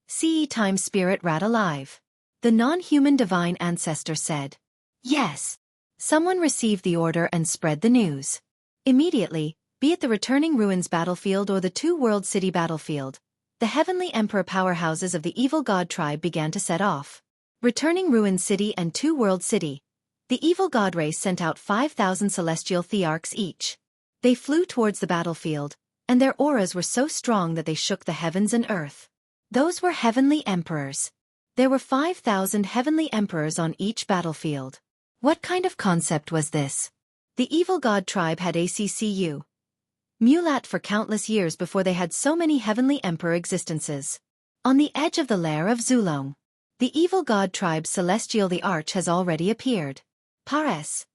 CE times Spirit Rat alive. The non-human divine ancestor said. Yes. Someone received the order and spread the news. Immediately, be it the returning ruins battlefield or the two-world city battlefield, the Heavenly Emperor powerhouses of the evil god tribe began to set off. Returning ruins city and two-world city, the evil god race sent out 5,000 celestial thearchs each. They flew towards the battlefield, and their auras were so strong that they shook the heavens and earth. Those were heavenly emperors. There were 5,000 heavenly emperors on each battlefield. What kind of concept was this? The evil god tribe had ACCU. Mulat for countless years before they had so many heavenly emperor existences. On the edge of the lair of Zulong, the evil god tribe Celestial the Arch has already appeared. Pares.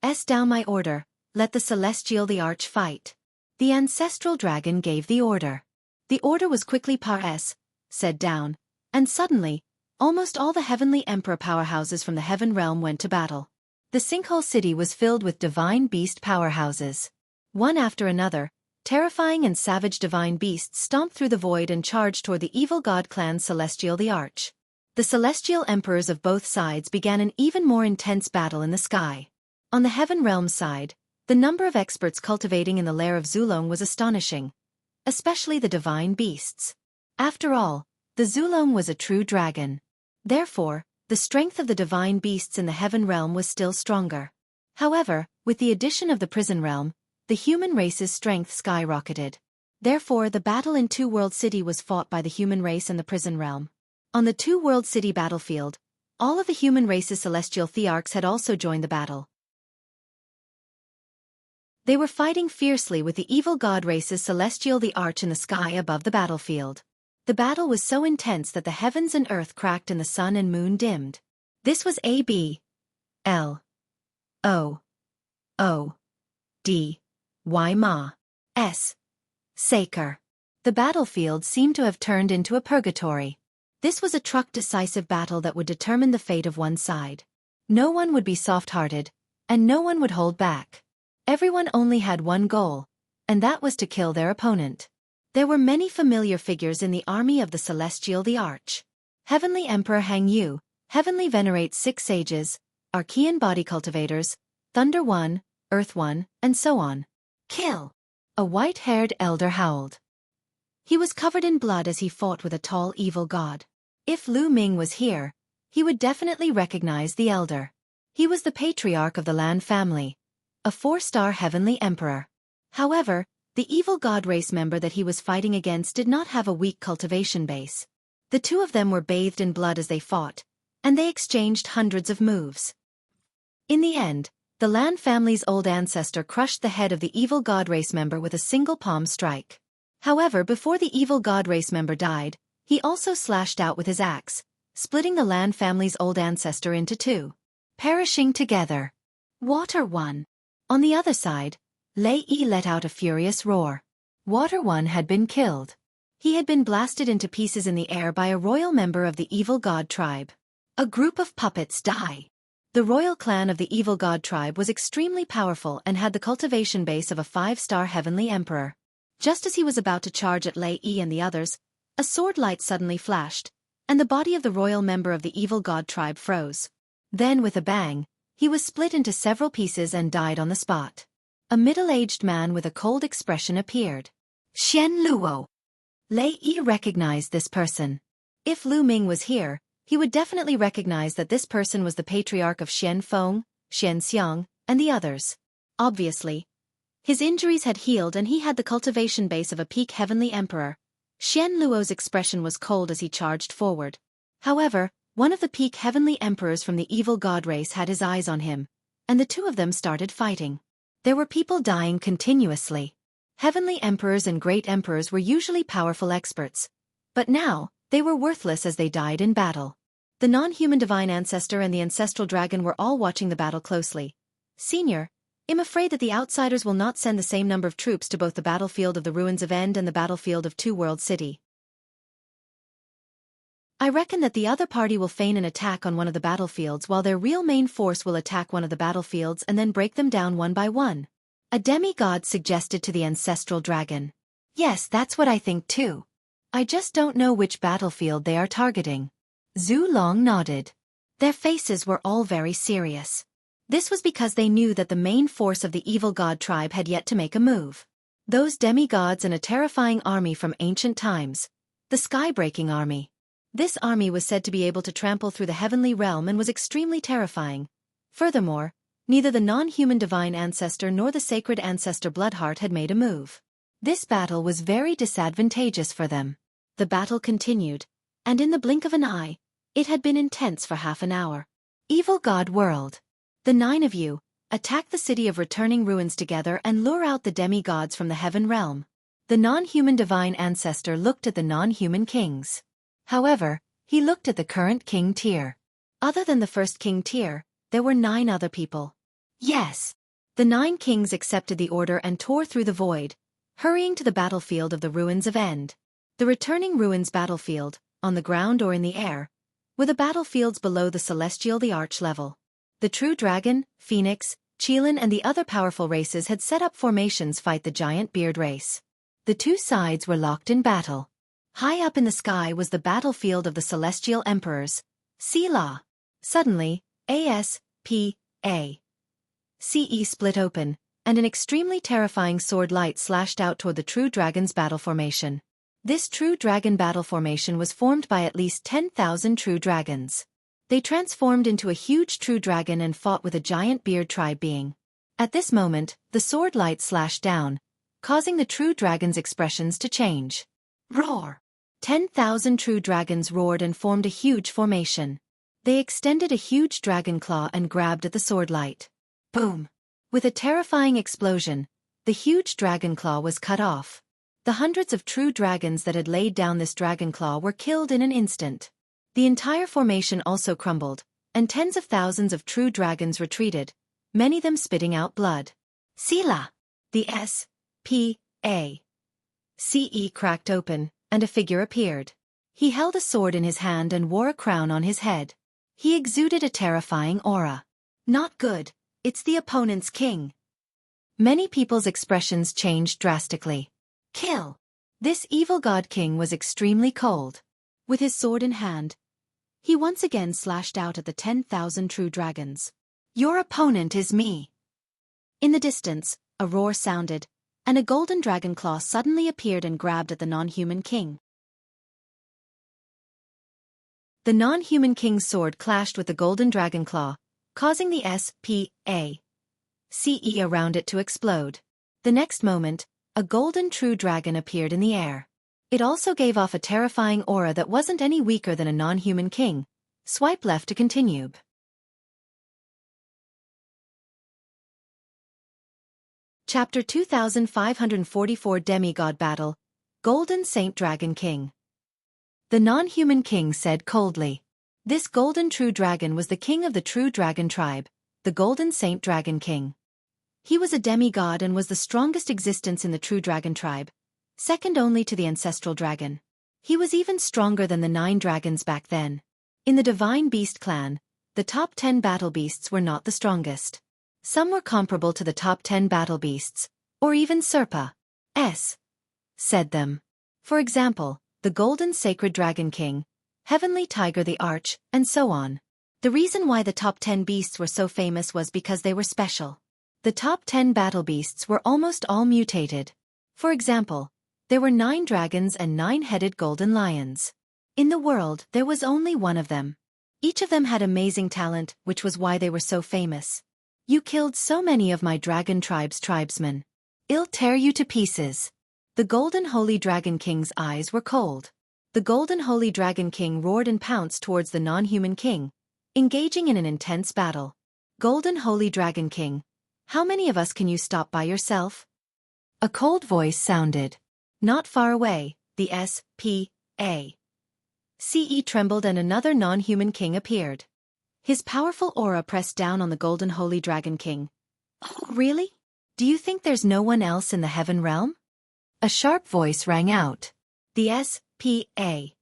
S down my order, let the Celestial the Arch fight. The ancestral dragon gave the order. The order was quickly Pares, said down, and suddenly, almost all the heavenly emperor powerhouses from the heaven realm went to battle. The sinkhole city was filled with divine beast powerhouses. One after another, terrifying and savage divine beasts stomped through the void and charged toward the evil god clan Celestial the Arch. The celestial emperors of both sides began an even more intense battle in the sky. On the heaven realm side, the number of experts cultivating in the lair of Zulong was astonishing, especially the divine beasts. After all, the Zulong was a true dragon. Therefore, the strength of the divine beasts in the heaven realm was still stronger. However, with the addition of the prison realm, the human race's strength skyrocketed. Therefore, the battle in Two-World City was fought by the human race and the prison realm. On the Two-World City battlefield, all of the human race's celestial thearchs had also joined the battle. They were fighting fiercely with the evil god race's Celestial the Arch in the sky above the battlefield. The battle was so intense that the heavens and earth cracked and the sun and moon dimmed. This was A.B. L. O. O. D. Y. Ma. S. Saker. The battlefield seemed to have turned into a purgatory. This was a decisive battle that would determine the fate of one side. No one would be soft-hearted, and no one would hold back. Everyone only had one goal, and that was to kill their opponent. There were many familiar figures in the army of the Celestial the Arch. Heavenly Emperor Hang Yu, Heavenly Venerate 6 Sages, Archean Body Cultivators, Thunder One, Earth One, and so on. Kill! A white-haired elder howled. He was covered in blood as he fought with a tall evil god. If Lu Ming was here, he would definitely recognize the elder. He was the patriarch of the Lan family, a 4-star heavenly emperor. However, the evil god race member that he was fighting against did not have a weak cultivation base. The two of them were bathed in blood as they fought, and they exchanged hundreds of moves. In the end, the Lan family's old ancestor crushed the head of the evil god race member with a single palm strike. However, before the evil god race member died, he also slashed out with his axe, splitting the Lan family's old ancestor into two, perishing together. Water One. On the other side, Lei Yi let out a furious roar. Water One had been killed. He had been blasted into pieces in the air by a royal member of the evil god tribe. A group of puppets die. The royal clan of the evil god tribe was extremely powerful and had the cultivation base of a 5-star heavenly emperor. Just as he was about to charge at Lei Yi and the others, a sword light suddenly flashed, and the body of the royal member of the evil god tribe froze. Then with a bang, he was split into several pieces and died on the spot. A middle-aged man with a cold expression appeared. Xian Luo. Lei Yi recognized this person. If Lu Ming was here, he would definitely recognize that this person was the patriarch of Xian Feng, Xian Xiang, and the others. Obviously, his injuries had healed and he had the cultivation base of a peak heavenly emperor. Xian Luo's expression was cold as he charged forward. However, one of the peak heavenly emperors from the evil god race had his eyes on him, and the two of them started fighting. There were people dying continuously. Heavenly emperors and great emperors were usually powerful experts, but now, they were worthless as they died in battle. The non-human divine ancestor and the ancestral dragon were all watching the battle closely. Senior, I'm afraid that the outsiders will not send the same number of troops to both the battlefield of the Ruins of End and the battlefield of Two World City. I reckon that the other party will feign an attack on one of the battlefields while their real main force will attack one of the battlefields and then break them down one by one. A demigod suggested to the ancestral dragon. Yes, that's what I think too. I just don't know which battlefield they are targeting. Zhu Long nodded. Their faces were all very serious. This was because they knew that the main force of the evil god tribe had yet to make a move. Those demigods and a terrifying army from ancient times. The sky-breaking army. This army was said to be able to trample through the heavenly realm and was extremely terrifying. Furthermore, neither the non-human divine ancestor nor the sacred ancestor Bloodheart had made a move. This battle was very disadvantageous for them. The battle continued, and in the blink of an eye, it had been intense for half an hour. Evil God World. The 9 of you, attack the city of returning ruins together and lure out the demigods from the heaven realm. The non-human divine ancestor looked at the non-human kings. However, he looked at the current king tier. Other than the first king tier, there were 9 other people. Yes. The 9 kings accepted the order and tore through the void, hurrying to the battlefield of the Ruins of End. The returning ruins battlefield, on the ground or in the air, were the battlefields below the celestial the arch level. The True Dragon, Phoenix, Qilin and the other powerful races had set up formations fight the giant beard race. The two sides were locked in battle. High up in the sky was the battlefield of the celestial emperors. Selah. Suddenly, A.S.P.A.C.E. split open, and an extremely terrifying sword light slashed out toward the True Dragon's battle formation. This True Dragon battle formation was formed by at least 10,000 True Dragons. They transformed into a huge True Dragon and fought with a giant beard tribe being. At this moment, the sword light slashed down, causing the True Dragon's expressions to change. Roar! 10,000 True Dragons roared and formed a huge formation. They extended a huge dragon claw and grabbed at the sword light. Boom! With a terrifying explosion, the huge dragon claw was cut off. The hundreds of True Dragons that had laid down this dragon claw were killed in an instant. The entire formation also crumbled, and tens of thousands of True Dragons retreated, many of them spitting out blood. Selah! The S.P.A.C.E. cracked open, and a figure appeared. He held a sword in his hand and wore a crown on his head. He exuded a terrifying aura. Not good, it's the opponent's king. Many people's expressions changed drastically. Kill! This evil god king was extremely cold. With his sword in hand, he once again slashed out at the 10,000 True Dragons. Your opponent is me. In the distance, a roar sounded, and a golden dragon claw suddenly appeared and grabbed at the non-human king. The non-human king's sword clashed with the golden dragon claw, causing the S.P.A.C.E. around it to explode. The next moment, a golden True Dragon appeared in the air. It also gave off a terrifying aura that wasn't any weaker than a non-human king. Swipe left to continue. Chapter 2544 Demigod Battle, Golden Saint Dragon King. The non-human king said coldly. This golden true dragon was the king of the true dragon tribe, the Golden Saint Dragon King. He was a demigod and was the strongest existence in the true dragon tribe, second only to the ancestral dragon. He was even stronger than the 9 dragons back then. In the divine beast clan, the top 10 battle beasts were not the strongest. Some were comparable to the top 10 battle beasts, or even Serpa said them. For example, the Golden Sacred Dragon King, Heavenly Tiger the Arch, and so on. The reason why the top 10 beasts were so famous was because they were special. The top 10 battle beasts were almost all mutated. For example, there were 9 dragons and 9-headed golden lions. In the world, there was only one of them. Each of them had amazing talent, which was why they were so famous. You killed so many of my dragon tribe's tribesmen. I'll tear you to pieces. The Golden Holy Dragon King's eyes were cold. The Golden Holy Dragon King roared and pounced towards the non-human king, engaging in an intense battle. Golden Holy Dragon King, how many of us can you stop by yourself? A cold voice sounded. Not far away, the S.P.A. CE trembled and another non-human king appeared. His powerful aura pressed down on the Golden Holy Dragon King. Oh, really? Do you think there's no one else in the heaven realm? A sharp voice rang out. The S.P.A.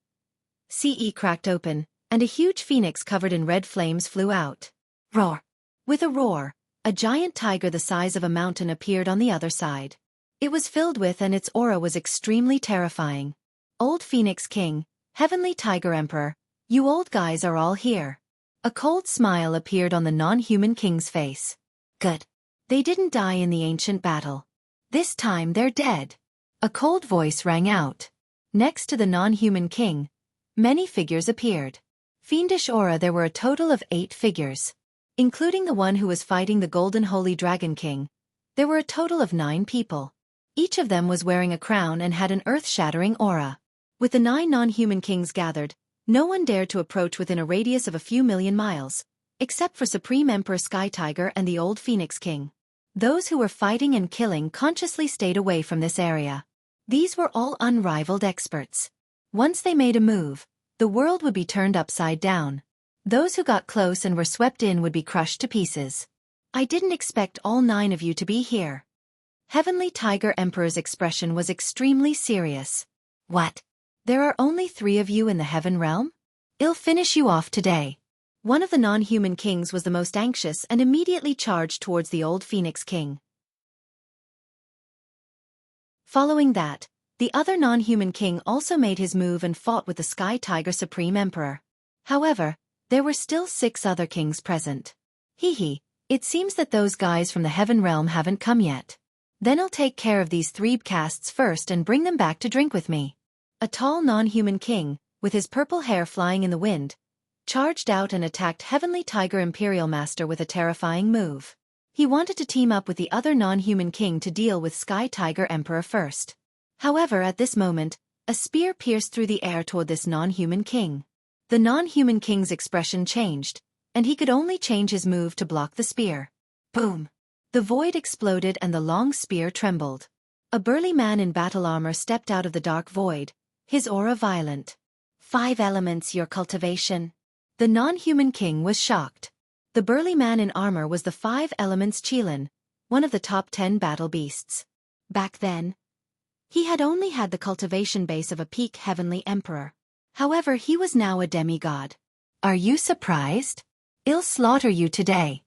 CE cracked open, and a huge phoenix covered in red flames flew out. Roar! With a roar, a giant tiger the size of a mountain appeared on the other side. It was filled with and its aura was extremely terrifying. Old Phoenix King, Heavenly Tiger Emperor, you old guys are all here. A cold smile appeared on the non-human king's face. Good. They didn't die in the ancient battle. This time they're dead. A cold voice rang out. Next to the non-human king, many figures appeared. Fiendish aura there were a total of 8 figures. Including the one who was fighting the Golden Holy Dragon King, there were a total of 9 people. Each of them was wearing a crown and had an earth-shattering aura. With the 9 non-human kings gathered, no one dared to approach within a radius of a few million miles, except for Supreme Emperor Sky Tiger and the old Phoenix King. Those who were fighting and killing consciously stayed away from this area. These were all unrivaled experts. Once they made a move, the world would be turned upside down. Those who got close and were swept in would be crushed to pieces. I didn't expect all 9 of you to be here. Heavenly Tiger Emperor's expression was extremely serious. What? There are only 3 of you in the heaven realm? I'll finish you off today. One of the non-human kings was the most anxious and immediately charged towards the old Phoenix King. Following that, the other non-human king also made his move and fought with the Sky Tiger Supreme Emperor. However, there were still 6 other kings present. It seems that those guys from the heaven realm haven't come yet. Then I'll take care of these 3 castes first and bring them back to drink with me. A tall non-human king, with his purple hair flying in the wind, charged out and attacked Heavenly Tiger Imperial Master with a terrifying move. He wanted to team up with the other non-human king to deal with Sky Tiger Emperor first. However, at this moment, a spear pierced through the air toward this non-human king. The non-human king's expression changed, and he could only change his move to block the spear. Boom! The void exploded and the long spear trembled. A burly man in battle armor stepped out of the dark void, his aura violent. 5 elements your cultivation. The non-human king was shocked. The burly man in armor was the 5 elements Qilin, one of the top 10 battle beasts. Back then, he had only had the cultivation base of a peak heavenly emperor. However, he was now a demigod. Are you surprised? I'll slaughter you today.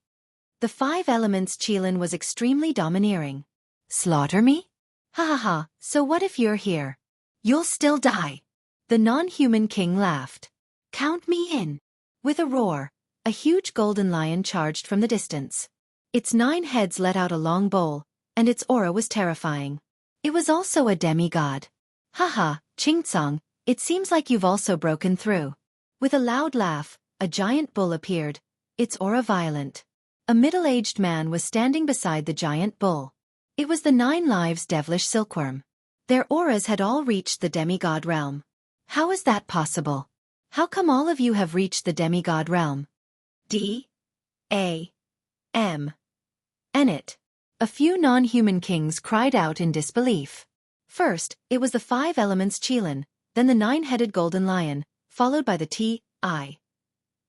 The 5 elements Qilin was extremely domineering. Slaughter me? Ha ha ha, so what if you're here? You'll still die. The non-human king laughed. Count me in. With a roar, a huge golden lion charged from the distance. Its 9 heads let out a long bowl, and its aura was terrifying. It was also a demigod. Haha, Qingtsong, it seems like you've also broken through. With a loud laugh, a giant bull appeared, its aura violent. A middle-aged man was standing beside the giant bull. It was the 9 lives devilish silkworm. Their auras had all reached the demigod realm. How is that possible? How come all of you have reached the demigod realm? It. A few non-human kings cried out in disbelief. First, it was the 5 elements Qilin, then the 9-headed golden lion, followed by the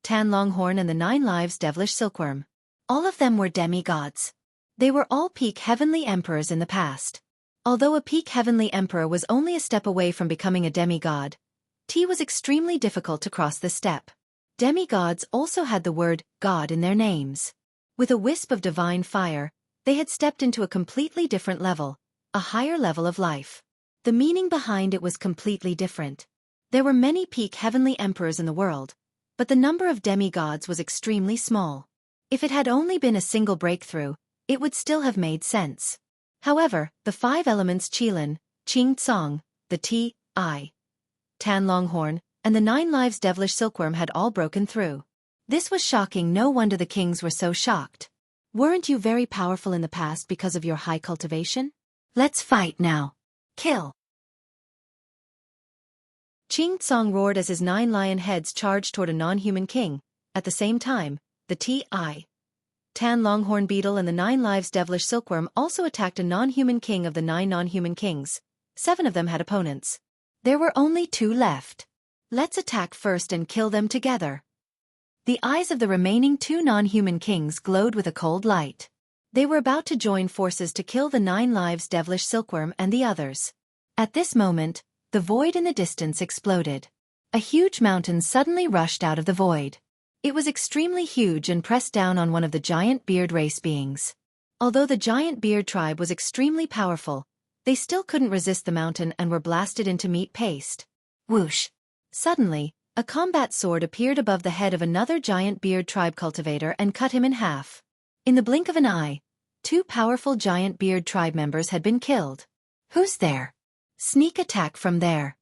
Tan Longhorn and the 9 lives devilish silkworm. All of them were demigods. They were all peak heavenly emperors in the past. Although a peak heavenly emperor was only a step away from becoming a demigod, T was extremely difficult to cross this step. Demigods also had the word God in their names. With a wisp of divine fire, they had stepped into a completely different level, a higher level of life. The meaning behind it was completely different. There were many peak heavenly emperors in the world, but the number of demigods was extremely small. If it had only been a single breakthrough, it would still have made sense. However, the 5 elements Qilin, Qing Tsong, the Tan Longhorn, and the 9 lives devilish silkworm had all broken through. This was shocking. No wonder the kings were so shocked. Weren't you very powerful in the past because of your high cultivation? Let's fight now. Kill! Qing Tsong roared as his 9 lion heads charged toward a non-human king. At the same time, the Tan Longhorn beetle and the 9 lives devilish silkworm also attacked a non-human king of the 9 non-human kings. 7 of them had opponents. There were only 2 left. Let's attack first and kill them together. The eyes of the remaining 2 non-human kings glowed with a cold light. They were about to join forces to kill the 9 lives devilish silkworm and the others. At this moment, the void in the distance exploded. A huge mountain suddenly rushed out of the void. It was extremely huge and pressed down on one of the giant beard race beings. Although the giant beard tribe was extremely powerful, they still couldn't resist the mountain and were blasted into meat paste. Whoosh! Suddenly, a combat sword appeared above the head of another giant beard tribe cultivator and cut him in half. In the blink of an eye, 2 powerful giant beard tribe members had been killed. Who's there? Sneak attack from there.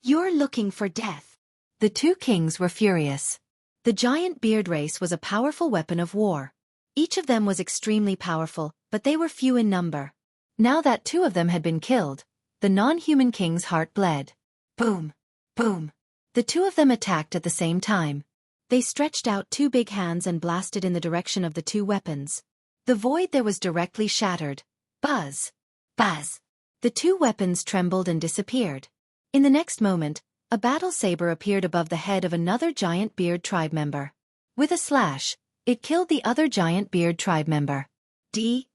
You're looking for death. The 2 kings were furious. The giant beard race was a powerful weapon of war. Each of them was extremely powerful, but they were few in number. Now that 2 of them had been killed, the non-human king's heart bled. Boom! Boom! The 2 of them attacked at the same time. They stretched out 2 big hands and blasted in the direction of the 2 weapons. The void there was directly shattered. Buzz! Buzz! The 2 weapons trembled and disappeared. In the next moment, a battle saber appeared above the head of another giant beard tribe member. With a slash, it killed the other giant beard tribe member. It,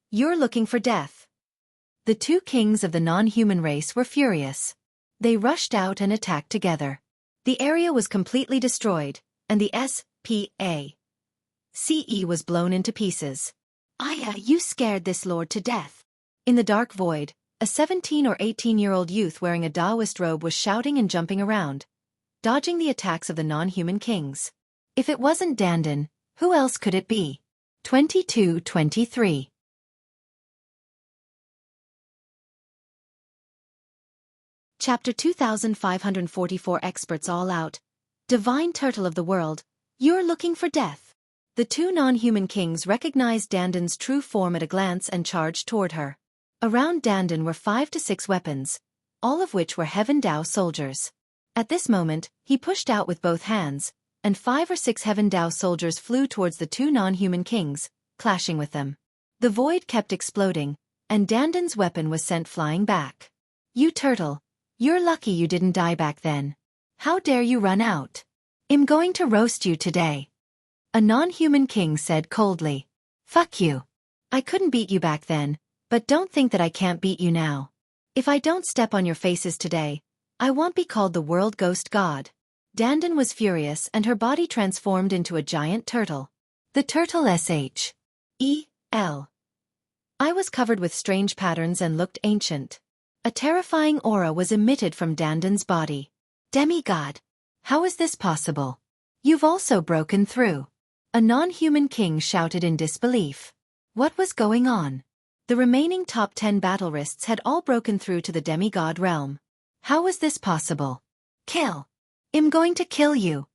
you're looking for death. The 2 kings of the non-human race were furious. They rushed out and attacked together. The area was completely destroyed, and the SPACE was blown into pieces. You scared this lord to death. In the dark void, a 17 or 18-year-old youth wearing a Taoist robe was shouting and jumping around, dodging the attacks of the non-human kings. If it wasn't Dandan, who else could it be? 22-23. Chapter 2544 Experts All Out. Divine Turtle of the World, you're looking for death. The 2 non-human kings recognized Dandan's true form at a glance and charged toward her. Around Dandan were 5 to 6 weapons, all of which were Heaven Dao soldiers. At this moment, he pushed out with both hands, and 5 or 6 Heaven Dao soldiers flew towards the 2 non-human kings, clashing with them. The void kept exploding, and Dandan's weapon was sent flying back. You turtle, you're lucky you didn't die back then. How dare you run out? I'm going to roast you today. A non-human king said coldly. Fuck you. I couldn't beat you back then, but don't think that I can't beat you now. If I don't step on your faces today, I won't be called the world ghost god. Dandan was furious and her body transformed into a giant turtle. The turtle SHEL. I was covered with strange patterns and looked ancient. A terrifying aura was emitted from Dandan's body. Demigod! How is this possible? You've also broken through. A non-human king shouted in disbelief. What was going on? The remaining top 10 battlerists had all broken through to the demigod realm. How was this possible? Kill! I'm going to kill you.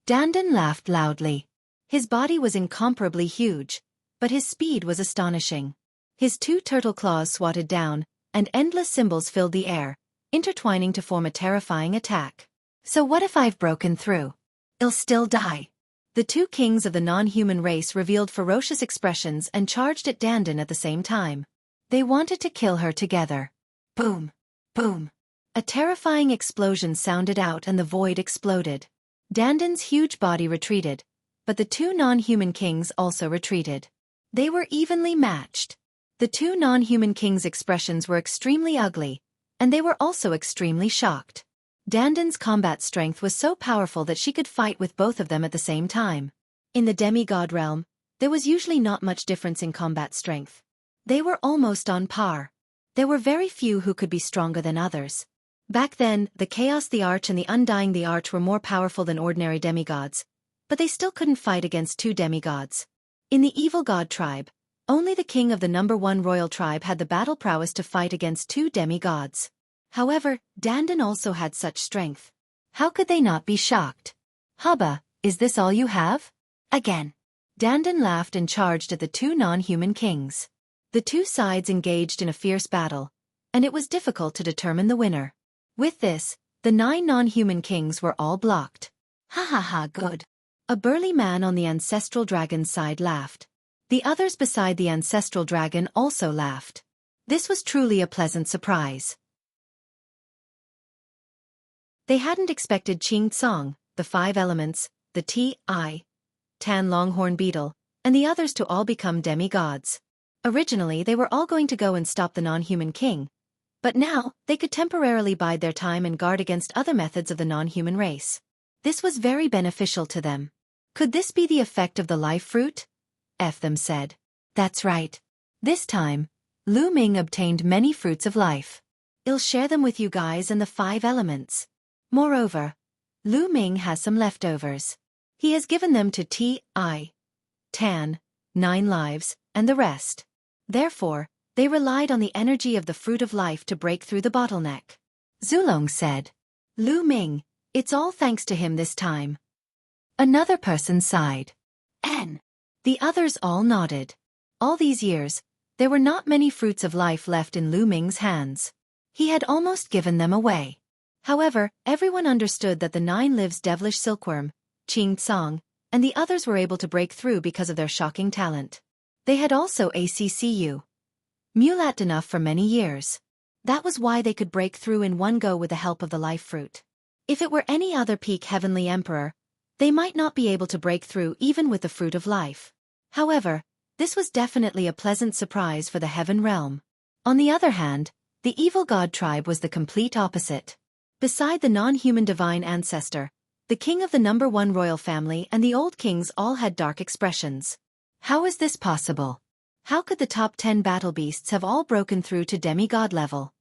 Dandan laughed loudly. His body was incomparably huge, but his speed was astonishing. His two turtle claws swatted down, and endless symbols filled the air, intertwining to form a terrifying attack. So what if I've broken through? I'll still die. The two kings of the non-human race revealed ferocious expressions and charged at Dandan at the same time. They wanted to kill her together. Boom! Boom! A terrifying explosion sounded out and the void exploded. Dandan's huge body retreated, but the two non-human kings also retreated. They were evenly matched. The two non-human kings' expressions were extremely ugly, and they were also extremely shocked. Dandan's combat strength was so powerful that she could fight with both of them at the same time. In the demigod realm, there was usually not much difference in combat strength. They were almost on par. There were very few who could be stronger than others. Back then, the Chaos the Arch and the Undying the Arch were more powerful than ordinary demigods, but they still couldn't fight against two demigods. In the evil god tribe, only the king of the #1 royal tribe had the battle prowess to fight against two demigods. However, Dandan also had such strength. How could they not be shocked? Hubba, is this all you have? Again. Dandan laughed and charged at the two non-human kings. The two sides engaged in a fierce battle, and it was difficult to determine the winner. With this, the 9 non-human kings were all blocked. Ha ha ha, good. A burly man on the ancestral dragon's side laughed. The others beside the ancestral dragon also laughed. This was truly a pleasant surprise. They hadn't expected Qing Tsong, the 5 elements, the Tan longhorn beetle, and the others to all become demigods. Originally they were all going to go and stop the non-human king, but now they could temporarily bide their time and guard against other methods of the non-human race. This was very beneficial to them. Could this be the effect of the life fruit? Them said. That's right. This time, Lu Ming obtained many fruits of life. I'll share them with you guys and the 5 elements. Moreover, Lu Ming has some leftovers. He has given them to Tan, 9 lives, and the rest. Therefore, they relied on the energy of the fruit of life to break through the bottleneck. Zulong said. Lu Ming, it's all thanks to him this time. Another person sighed. The others all nodded. All these years, there were not many fruits of life left in Lu Ming's hands. He had almost given them away. However, everyone understood that the 9 lives devilish silkworm, Qing Tsong, and the others were able to break through because of their shocking talent. They had also Myriad enough for many years. That was why they could break through in one go with the help of the life fruit. If it were any other peak heavenly emperor, they might not be able to break through even with the fruit of life. However, this was definitely a pleasant surprise for the heaven realm. On the other hand, the evil god tribe was the complete opposite. Beside the non-human divine ancestor, the king of the #1 royal family and the old kings all had dark expressions. How is this possible? How could the top 10 battle beasts have all broken through to demigod level?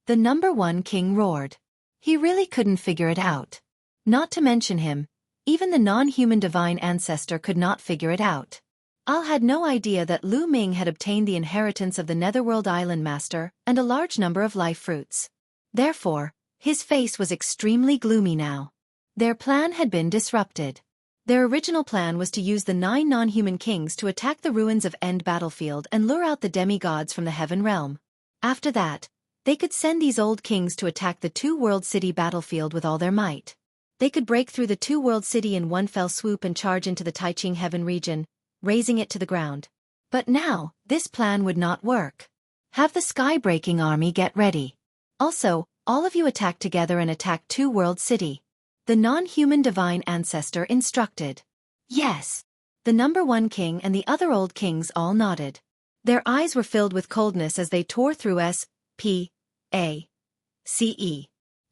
The #1 king roared. He really couldn't figure it out. Not to mention him, even the non-human divine ancestor could not figure it out. Al had no idea that Lu Ming had obtained the inheritance of the Netherworld Island Master and a large number of life fruits. Therefore, his face was extremely gloomy now. Their plan had been disrupted. Their original plan was to use the 9 non-human kings to attack the ruins of End Battlefield and lure out the demigods from the heaven realm. After that, they could send these old kings to attack the 2-world city battlefield with all their might. They could break through the 2-world city in one fell swoop and charge into the Taiching heaven region, razing it to the ground. But now, this plan would not work. Have the sky-breaking army get ready. Also, all of you attack together and attack 2-world city. The non-human divine ancestor instructed. Yes. The #1 king and the other old kings all nodded. Their eyes were filled with coldness as they tore through SPACE.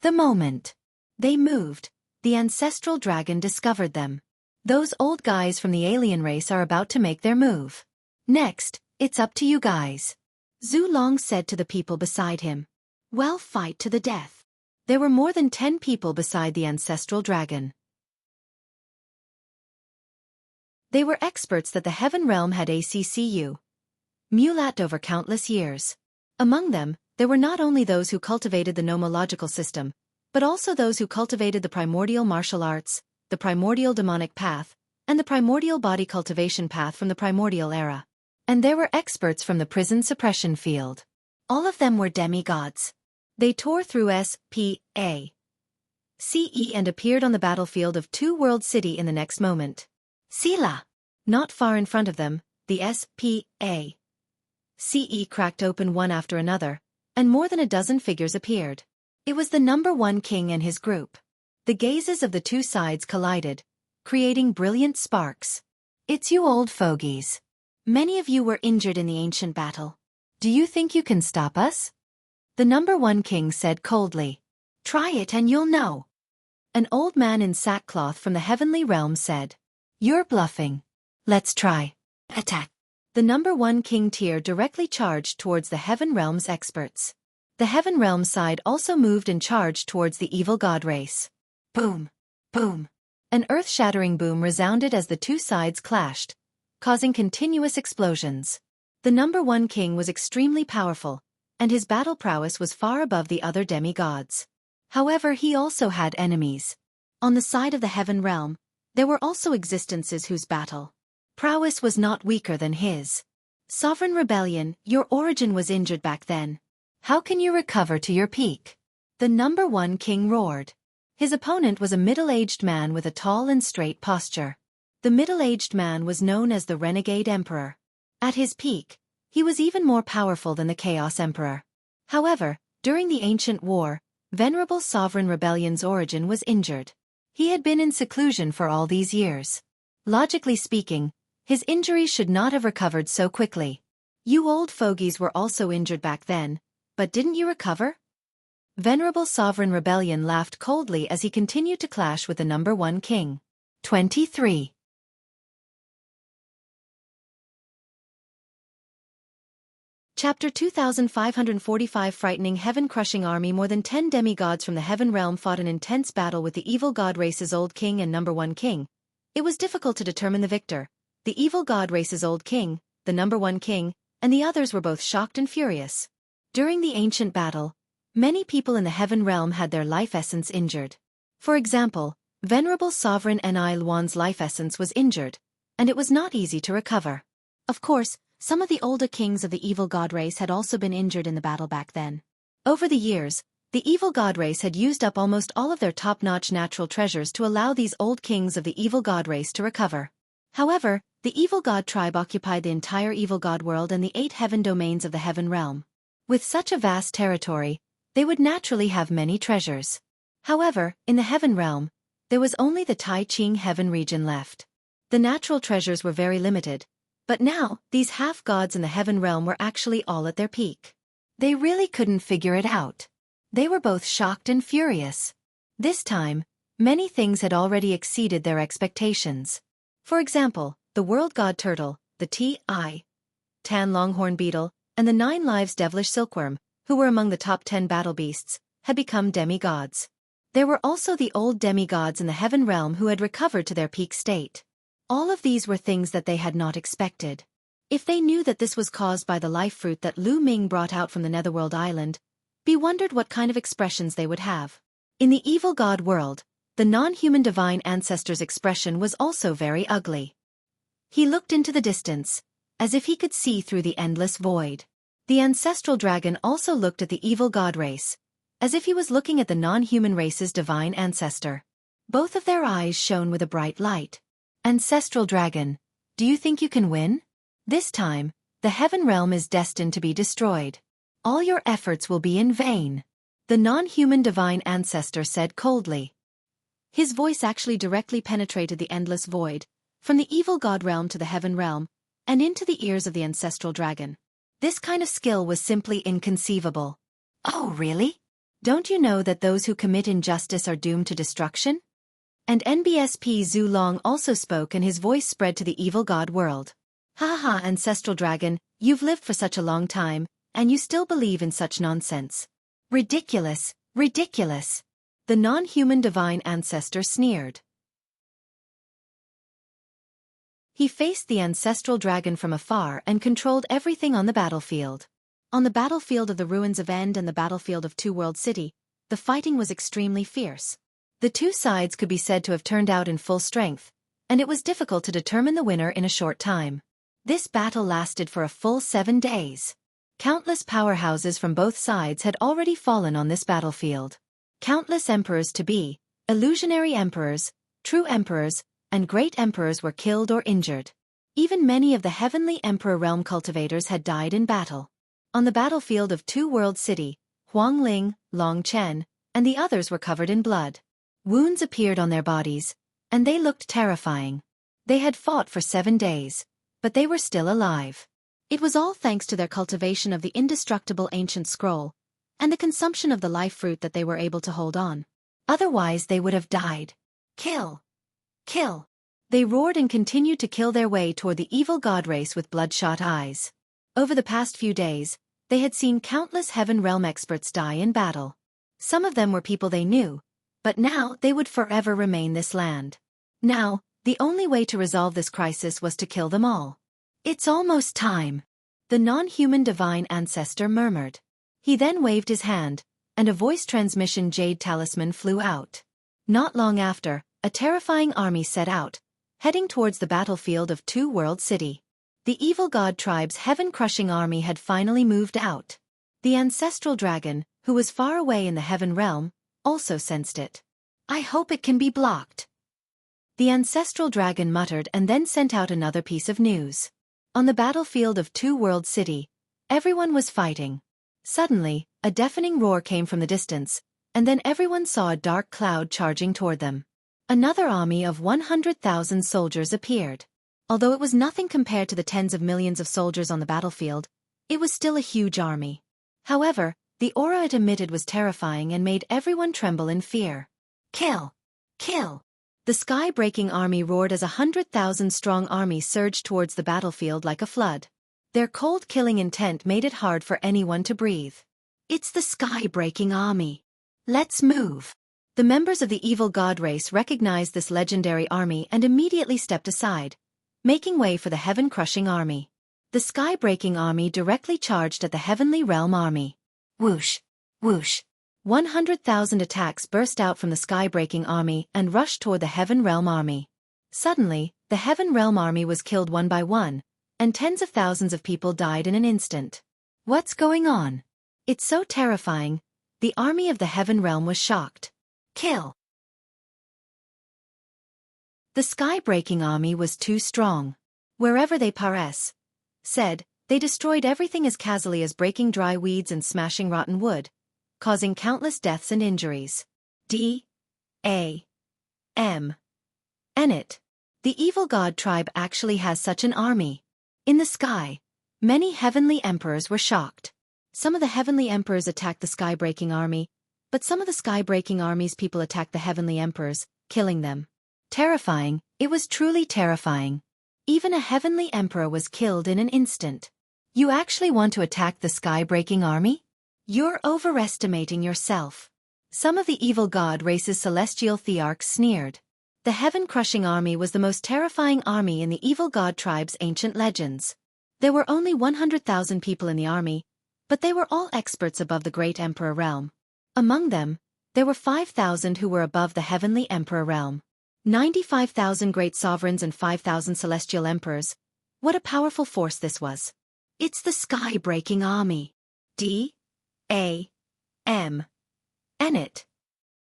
The moment they moved, the ancestral dragon discovered them. Those old guys from the alien race are about to make their move. Next, it's up to you guys. Zulong said to the people beside him. Well, fight to the death. There were more than 10 people beside the ancestral dragon. They were experts that the heaven realm had Myriad over countless years. Among them, there were not only those who cultivated the nomological system, but also those who cultivated the primordial martial arts, the primordial demonic path, and the primordial body cultivation path from the primordial era. And there were experts from the prison suppression field. All of them were demigods. They tore through S.P.A. CE and appeared on the battlefield of Two-World City in the next moment. Sila! Not far in front of them, the S.P.A. CE cracked open one after another, and more than a dozen figures appeared. It was the number one king and his group. The gazes of the two sides collided, creating brilliant sparks. It's you old fogies. Many of you were injured in the ancient battle. Do you think you can stop us? The number one king said coldly. Try it and you'll know. An old man in sackcloth from the heavenly realm said. You're bluffing. Let's try. Attack. The number one king tier directly charged towards the heaven realm's experts. The heaven realm side also moved and charged towards the evil god race. Boom. Boom. An earth-shattering boom resounded as the two sides clashed, causing continuous explosions. The number one king was extremely powerful, and his battle prowess was far above the other demigods. However, he also had enemies. On the side of the heaven realm, there were also existences whose battle prowess was not weaker than his. Sovereign rebellion, your origin was injured back then. How can you recover to your peak? The number one king roared. His opponent was a middle-aged man with a tall and straight posture. The middle-aged man was known as the Renegade Emperor. At his peak, he was even more powerful than the Chaos Emperor. However, during the ancient war, Venerable Sovereign Rebellion's origin was injured. He had been in seclusion for all these years. Logically speaking, his injuries should not have recovered so quickly. You old fogies were also injured back then, but didn't you recover? Venerable Sovereign Rebellion laughed coldly as he continued to clash with the number one king. 23. Chapter 2545 Frightening heaven-crushing army. More than 10 demigods from the heaven realm fought an intense battle with the evil god race's old king and number one king. It was difficult to determine the victor. The evil god race's old king, the number one king, and the others were both shocked and furious. During the ancient battle, many people in the heaven realm had their life essence injured. For example, Venerable Sovereign Ni Luan's life essence was injured, and it was not easy to recover. Of course, some of the older kings of the evil god race had also been injured in the battle back then. Over the years, the evil god race had used up almost all of their top-notch natural treasures to allow these old kings of the evil god race to recover. However, the evil god tribe occupied the entire evil god world and the 8 heaven domains of the heaven realm. With such a vast territory, they would naturally have many treasures. However, in the heaven realm, there was only the Tai Ching heaven region left. The natural treasures were very limited, but now, these half-gods in the heaven realm were actually all at their peak. They really couldn't figure it out. They were both shocked and furious. This time, many things had already exceeded their expectations. For example, the world god turtle, the T.I. Tan longhorn beetle, and the 9 lives devilish silkworm, who were among the top 10 battle beasts, had become demigods. There were also the old demigods in the heaven realm who had recovered to their peak state. All of these were things that they had not expected. If they knew that this was caused by the life fruit that Lu Ming brought out from the Netherworld Island, be wondered what kind of expressions they would have. In the evil god world, the non-human divine ancestor's expression was also very ugly. He looked into the distance, as if he could see through the endless void. The ancestral dragon also looked at the evil god race, as if he was looking at the non-human race's divine ancestor. Both of their eyes shone with a bright light. Ancestral dragon, do you think you can win? This time, the heaven realm is destined to be destroyed. All your efforts will be in vain. The non-human divine ancestor said coldly. His voice actually directly penetrated the endless void, from the evil god realm to the heaven realm, and into the ears of the ancestral dragon. This kind of skill was simply inconceivable. Oh, really? Don't you know that those who commit injustice are doomed to destruction? And NBSP Zhu Long also spoke, and his voice spread to the evil god world. Ha ha, ancestral dragon, you've lived for such a long time, and you still believe in such nonsense. Ridiculous, ridiculous. The non-human divine ancestor sneered. He faced the ancestral dragon from afar and controlled everything on the battlefield. On the battlefield of the ruins of End and the battlefield of Two-World City, the fighting was extremely fierce. The two sides could be said to have turned out in full strength, and it was difficult to determine the winner in a short time. This battle lasted for a full 7 days. Countless powerhouses from both sides had already fallen on this battlefield. Countless emperors-to-be, illusionary emperors, true emperors, and great emperors were killed or injured. Even many of the heavenly emperor realm cultivators had died in battle. On the battlefield of Two World City, Huang Ling, Long Chen, and the others were covered in blood. Wounds appeared on their bodies, and they looked terrifying. They had fought for 7 days, but they were still alive. It was all thanks to their cultivation of the indestructible ancient scroll, and the consumption of the life fruit that they were able to hold on. Otherwise they would have died. Kill! Kill! They roared and continued to kill their way toward the evil god race with bloodshot eyes. Over the past few days, they had seen countless heaven realm experts die in battle. Some of them were people they knew, but now they would forever remain this land. Now, the only way to resolve this crisis was to kill them all. It's almost time, the non-human divine ancestor murmured. He then waved his hand, and a voice transmission jade talisman flew out. Not long after, a terrifying army set out, heading towards the battlefield of Two World City. The evil god tribe's heaven-crushing army had finally moved out. The ancestral dragon, who was far away in the heaven realm, also sensed it. I hope it can be blocked. The ancestral dragon muttered and then sent out another piece of news. On the battlefield of Two World City, everyone was fighting. Suddenly, a deafening roar came from the distance, and then everyone saw a dark cloud charging toward them. Another army of 100,000 soldiers appeared. Although it was nothing compared to the tens of millions of soldiers on the battlefield, it was still a huge army. However, the aura it emitted was terrifying and made everyone tremble in fear. Kill! Kill! The sky-breaking army roared as 100,000-strong army surged towards the battlefield like a flood. Their cold killing intent made it hard for anyone to breathe. It's the sky-breaking army. Let's move. The members of the evil god race recognized this legendary army and immediately stepped aside, making way for the heaven-crushing army. The sky-breaking army directly charged at the heavenly realm army. Whoosh! Whoosh! 100,000 attacks burst out from the sky-breaking army and rushed toward the heaven realm army. Suddenly, the heaven realm army was killed one by one, and tens of thousands of people died in an instant. What's going on? It's so terrifying. The army of the heaven realm was shocked. Kill! The sky-breaking army was too strong. Wherever they said, they destroyed everything as casually as breaking dry weeds and smashing rotten wood, causing countless deaths and injuries. D-A-M. Enit. The evil god tribe actually has such an army. In the sky, many heavenly emperors were shocked. Some of the heavenly emperors attacked the sky-breaking army, but some of the sky-breaking army's people attacked the heavenly emperors, killing them. Terrifying, it was truly terrifying. Even a heavenly emperor was killed in an instant. You actually want to attack the sky-breaking army? You're overestimating yourself. Some of the evil god race's celestial thearchs sneered. The heaven-crushing army was the most terrifying army in the evil god tribe's ancient legends. There were only 100,000 people in the army, but they were all experts above the great emperor realm. Among them, there were 5,000 who were above the heavenly emperor realm. 95,000 great sovereigns and 5,000 celestial emperors. What a powerful force this was. It's the sky-breaking army. D-A-M. Enit.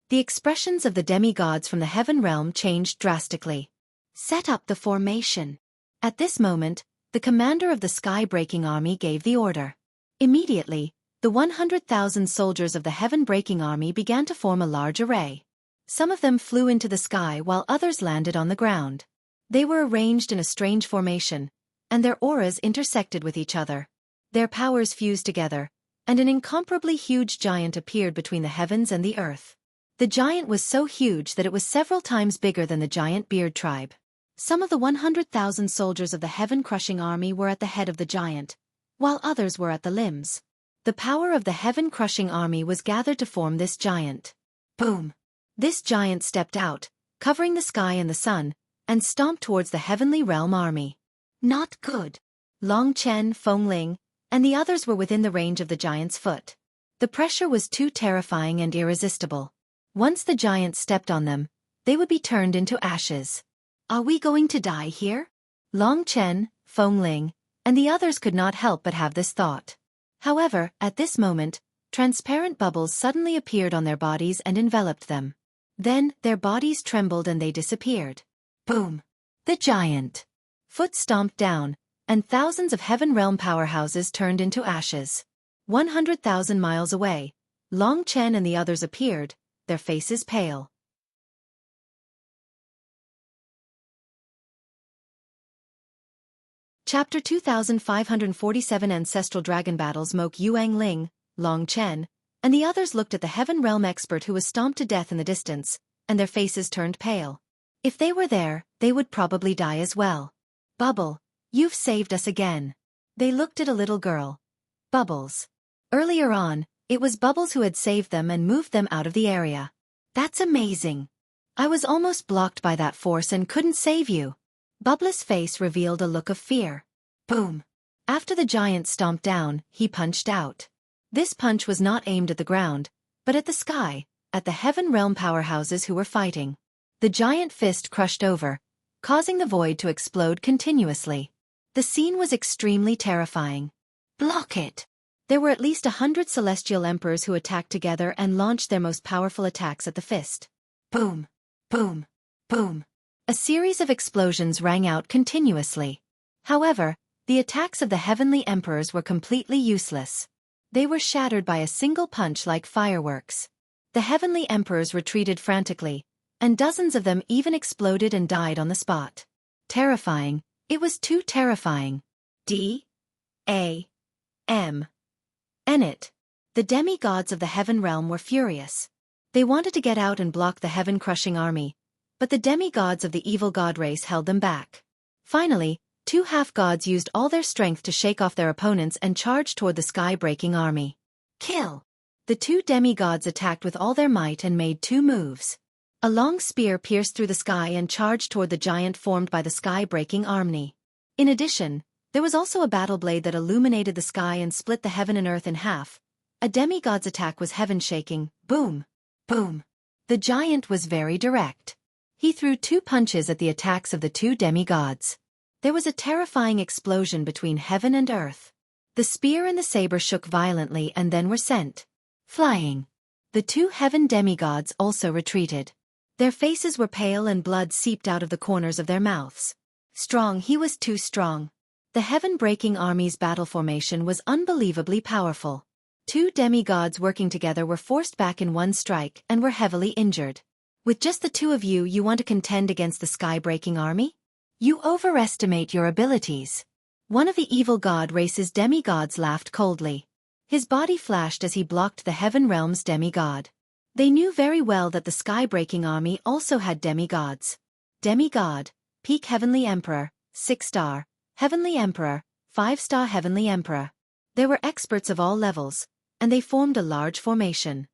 The expressions of the demigods from the heaven realm changed drastically. Set up the formation. At this moment, the commander of the sky-breaking army gave the order. Immediately, the 100,000 soldiers of the heaven-breaking army began to form a large array. Some of them flew into the sky while others landed on the ground. They were arranged in a strange formation, and their auras intersected with each other. Their powers fused together, and an incomparably huge giant appeared between the heavens and the earth. The giant was so huge that it was several times bigger than the giant beard tribe. Some of the 100,000 soldiers of the heaven-crushing army were at the head of the giant, while others were at the limbs. The power of the heaven-crushing army was gathered to form this giant. Boom! This giant stepped out, covering the sky and the sun, and stomped towards the heavenly realm army. Not good. Long Chen, Feng Ling, and the others were within the range of the giant's foot. The pressure was too terrifying and irresistible. Once the giant stepped on them, they would be turned into ashes. Are we going to die here? Long Chen, Fengling, and the others could not help but have this thought. However, at this moment, transparent bubbles suddenly appeared on their bodies and enveloped them. Then, their bodies trembled and they disappeared. Boom! The giant foot stomped down, and thousands of Heaven Realm powerhouses turned into ashes. 100,000 miles away, Long Chen and the others appeared, their faces pale. Chapter 2547 Ancestral Dragon Battles. Moke Yuang Ling, Long Chen, and the others looked at the Heaven Realm expert who was stomped to death in the distance, and their faces turned pale. If they were there, they would probably die as well. Bubble, you've saved us again. They looked at a little girl. Bubbles. Earlier on, it was Bubbles who had saved them and moved them out of the area. That's amazing. I was almost blocked by that force and couldn't save you. Bubbles' face revealed a look of fear. Boom. After the giant stomped down, he punched out. This punch was not aimed at the ground, but at the sky, at the Heaven Realm powerhouses who were fighting. The giant fist crushed over, causing the void to explode continuously. The scene was extremely terrifying. Block it! There were at least 100 celestial emperors who attacked together and launched their most powerful attacks at the fist. Boom! Boom! Boom! A series of explosions rang out continuously. However, the attacks of the heavenly emperors were completely useless. They were shattered by a single punch like fireworks. The heavenly emperors retreated frantically, and dozens of them even exploded and died on the spot. Terrifying, it was too terrifying. D-A-M. Enit. The demigods of the Heaven Realm were furious. They wanted to get out and block the heaven-crushing army, but the demigods of the evil god race held them back. Finally, two half-gods used all their strength to shake off their opponents and charged toward the sky-breaking army. Kill! The two demigods attacked with all their might and made two moves. A long spear pierced through the sky and charged toward the giant formed by the sky-breaking army. In addition, there was also a battle blade that illuminated the sky and split the heaven and earth in half. A demigod's attack was heaven-shaking. Boom! Boom! The giant was very direct. He threw two punches at the attacks of the two demigods. There was a terrifying explosion between heaven and earth. The spear and the saber shook violently and then were sent flying. The two heaven demigods also retreated. Their faces were pale and blood seeped out of the corners of their mouths. Strong, he was too strong. The heaven-breaking army's battle formation was unbelievably powerful. Two demigods working together were forced back in one strike and were heavily injured. With just the two of you, you want to contend against the sky-breaking army? You overestimate your abilities. One of the evil god race's demigods laughed coldly. His body flashed as he blocked the Heaven Realm's demigod. They knew very well that the sky-breaking army also had demigods. Demigod, Peak Heavenly Emperor, 6-star, Heavenly Emperor, 5-star Heavenly Emperor. There were experts of all levels, and they formed a large formation.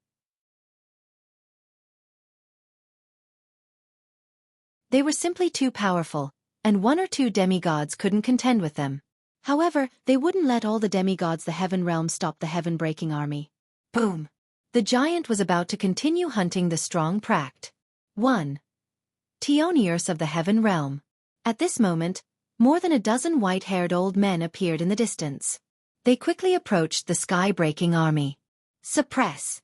They were simply too powerful, and one or two demigods couldn't contend with them. However, they wouldn't let all the demigods the Heaven Realm stop the heaven-breaking army. Boom! The giant was about to continue hunting the strong Pract. 1. Tioniers of the Heaven Realm. At this moment, more than a dozen white-haired old men appeared in the distance. They quickly approached the sky-breaking army. Suppress!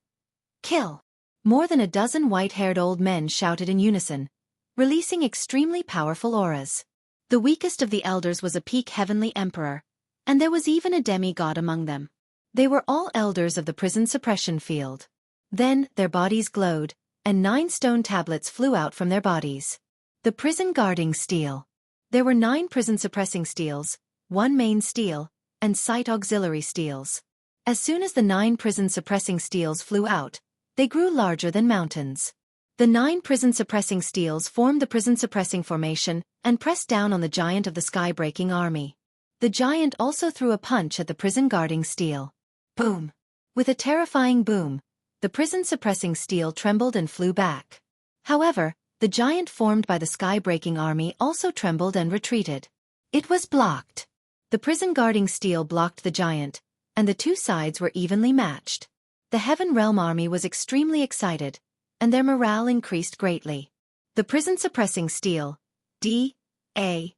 Kill! More than a dozen white-haired old men shouted in unison, releasing extremely powerful auras. The weakest of the elders was a peak heavenly emperor, and there was even a demigod among them. They were all elders of the prison suppression field. Then, their bodies glowed, and 9 stone tablets flew out from their bodies. The prison guarding steel. There were 9 prison suppressing steels, 1 main steel, and site auxiliary steels. As soon as the 9 prison suppressing steels flew out, they grew larger than mountains. The 9 prison-suppressing steels formed the prison-suppressing formation and pressed down on the giant of the sky-breaking army. The giant also threw a punch at the prison-guarding steel. Boom! With a terrifying boom, the prison-suppressing steel trembled and flew back. However, the giant formed by the sky-breaking army also trembled and retreated. It was blocked. The prison-guarding steel blocked the giant, and the two sides were evenly matched. The Heaven Realm army was extremely excited, and their morale increased greatly. The prison-suppressing steel, D-A-M,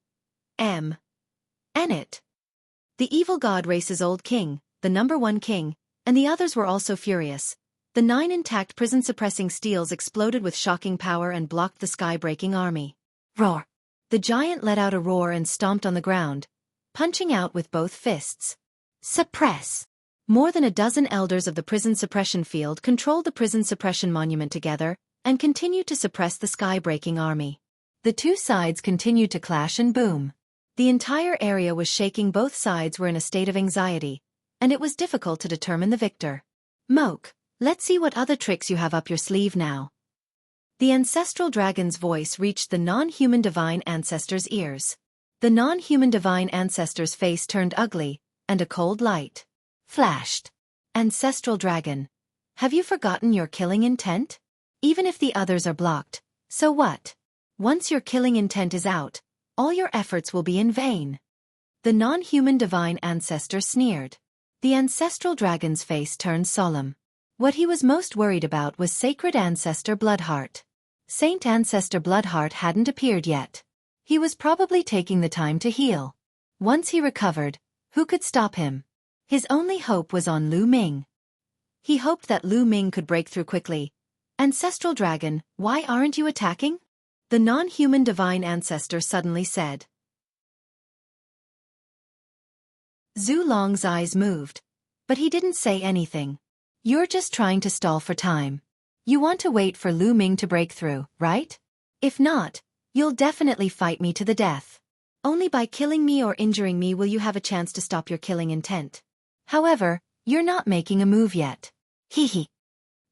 It. The evil god race's old king, the #1 king, and the others were also furious. The 9 intact prison-suppressing steels exploded with shocking power and blocked the sky-breaking army. Roar! The giant let out a roar and stomped on the ground, punching out with both fists. Suppress! More than a dozen elders of the prison suppression field controlled the prison suppression monument together and continued to suppress the sky-breaking army. The two sides continued to clash and boom. The entire area was shaking. Both sides were in a state of anxiety, and it was difficult to determine the victor. Moke, let's see what other tricks you have up your sleeve now. The ancestral dragon's voice reached the non-human divine ancestor's ears. The non-human divine ancestor's face turned ugly, and a cold light flashed. Ancestral dragon, have you forgotten your killing intent? Even if the others are blocked, so what? Once your killing intent is out, all your efforts will be in vain. The non-human divine ancestor sneered. The ancestral dragon's face turned solemn. What he was most worried about was sacred ancestor Bloodheart. Saint Ancestor Bloodheart hadn't appeared yet. He was probably taking the time to heal. Once he recovered, who could stop him? His only hope was on Lu Ming. He hoped that Lu Ming could break through quickly. Ancestral dragon, why aren't you attacking? The non-human divine ancestor suddenly said. Zhu Long's eyes moved, but he didn't say anything. You're just trying to stall for time. You want to wait for Lu Ming to break through, right? If not, you'll definitely fight me to the death. Only by killing me or injuring me will you have a chance to stop your killing intent. However, you're not making a move yet. Hee.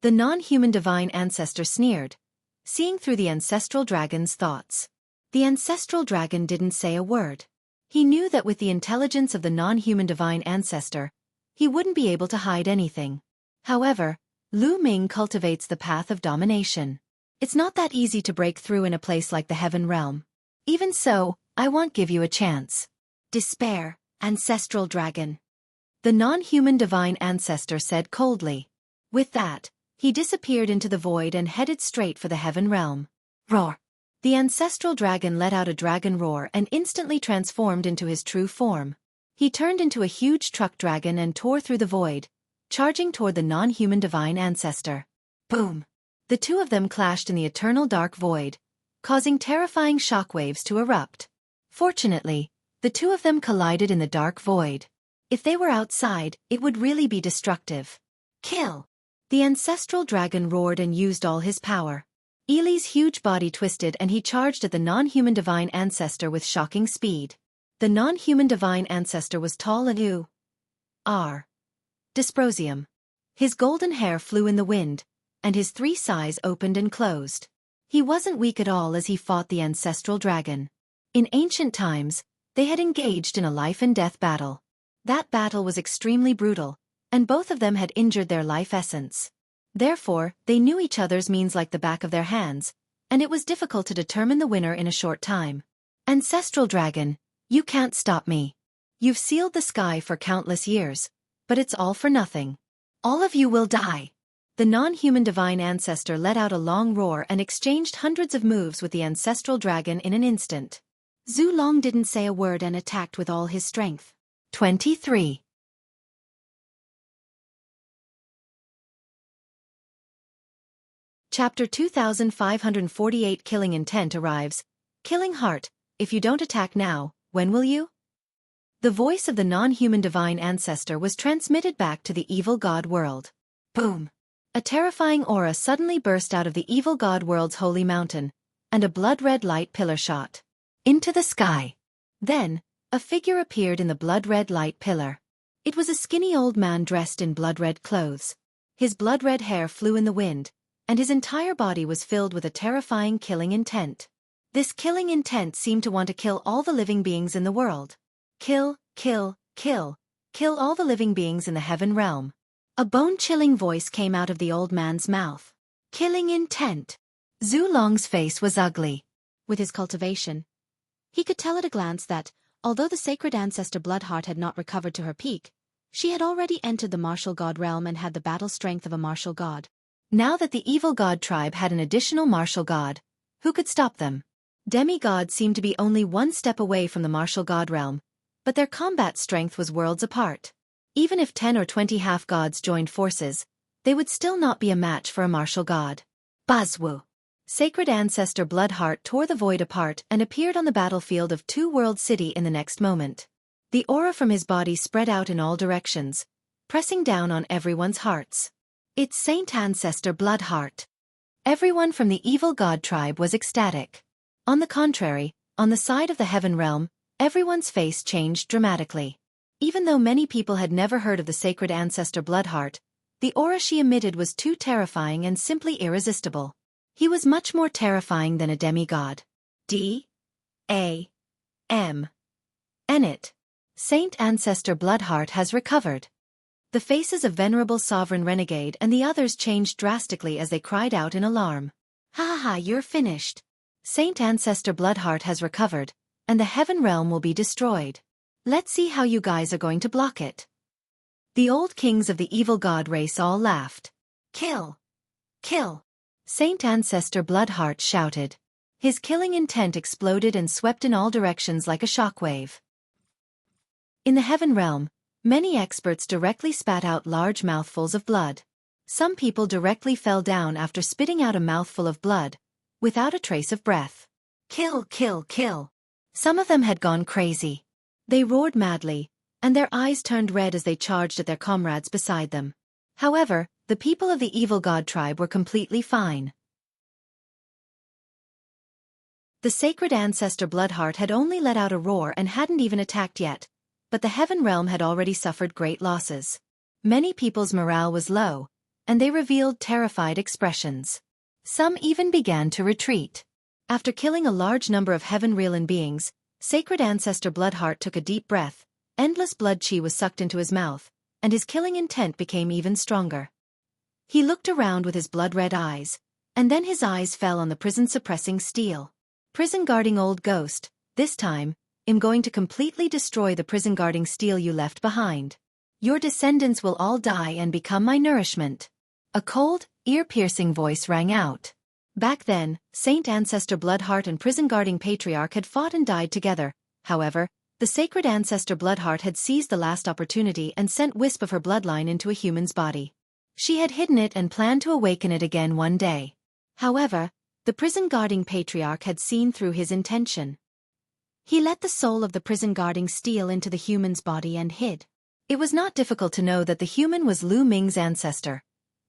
The non-human divine ancestor sneered, seeing through the ancestral dragon's thoughts. The ancestral dragon didn't say a word. He knew that with the intelligence of the non-human divine ancestor, he wouldn't be able to hide anything. However, Lu Ming cultivates the path of domination. It's not that easy to break through in a place like the Heaven Realm. Even so, I won't give you a chance. Despair, ancestral dragon. The non-human divine ancestor said coldly. With that, he disappeared into the void and headed straight for the Heaven Realm. Roar! The ancestral dragon let out a dragon roar and instantly transformed into his true form. He turned into a huge truck dragon and tore through the void, charging toward the non-human divine ancestor. Boom! The two of them clashed in the eternal dark void, causing terrifying shockwaves to erupt. Fortunately, the two of them collided in the dark void. If they were outside, it would really be destructive. Kill! The ancestral dragon roared and used all his power. Eli's huge body twisted and he charged at the non-human divine ancestor with shocking speed. The non-human divine ancestor was tall and dysprosium. His golden hair flew in the wind, and his 3 eyes opened and closed. He wasn't weak at all as he fought the ancestral dragon. In ancient times, they had engaged in a life-and-death battle. That battle was extremely brutal, and both of them had injured their life essence. Therefore, they knew each other's means like the back of their hands, and it was difficult to determine the winner in a short time. Ancestral dragon, you can't stop me. You've sealed the sky for countless years, but it's all for nothing. All of you will die. The non-human divine ancestor let out a long roar and exchanged hundreds of moves with the ancestral dragon in an instant. Zhu Long didn't say a word and attacked with all his strength. 23. Chapter 2548 Killing Intent arrives. Killing Heart, if you don't attack now, when will you? The voice of the non-human divine ancestor was transmitted back to the evil god world. Boom! A terrifying aura suddenly burst out of the evil god world's holy mountain, and a blood-red light pillar shot into the sky. Then, a figure appeared in the blood-red light pillar. It was a skinny old man dressed in blood-red clothes. His blood-red hair flew in the wind, and his entire body was filled with a terrifying killing intent. This killing intent seemed to want to kill all the living beings in the world. Kill, kill, kill, kill all the living beings in the Heaven Realm. A bone-chilling voice came out of the old man's mouth. Killing intent. Zhu Long's face was ugly. With his cultivation, he could tell at a glance that, although the sacred ancestor Bloodheart had not recovered to her peak, she had already entered the martial god realm and had the battle strength of a martial god. Now that the evil god tribe had an additional martial god, who could stop them? Demigods seemed to be only one step away from the martial god realm, but their combat strength was worlds apart. Even if 10 or 20 half-gods joined forces, they would still not be a match for a martial god. Buzzwoo! Sacred Ancestor Bloodheart tore the void apart and appeared on the battlefield of Two-World City in the next moment. The aura from his body spread out in all directions, pressing down on everyone's hearts. It's Saint Ancestor Bloodheart. Everyone from the evil god tribe was ecstatic. On the contrary, on the side of the heaven realm, everyone's face changed dramatically. Even though many people had never heard of the sacred ancestor Bloodheart, the aura she emitted was too terrifying and simply irresistible. He was much more terrifying than a demigod. D-A-M-N it. Saint Ancestor Bloodheart has recovered. The faces of Venerable Sovereign Renegade and the others changed drastically as they cried out in alarm. Ha ha ha, you're finished. Saint Ancestor Bloodheart has recovered, and the heaven realm will be destroyed. Let's see how you guys are going to block it. The old kings of the evil god race all laughed. Kill! Kill! Saint Ancestor Bloodheart shouted. His killing intent exploded and swept in all directions like a shockwave. In the heaven realm, many experts directly spat out large mouthfuls of blood. Some people directly fell down after spitting out a mouthful of blood, without a trace of breath. Kill, kill, kill. Some of them had gone crazy. They roared madly, and their eyes turned red as they charged at their comrades beside them. However, the people of the evil god tribe were completely fine. The sacred ancestor Bloodheart had only let out a roar and hadn't even attacked yet, but the heaven realm had already suffered great losses. Many people's morale was low, and they revealed terrified expressions. Some even began to retreat. After killing a large number of heaven-realm beings, sacred ancestor Bloodheart took a deep breath, endless blood chi was sucked into his mouth, and his killing intent became even stronger. He looked around with his blood-red eyes, and then his eyes fell on the prison-suppressing steel. Prison-guarding old ghost, this time, I'm going to completely destroy the prison-guarding steel you left behind. Your descendants will all die and become my nourishment. A cold, ear-piercing voice rang out. Back then, Saint Ancestor Bloodheart and prison-guarding Patriarch had fought and died together. However, the sacred ancestor Bloodheart had seized the last opportunity and sent wisp of her bloodline into a human's body. She had hidden it and planned to awaken it again one day. However, the prison-guarding Patriarch had seen through his intention. He let the soul of the prison-guarding steel into the human's body and hid. It was not difficult to know that the human was Lu Ming's ancestor,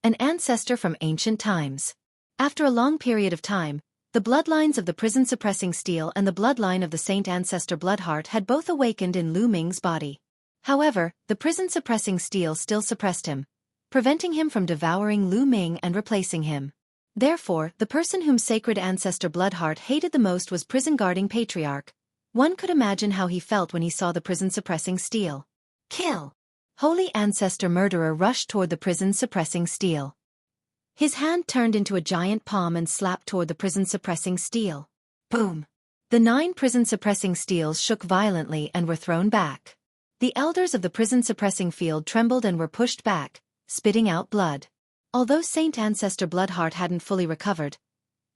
an ancestor from ancient times. After a long period of time, the bloodlines of the prison-suppressing steel and the bloodline of the Saint Ancestor Bloodheart had both awakened in Lu Ming's body. However, the prison-suppressing steel still suppressed him, preventing him from devouring Lu Ming and replacing him. Therefore, the person whom Sacred Ancestor Bloodheart hated the most was prison-guarding Patriarch. One could imagine how he felt when he saw the prison-suppressing steel. Kill! Holy Ancestor Murderer rushed toward the prison-suppressing steel. His hand turned into a giant palm and slapped toward the prison-suppressing steel. Boom! The 9 prison-suppressing steels shook violently and were thrown back. The elders of the prison-suppressing field trembled and were pushed back, spitting out blood. Although Saint Ancestor Bloodheart hadn't fully recovered,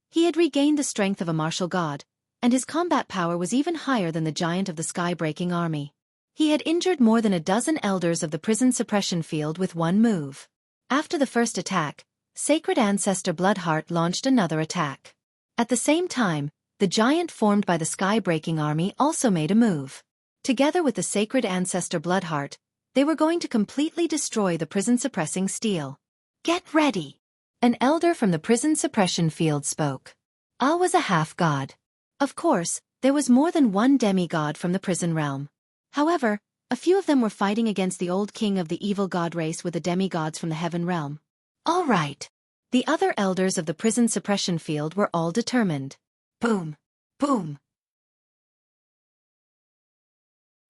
he had regained the strength of a martial god, and his combat power was even higher than the giant of the sky-breaking army. He had injured more than a dozen elders of the prison suppression field with one move. After the first attack, Sacred Ancestor Bloodheart launched another attack. At the same time, the giant formed by the sky-breaking army also made a move. Together with the Sacred Ancestor Bloodheart, they were going to completely destroy the prison-suppressing steel. Get ready! An elder from the prison suppression field spoke. I was a half-god. Of course, there was more than one demigod from the prison realm. However, a few of them were fighting against the old king of the evil god race with the demigods from the heaven realm. All right. The other elders of the prison suppression field were all determined. Boom! Boom!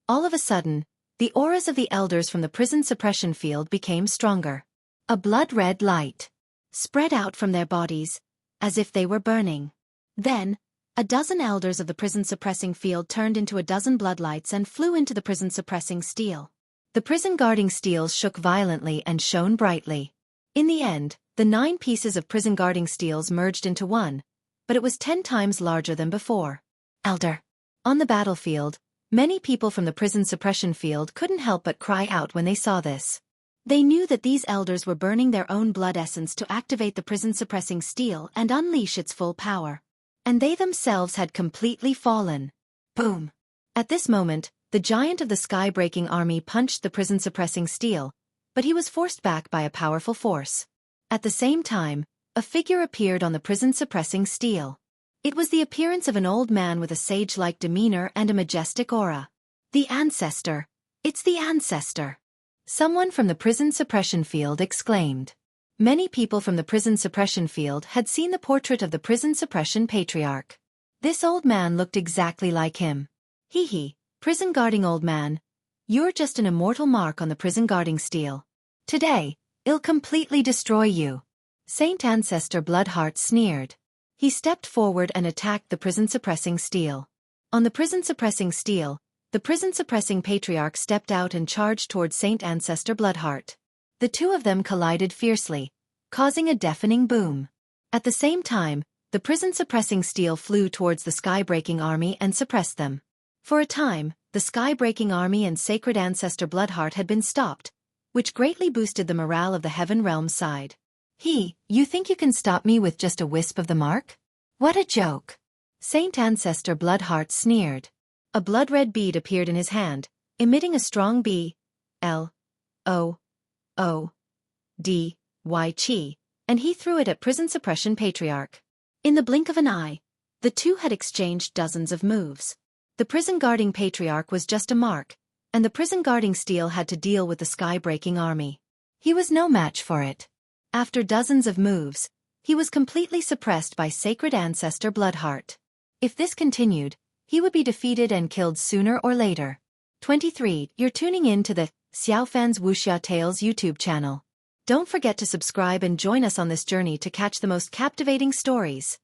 All of a sudden, the auras of the elders from the prison suppression field became stronger. A blood-red light spread out from their bodies, as if they were burning. Then, a dozen elders of the prison-suppressing field turned into a dozen bloodlights and flew into the prison-suppressing steel. The prison-guarding steels shook violently and shone brightly. In the end, the 9 pieces of prison-guarding steels merged into one, but it was 10 times larger than before. Elder. On the battlefield, Many people from the prison suppression field couldn't help but cry out when they saw this. They knew that these elders were burning their own blood essence to activate the prison-suppressing steel and unleash its full power. And they themselves had completely fallen. Boom! At this moment, the giant of the sky-breaking army punched the prison-suppressing steel, but he was forced back by a powerful force. At the same time, a figure appeared on the prison-suppressing steel. It was the appearance of an old man with a sage-like demeanor and a majestic aura. The ancestor! It's the ancestor! Someone from the prison suppression field exclaimed. Many people from the prison suppression field had seen the portrait of the prison suppression patriarch. This old man looked exactly like him. Hee, prison guarding old man. You're just an immortal mark on the prison guarding steel. Today, I'll completely destroy you. Saint Ancestor Bloodheart sneered. He stepped forward and attacked the prison-suppressing steel. On the prison-suppressing steel, the prison-suppressing patriarch stepped out and charged towards Saint Ancestor Bloodheart. The two of them collided fiercely, causing a deafening boom. At the same time, the prison-suppressing steel flew towards the sky-breaking army and suppressed them. For a time, the sky-breaking army and Sacred Ancestor Bloodheart had been stopped, which greatly boosted the morale of the Heaven Realm side. You think you can stop me with just a wisp of the mark? What a joke! Saint Ancestor Bloodheart sneered. A blood-red bead appeared in his hand, emitting a strong B-L-O-O-D-Y chi, and he threw it at Prison Suppression Patriarch. In the blink of an eye, the two had exchanged dozens of moves. The prison-guarding Patriarch was just a mark, and the prison-guarding steel had to deal with the sky-breaking army. He was no match for it. After dozens of moves, he was completely suppressed by Sacred Ancestor Bloodheart. If this continued, he would be defeated and killed sooner or later. 23. You're tuning in to the Xiaofan's Wuxia Tales YouTube channel. Don't forget to subscribe and join us on this journey to catch the most captivating stories.